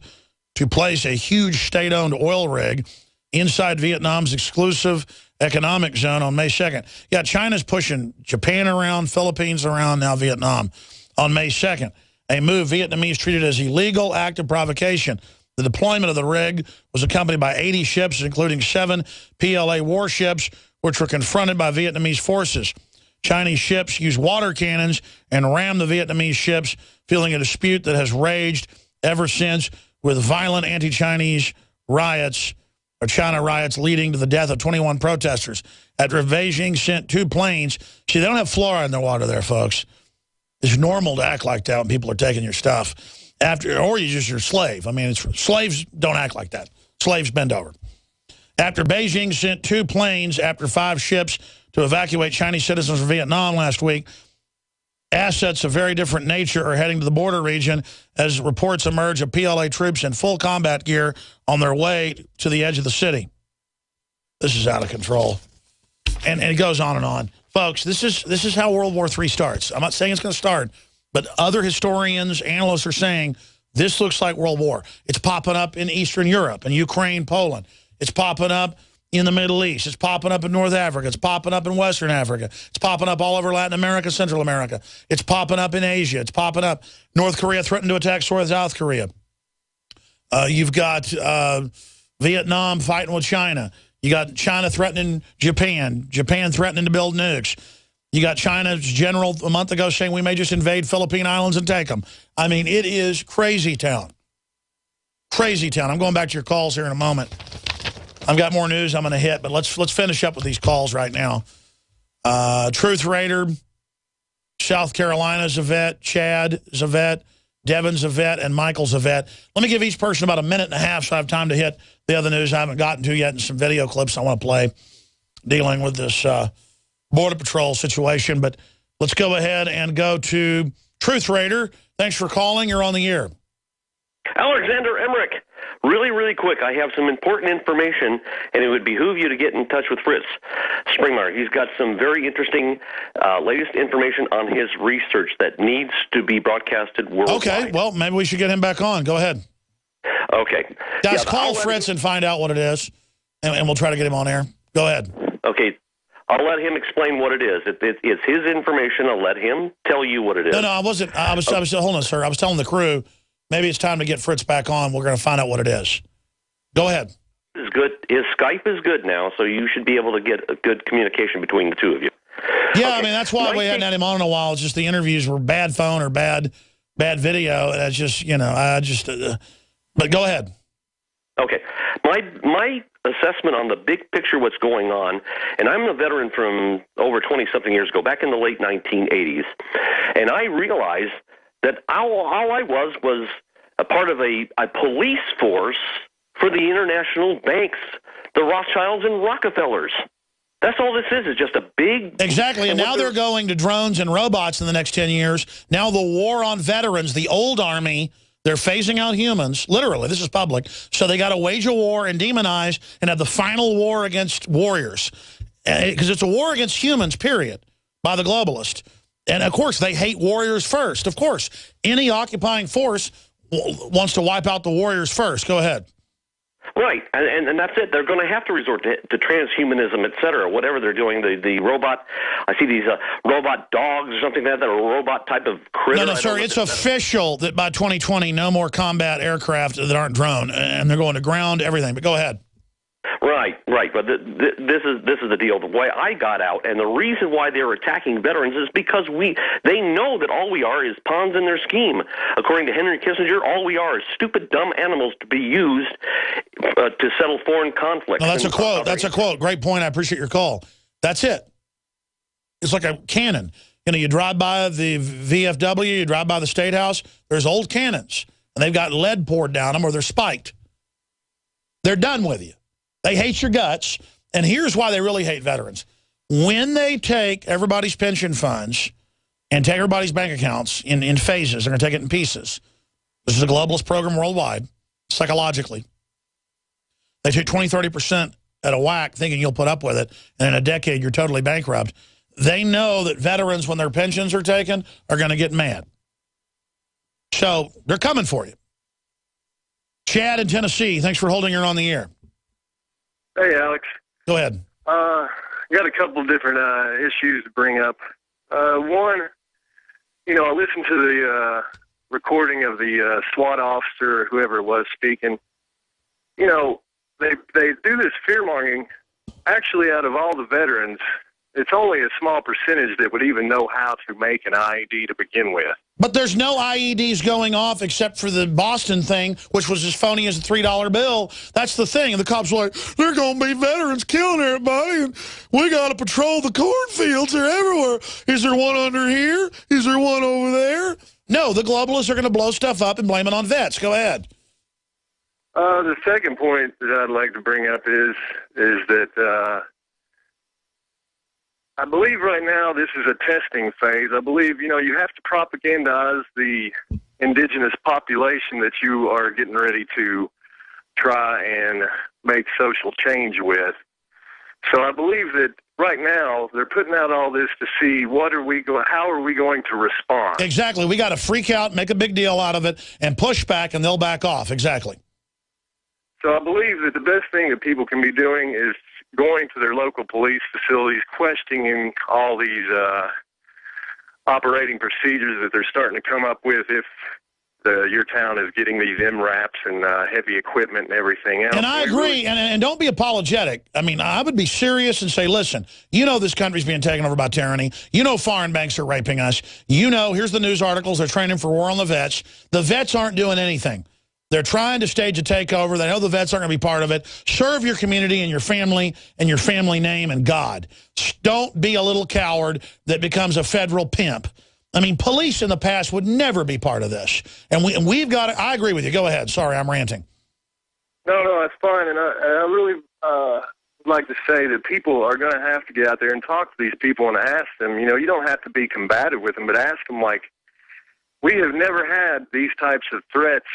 to place a huge state-owned oil rig inside Vietnam's exclusive economic zone on May 2nd. Yeah, China's pushing Japan around, Philippines around, now Vietnam on May 2nd. A move Vietnamese treated as illegal act of provocation. The deployment of the rig was accompanied by 80 ships, including 7 PLA warships, which were confronted by Vietnamese forces. Chinese ships used water cannons and rammed the Vietnamese ships, fueling a dispute that has raged ever since, with violent anti-Chinese riots, or China riots, leading to the death of 21 protesters. After Beijing sent 2 planes, see, they don't have fluoride in their water there, folks. It's normal to act like that when people are taking your stuff. Or you're just your slave. I mean, slaves don't act like that. Slaves bend over. After Beijing sent 2 planes after 5 ships to evacuate Chinese citizens from Vietnam last week, assets of very different nature are heading to the border region as reports emerge of PLA troops in full combat gear on their way to the edge of the city. This is out of control. And it goes on and on. Folks, this is how World War III starts. I'm not saying it's going to start, but other historians, analysts are saying this looks like World War. It's popping up in Eastern Europe and Ukraine, Poland. It's popping up in the Middle East. It's popping up in North Africa. It's popping up in Western Africa. It's popping up all over Latin America, Central America. It's popping up in Asia. It's popping up. North Korea threatened to attack South Korea. You've got Vietnam fighting with China. You got China threatening Japan. Japan threatening to build nukes. You got China's general a month ago saying we may just invade Philippine Islands and take them. I mean, it is crazy town. Crazy town. I'm going back to your calls here in a moment. I've got more news I'm going to hit, but let's finish up with these calls right now. Truth Raider, South Carolina's a vet, Chad is a vet, Devin's a vet, and Michael's a vet. Let me give each person about a minute and a half so I have time to hit the other news I haven't gotten to yet and some video clips I want to play dealing with this Border Patrol situation. But let's go ahead and go to Truth Raider. Thanks for calling. You're on the air. Alexander Emmerich, really, really quick, I have some important information, and it would behoove you to get in touch with Fritz Springmeyer. He's got some very interesting latest information on his research that needs to be broadcasted worldwide. Okay, well, maybe we should get him back on. Go ahead. Okay. Guys, call Fritz and find out what it is, and we'll try to get him on air. Go ahead. Okay. I'll let him explain what it is. It's his information. I'll let him tell you what it is. No, I wasn't. I was hold on, sir. I was telling the crew, maybe it's time to get Fritz back on. We're going to find out what it is. Go ahead. Is good. His Skype is good now, so you should be able to get a good communication between the two of you. Yeah, okay. I mean, that's why we hadn't had him on in a while. It's just the interviews were bad phone or bad video. And it's just, you know, but go ahead. Okay. My assessment on the big picture, what's going on, and I'm a veteran from over 20-something years ago, back in the late 1980s, and I realized that all I was a part of a police force for the international banks, the Rothschilds and Rockefellers. That's all this is just a big... Exactly, and now they're going to drones and robots in the next 10 years. Now the war on veterans, the old army... They're phasing out humans, literally. This is public. So they got to wage a war and demonize and have the final war against warriors. Because it's a war against humans, period, by the globalist. And, of course, they hate warriors first. Of course, any occupying force wants to wipe out the warriors first. Go ahead. Right, and that's it. They're going to have to resort to transhumanism, et cetera, whatever they're doing. The robot, I see these robot dogs or something like that, or a robot type of critter. No, sir, it's official that by 2020, no more combat aircraft that aren't drone, and they're going to ground everything. But go ahead. Right. But this is the deal. The way I got out, and the reason why they're attacking veterans is because they know that all we are is pawns in their scheme. According to Henry Kissinger, all we are is stupid, dumb animals to be used to settle foreign conflicts. No, that's a quote. That's a quote. Great point. I appreciate your call. That's it. It's like a cannon. You know, you drive by the VFW, you drive by the State House, there's old cannons, and they've got lead poured down them or they're spiked. They're done with you. They hate your guts, and here's why they really hate veterans. When they take everybody's pension funds and take everybody's bank accounts in phases, they're going to take it in pieces. This is a globalist program worldwide, psychologically. They take 20, 30% at a whack thinking you'll put up with it, and in a decade you're totally bankrupt. They know that veterans, when their pensions are taken, are going to get mad. So they're coming for you. Chad in Tennessee, thanks for holding her on the air. Hey, Alex. Go ahead. Got a couple of different issues to bring up. One, I listened to the recording of the SWAT officer, or whoever it was, speaking. They do this fear-mongering. Actually, out of all the veterans, it's only a small percentage that would even know how to make an IED to begin with. But there's no IEDs going off except for the Boston thing, which was as phony as a $3 bill. That's the thing. And the cops were like, they're going to be veterans killing everybody, and we got to patrol the cornfields. They're everywhere. Is there one under here? Is there one over there? No, the globalists are going to blow stuff up and blame it on vets. Go ahead. The second point that I'd like to bring up is that I believe right now this is a testing phase. I believe, you have to propagandize the indigenous population that you are getting ready to try and make social change with. So I believe that right now they're putting out all this to see how are we going to respond. Exactly. We got to freak out, make a big deal out of it, and push back, and they'll back off. Exactly. So I believe that the best thing that people can be doing is going to their local police facilities, questioning all these operating procedures that they're starting to come up with if your town is getting these MRAPs and heavy equipment and everything else. And I agree, and don't be apologetic. I mean, I would be serious and say, listen, this country's being taken over by tyranny. Foreign banks are raping us. Here's the news articles. They're training for war on the vets. The vets aren't doing anything. They're trying to stage a takeover. They know the vets aren't going to be part of it. Serve your community and your family name and God. Don't be a little coward that becomes a federal pimp. I mean, police in the past would never be part of this. And we've got to, I agree with you. Go ahead. Sorry, I'm ranting. No, that's fine. And I really would like to say that people are going to have to get out there and talk to these people and ask them. You don't have to be combative with them, but ask them, like, we have never had these types of threats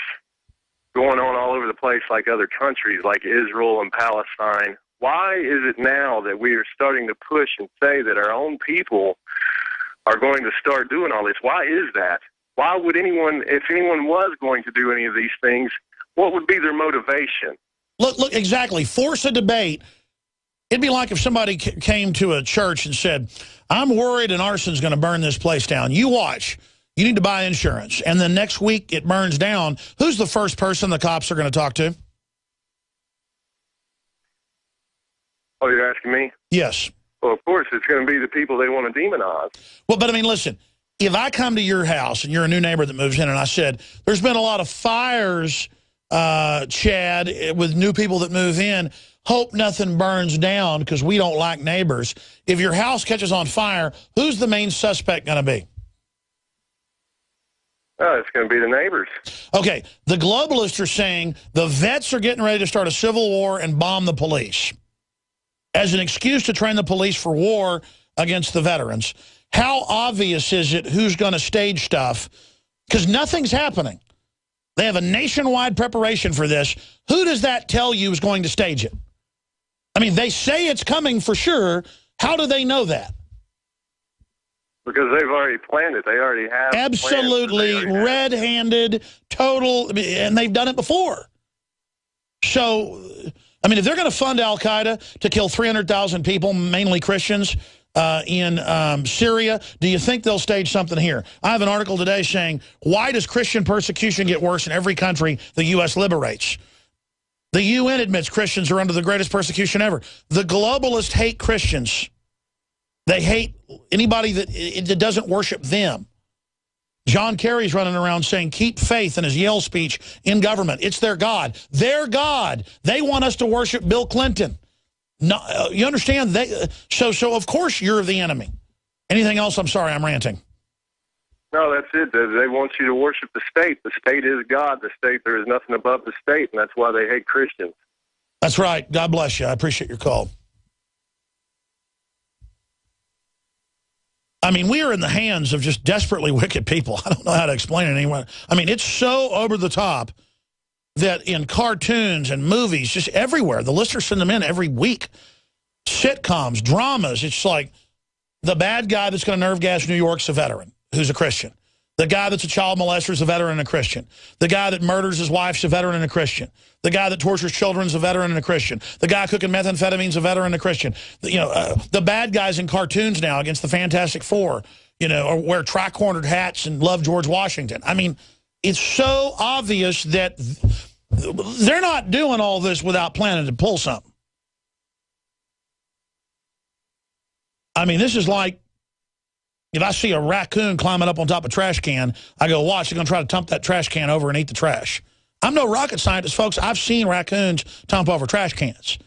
going on all over the place like other countries, like Israel and Palestine. Why is it now that we are starting to push and say that our own people are going to start doing all this? Why is that? Why would anyone, if anyone was going to do any of these things, what would be their motivation? Look, exactly. Force a debate. It'd be like if somebody came to a church and said, I'm worried an arson's going to burn this place down. You watch. You need to buy insurance. And then next week it burns down. Who's the first person the cops are going to talk to? Oh, you're asking me? Yes. Well, of course, it's going to be the people they want to demonize. Well, but I mean, listen, if I come to your house and you're a new neighbor that moves in and I said, there's been a lot of fires, Chad, with new people that move in, hope nothing burns down because we don't like neighbors. If your house catches on fire, who's the main suspect going to be? Oh, it's going to be the neighbors. Okay, the globalists are saying the vets are getting ready to start a civil war and bomb the police as an excuse to train the police for war against the veterans. How obvious is it who's going to stage stuff? Because nothing's happening. They have a nationwide preparation for this. Who does that tell you is going to stage it? I mean, they say it's coming for sure. How do they know that? Because they've already planned it. They already have. Absolutely red-handed, total, and they've done it before. So, I mean, if they're going to fund al-Qaeda to kill 300,000 people, mainly Christians, in Syria, do you think they'll stage something here? I have an article today saying, why does Christian persecution get worse in every country the U.S. liberates? The UN admits Christians are under the greatest persecution ever. The globalists hate Christians. They hate anybody that doesn't worship them. John Kerry's running around saying, keep faith in his Yale speech in government. It's their God. Their God. They want us to worship Bill Clinton. No, you understand? So of course you're the enemy. Anything else? I'm sorry, I'm ranting. No, that's it. They want you to worship the state. The state is God. The state, there is nothing above the state, and that's why they hate Christians. That's right. God bless you. I appreciate your call. I mean, we are in the hands of just desperately wicked people. I don't know how to explain it anyway. I mean, it's so over the top that in cartoons and movies, just everywhere, the listeners send them in every week. Sitcoms, dramas, it's like the bad guy that's going to nerve gas New York's a veteran who's a Christian. The guy that's a child molester is a veteran and a Christian. The guy that murders his wife's a veteran and a Christian. The guy that tortures children is a veteran and a Christian. The guy cooking methamphetamine is a veteran and a Christian. The bad guys in cartoons now against the Fantastic Four, or wear tri-cornered hats and love George Washington. I mean, it's so obvious that they're not doing all this without planning to pull something. I mean, this is like, if I see a raccoon climbing up on top of a trash can, I go, watch, they're going to try to dump that trash can over and eat the trash. I'm no rocket scientist, folks. I've seen raccoons dump over trash cans.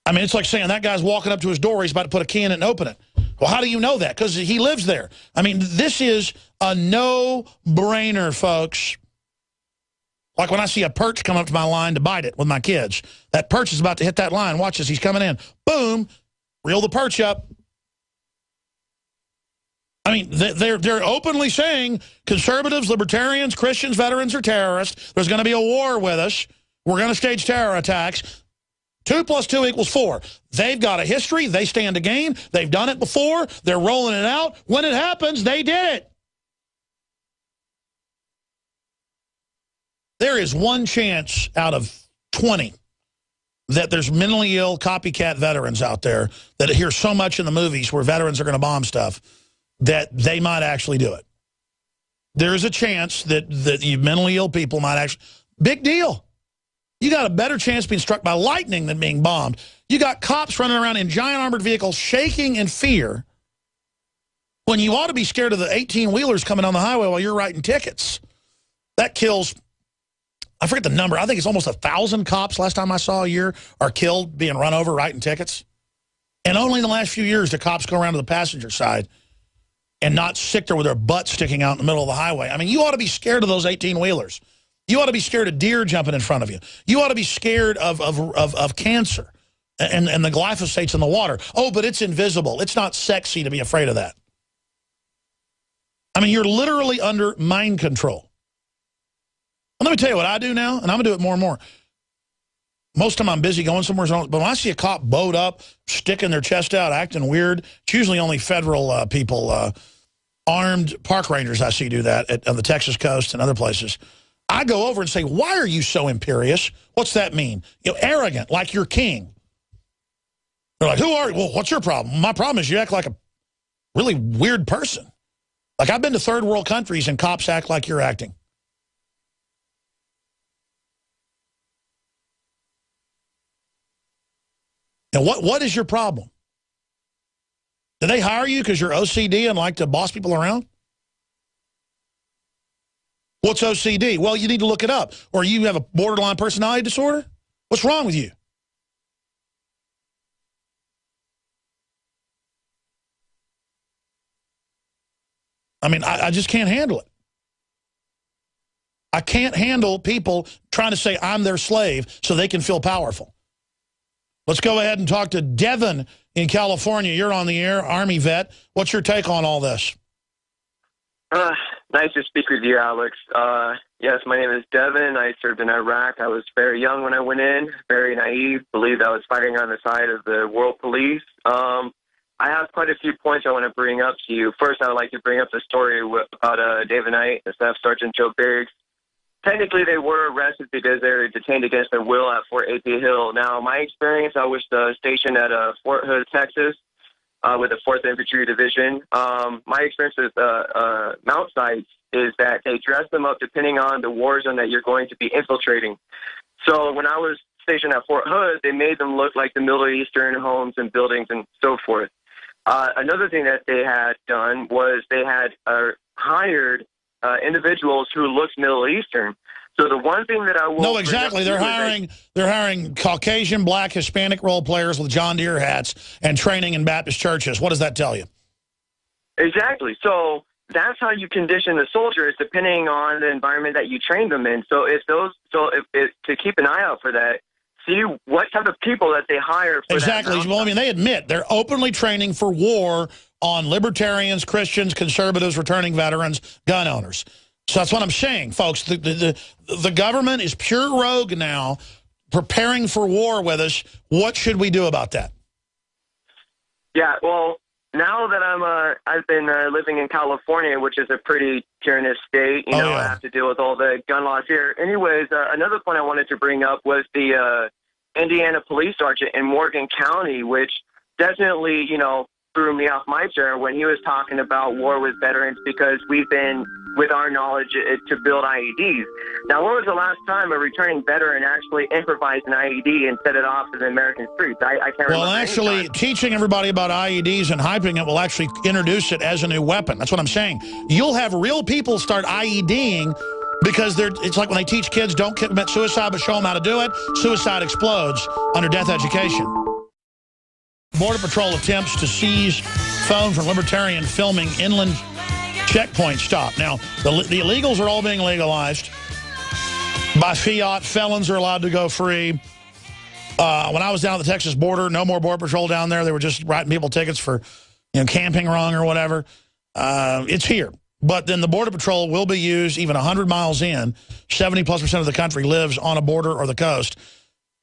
I mean, it's like saying that guy's walking up to his door, he's about to put a key in it and open it. Well, how do you know that? Because he lives there. I mean, this is a no-brainer, folks. Like when I see a perch come up to my line to bite it with my kids. That perch is about to hit that line. Watch this, he's coming in. Boom, reel the perch up. I mean, they're openly saying conservatives, libertarians, Christians, veterans are terrorists. There's going to be a war with us. We're going to stage terror attacks. 2 + 2 = 4. They've got a history. They stand to gain. They've done it before. They're rolling it out. When it happens, they did it. There is one chance out of 20 that there's mentally ill copycat veterans out there that hear so much in the movies where veterans are going to bomb stuff that they might actually do it. There is a chance that you mentally ill people might actually... Big deal. You got a better chance of being struck by lightning than being bombed. You got cops running around in giant armored vehicles shaking in fear when you ought to be scared of the 18-wheelers coming on the highway while you're writing tickets. That kills... I forget the number. I think it's almost 1,000 cops last time I saw a year are killed being run over writing tickets. And only in the last few years do cops go around to the passenger side and not sit there with their butt sticking out in the middle of the highway. I mean, you ought to be scared of those 18-wheelers. You ought to be scared of deer jumping in front of you. You ought to be scared of cancer and the glyphosates in the water. Oh, but it's invisible. It's not sexy to be afraid of that. I mean, you're literally under mind control. Well, let me tell you what I do now, and I'm going to do it more and more. Most of the time I'm busy going somewhere else, but when I see a cop bowed up, sticking their chest out, acting weird, it's usually only federal people, armed park rangers I see do that on the Texas coast and other places. I go over and say, why are you so imperious? What's that mean? You know, arrogant, like you're king. They're like, who are you? Well, what's your problem? My problem is you act like a really weird person. Like, I've been to third world countries and cops act like you're acting. And what is your problem? Do they hire you because you're OCD and like to boss people around? What's OCD? Well, you need to look it up. Or you have a borderline personality disorder? What's wrong with you? I mean, I just can't handle it. I can't handle people trying to say I'm their slave so they can feel powerful. Let's go ahead and talk to Devin in California. You're on the air, Army vet. What's your take on all this? Nice to speak with you, Alex. Yes, my name is Devin. I served in Iraq. I was very young when I went in, very naive, believed I was fighting on the side of the world police. I have quite a few points I want to bring up to you. First, I would like to bring up the story about David Knight and Staff Sergeant Joe Biggs. Technically, they were arrested because they were detained against their will at Fort A.P. Hill. Now, my experience, I was stationed at Fort Hood, Texas, with the 4th Infantry Division. My experience with mount sites is that they dress them up depending on the war zone that you're going to be infiltrating. So when I was stationed at Fort Hood, they made them look like the Middle Eastern homes and buildings and so forth. Another thing that they had done was they had hired individuals who looked Middle Eastern. So the one thing that I will... No, exactly. They're hiring Caucasian, Black, Hispanic role players with John Deere hats and training in Baptist churches. What does that tell you? Exactly. So that's how you condition the soldiers, depending on the environment that you train them in. So to keep an eye out for that, see what type of people that they hire for exactly. that. Well, I mean, they admit they're openly training for war on libertarians, Christians, conservatives, returning veterans, gun owners. So that's what I'm saying, folks. The government is pure rogue now, preparing for war with us. What should we do about that? Yeah, well, now that I've been living in California, which is a pretty tyrannous state, I have to deal with all the gun laws here. Anyways, another point I wanted to bring up was the Indiana police sergeant in Morgan County, which definitely, threw me off my chair when he was talking about war with veterans because we've been, with our knowledge, to build IEDs. Now, when was the last time a returning veteran actually improvised an IED and set it off to the American streets? I can't remember. Well, actually, teaching everybody about IEDs and hyping it will actually introduce it as a new weapon. That's what I'm saying. You'll have real people start IEDing because it's like when they teach kids don't commit suicide but show them how to do it. Suicide explodes under death education. Border Patrol attempts to seize phone from libertarian filming inland checkpoint stop. Now, the illegals are all being legalized. By fiat, felons are allowed to go free. When I was down at the Texas border, no more Border Patrol down there. They were just writing people tickets for camping wrong or whatever. It's here. But then the Border Patrol will be used even 100 miles in. 70+% of the country lives on a border or the coast.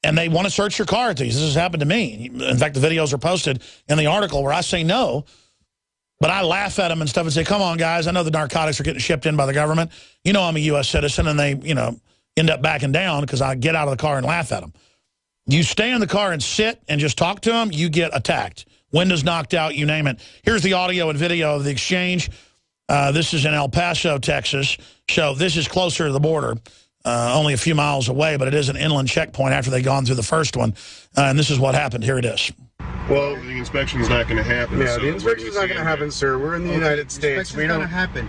And they want to search your car at these. This has happened to me. In fact, the videos are posted in the article where I say no, but I laugh at them and stuff and say, come on, guys, I know the narcotics are getting shipped in by the government. I'm a U.S. citizen, and they, end up backing down because I get out of the car and laugh at them. You stay in the car and sit and just talk to them, you get attacked. Windows knocked out, you name it. Here's the audio and video of the exchange. This is in El Paso, Texas. So this is closer to the border. Only a few miles away, but it is an inland checkpoint after they've gone through the first one. And this is what happened. Here it is. Well, the inspection's not going to happen. Yeah, the inspection's not going to happen, sir. We're in the United States. Inspection's going to happen.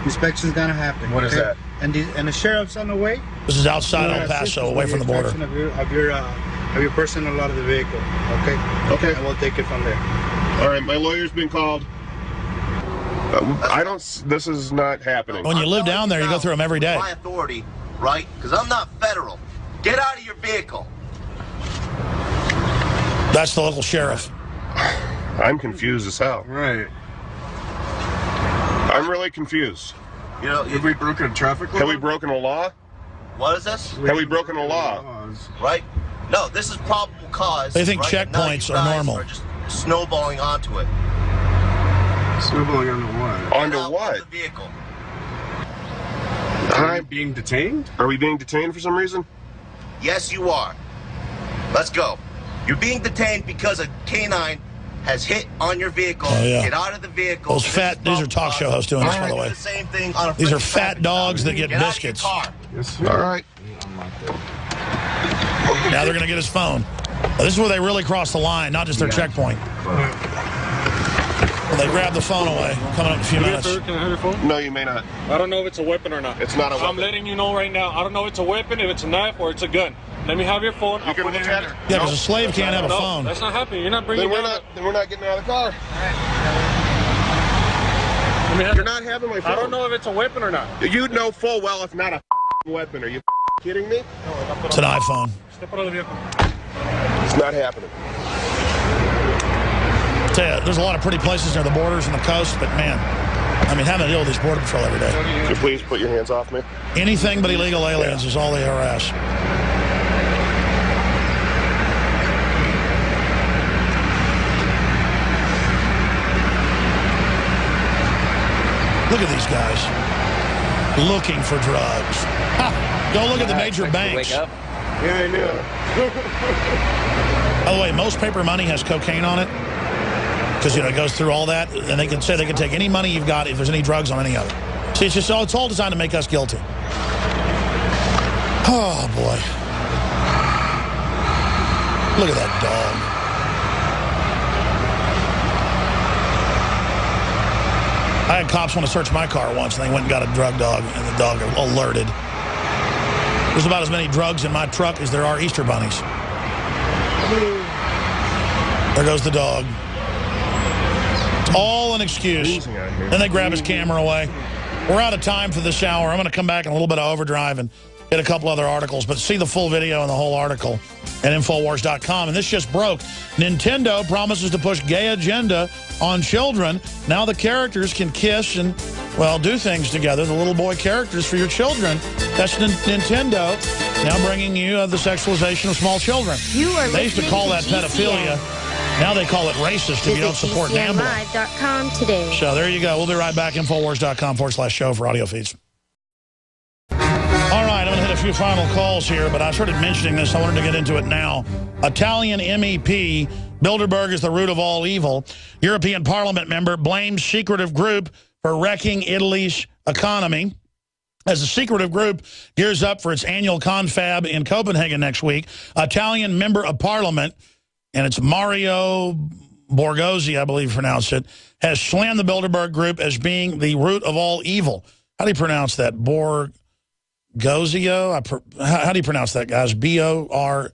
Inspection's going to happen. What is that? And the sheriff's on the way. This is outside El Paso, away from the border. Of your person out of the vehicle. Okay. Okay. And we'll take it from there. All right. My lawyer's been called. This is not happening. When you live down there, you go through them every day. My authority, right? Because I'm not federal. Get out of your vehicle. That's the local sheriff. I'm confused as hell. Right. I'm really confused. Have we broken a traffic law? Have we broken a law? What is this? Have we broken the law? Right? No, this is probable cause. They think right? checkpoints And now are you guys normal. Are just snowballing onto it. Snowballing onto what? Onto Get out what? of the vehicle. Are we being detained? Are we being detained for some reason? Yes, you are. Let's go. You're being detained because a canine has hit on your vehicle. Oh, yeah. Get out of the vehicle. Those fat, these are talk show hosts doing this, by the way. The same thing on a These are freaking fat traffic dogs stop. that get biscuits. Out of your car. Yes, all right. Now they're going to get his phone. This is where they really cross the line, not just their checkpoint. They grab the phone away. Coming up in a few minutes. Sir, can I have your phone? No, you may not. I don't know if it's a weapon or not. It's not a weapon. I'm letting you know right now. I don't know if it's a weapon, if it's a knife, or it's a gun. Let me have your phone. You can look at it. Yeah, because a slave can't have a phone. That's not happening. You're not bringing Then we're not getting out of the car. You're not having my phone. I don't know if it's a weapon or not. You know full well it's not a weapon. Are you kidding me? It's an iPhone. Step out of the vehicle. It's not happening. I tell you, there's a lot of pretty places near the borders and the coast, but man, I mean, having to deal with these border patrol every day. Could you please put your hands off me? Anything but illegal aliens is all they harass. Look at these guys looking for drugs. Ha! Go look at the major banks. Yeah, I know. By the way, most paper money has cocaine on it because, you know, it goes through all that, and they can say they can take any money you've got if there's any drugs on any of it. See, it's all designed to make us guilty. Oh, boy. Look at that dog. I had cops want to search my car once, and they went and got a drug dog, and the dog alerted. There's about as many drugs in my truck as there are Easter bunnies. There goes the dog. It's all an excuse. Then they grab his camera away. We're out of time for this hour. I'm going to come back in a little bit of overdrive and hit a couple other articles, but see the full video and the whole article at Infowars.com. And this just broke. Nintendo promises to push gay agenda on children. Now the characters can kiss and, well, do things together. The little boy characters for your children. That's Nintendo now bringing you the sexualization of small children. They used to call that pedophilia. Now they call it racist if you don't support gambling. GCNlive.com today. So there you go. We'll be right back. Infowars.com/show for audio feeds. All right, I'm going to hit a few final calls here, but I started mentioning this. I wanted to get into it now. Italian MEP, Bilderberg is the root of all evil. European Parliament member blames secretive group for wrecking Italy's economy. As the secretive group gears up for its annual confab in Copenhagen next week, Italian member of Parliament, and it's Mario Borgozzi, I believe you pronounce it, has slammed the Bilderberg group as being the root of all evil. How do you pronounce that? Borgozio? How do you pronounce that, guys? Borghezio.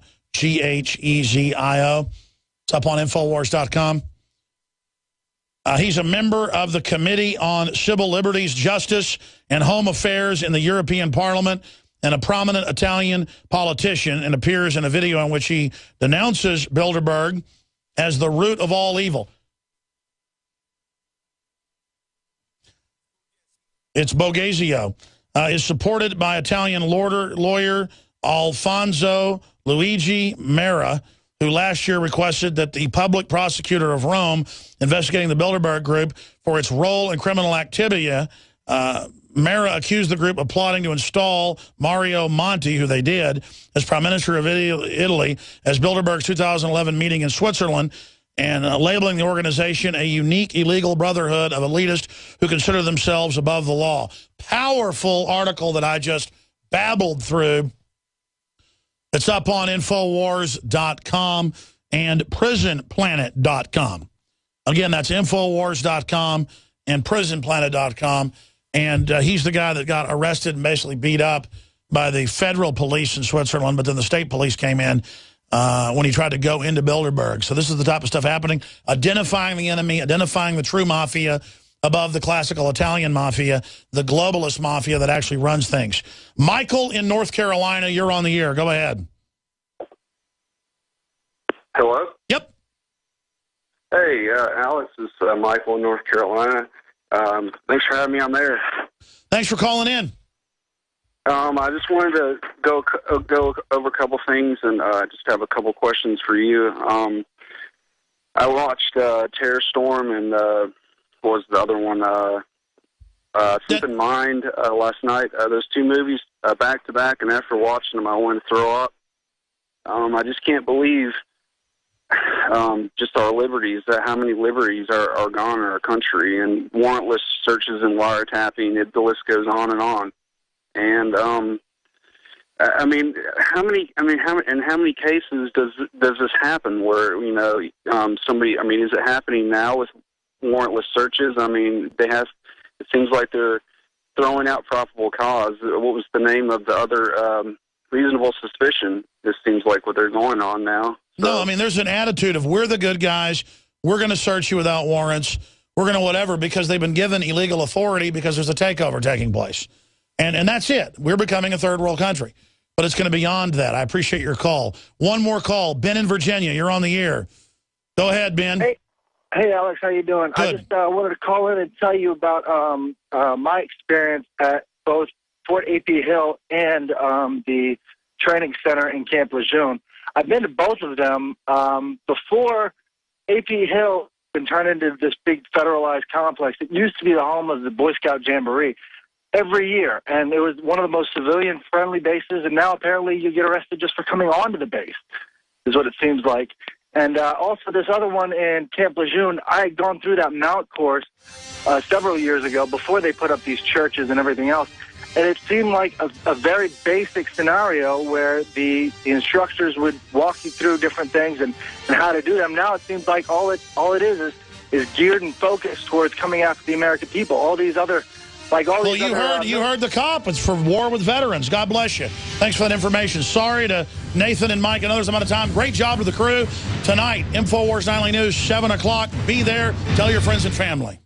It's up on Infowars.com. He's a member of the Committee on Civil Liberties, Justice, and Home Affairs in the European Parliament, and a prominent Italian politician, and appears in a video in which he denounces Bilderberg as the root of all evil. It's Borghezio. Is supported by Italian lawyer Alfonso Luigi Mera, who last year requested that the public prosecutor of Rome investigating the Bilderberg group for its role in criminal activity. Mera accused the group of plotting to install Mario Monti, who they did, as Prime Minister of Italy, as Bilderberg's 2011 meeting in Switzerland, and labeling the organization a unique illegal brotherhood of elitists who consider themselves above the law. Powerful article that I just babbled through. It's up on Infowars.com and PrisonPlanet.com. Again, that's Infowars.com and PrisonPlanet.com. And he's the guy that got arrested and basically beat up by the federal police in Switzerland, but then the state police came in when he tried to go into Bilderberg. So this is the type of stuff happening. Identifying the enemy, identifying the true mafia above the classical Italian mafia, the globalist mafia that actually runs things. Michael in North Carolina, you're on the air. Go ahead. Hello? Yep. Hey, Alex, this is Michael in North Carolina. Thanks for having me on there. Thanks for calling in. I just wanted to go over a couple things and just have a couple questions for you. I watched Terror Storm and what was the other one? Sleep in Mind last night. Those two movies back to back, and after watching them, I wanted to throw up. I just can't believe just our liberties, how many liberties are gone in our country, and warrantless searches and wiretapping. The list goes on and on. And I mean, how many cases does this happen where somebody? I mean, is it happening now with warrantless searches? I mean, it seems like they're throwing out probable cause. What was the name of the other reasonable suspicion? This seems like what they're going on now. So. No, I mean, there's an attitude of we're the good guys. We're going to search you without warrants. We're going to whatever because they've been given illegal authority because there's a takeover taking place. And that's it. We're becoming a third world country. But it's going to be beyond that. I appreciate your call. One more call. Ben in Virginia, you're on the air. Go ahead, Ben. Hey, Alex, how you doing? Good. I just wanted to call in and tell you about my experience at both Fort A.P. Hill and the training center in Camp Lejeune. I've been to both of them. Before A.P. Hill been turned into this big federalized complex, it used to be the home of the Boy Scout Jamboree every year, and it was one of the most civilian-friendly bases, and now apparently you get arrested just for coming onto the base, is what it seems like. And also this other one in Camp Lejeune, I had gone through that mount course several years ago before they put up these churches and everything else, and it seemed like a very basic scenario where the instructors would walk you through different things and how to do them. Now it seems like all it is geared and focused towards coming after the American people. All these other... Well, you heard the cop. It's for war with veterans. God bless you. Thanks for that information. Sorry to Nathan and Mike and others. I'm out of time. Great job to the crew. Tonight, InfoWars Nightly News, 7 o'clock. Be there. Tell your friends and family.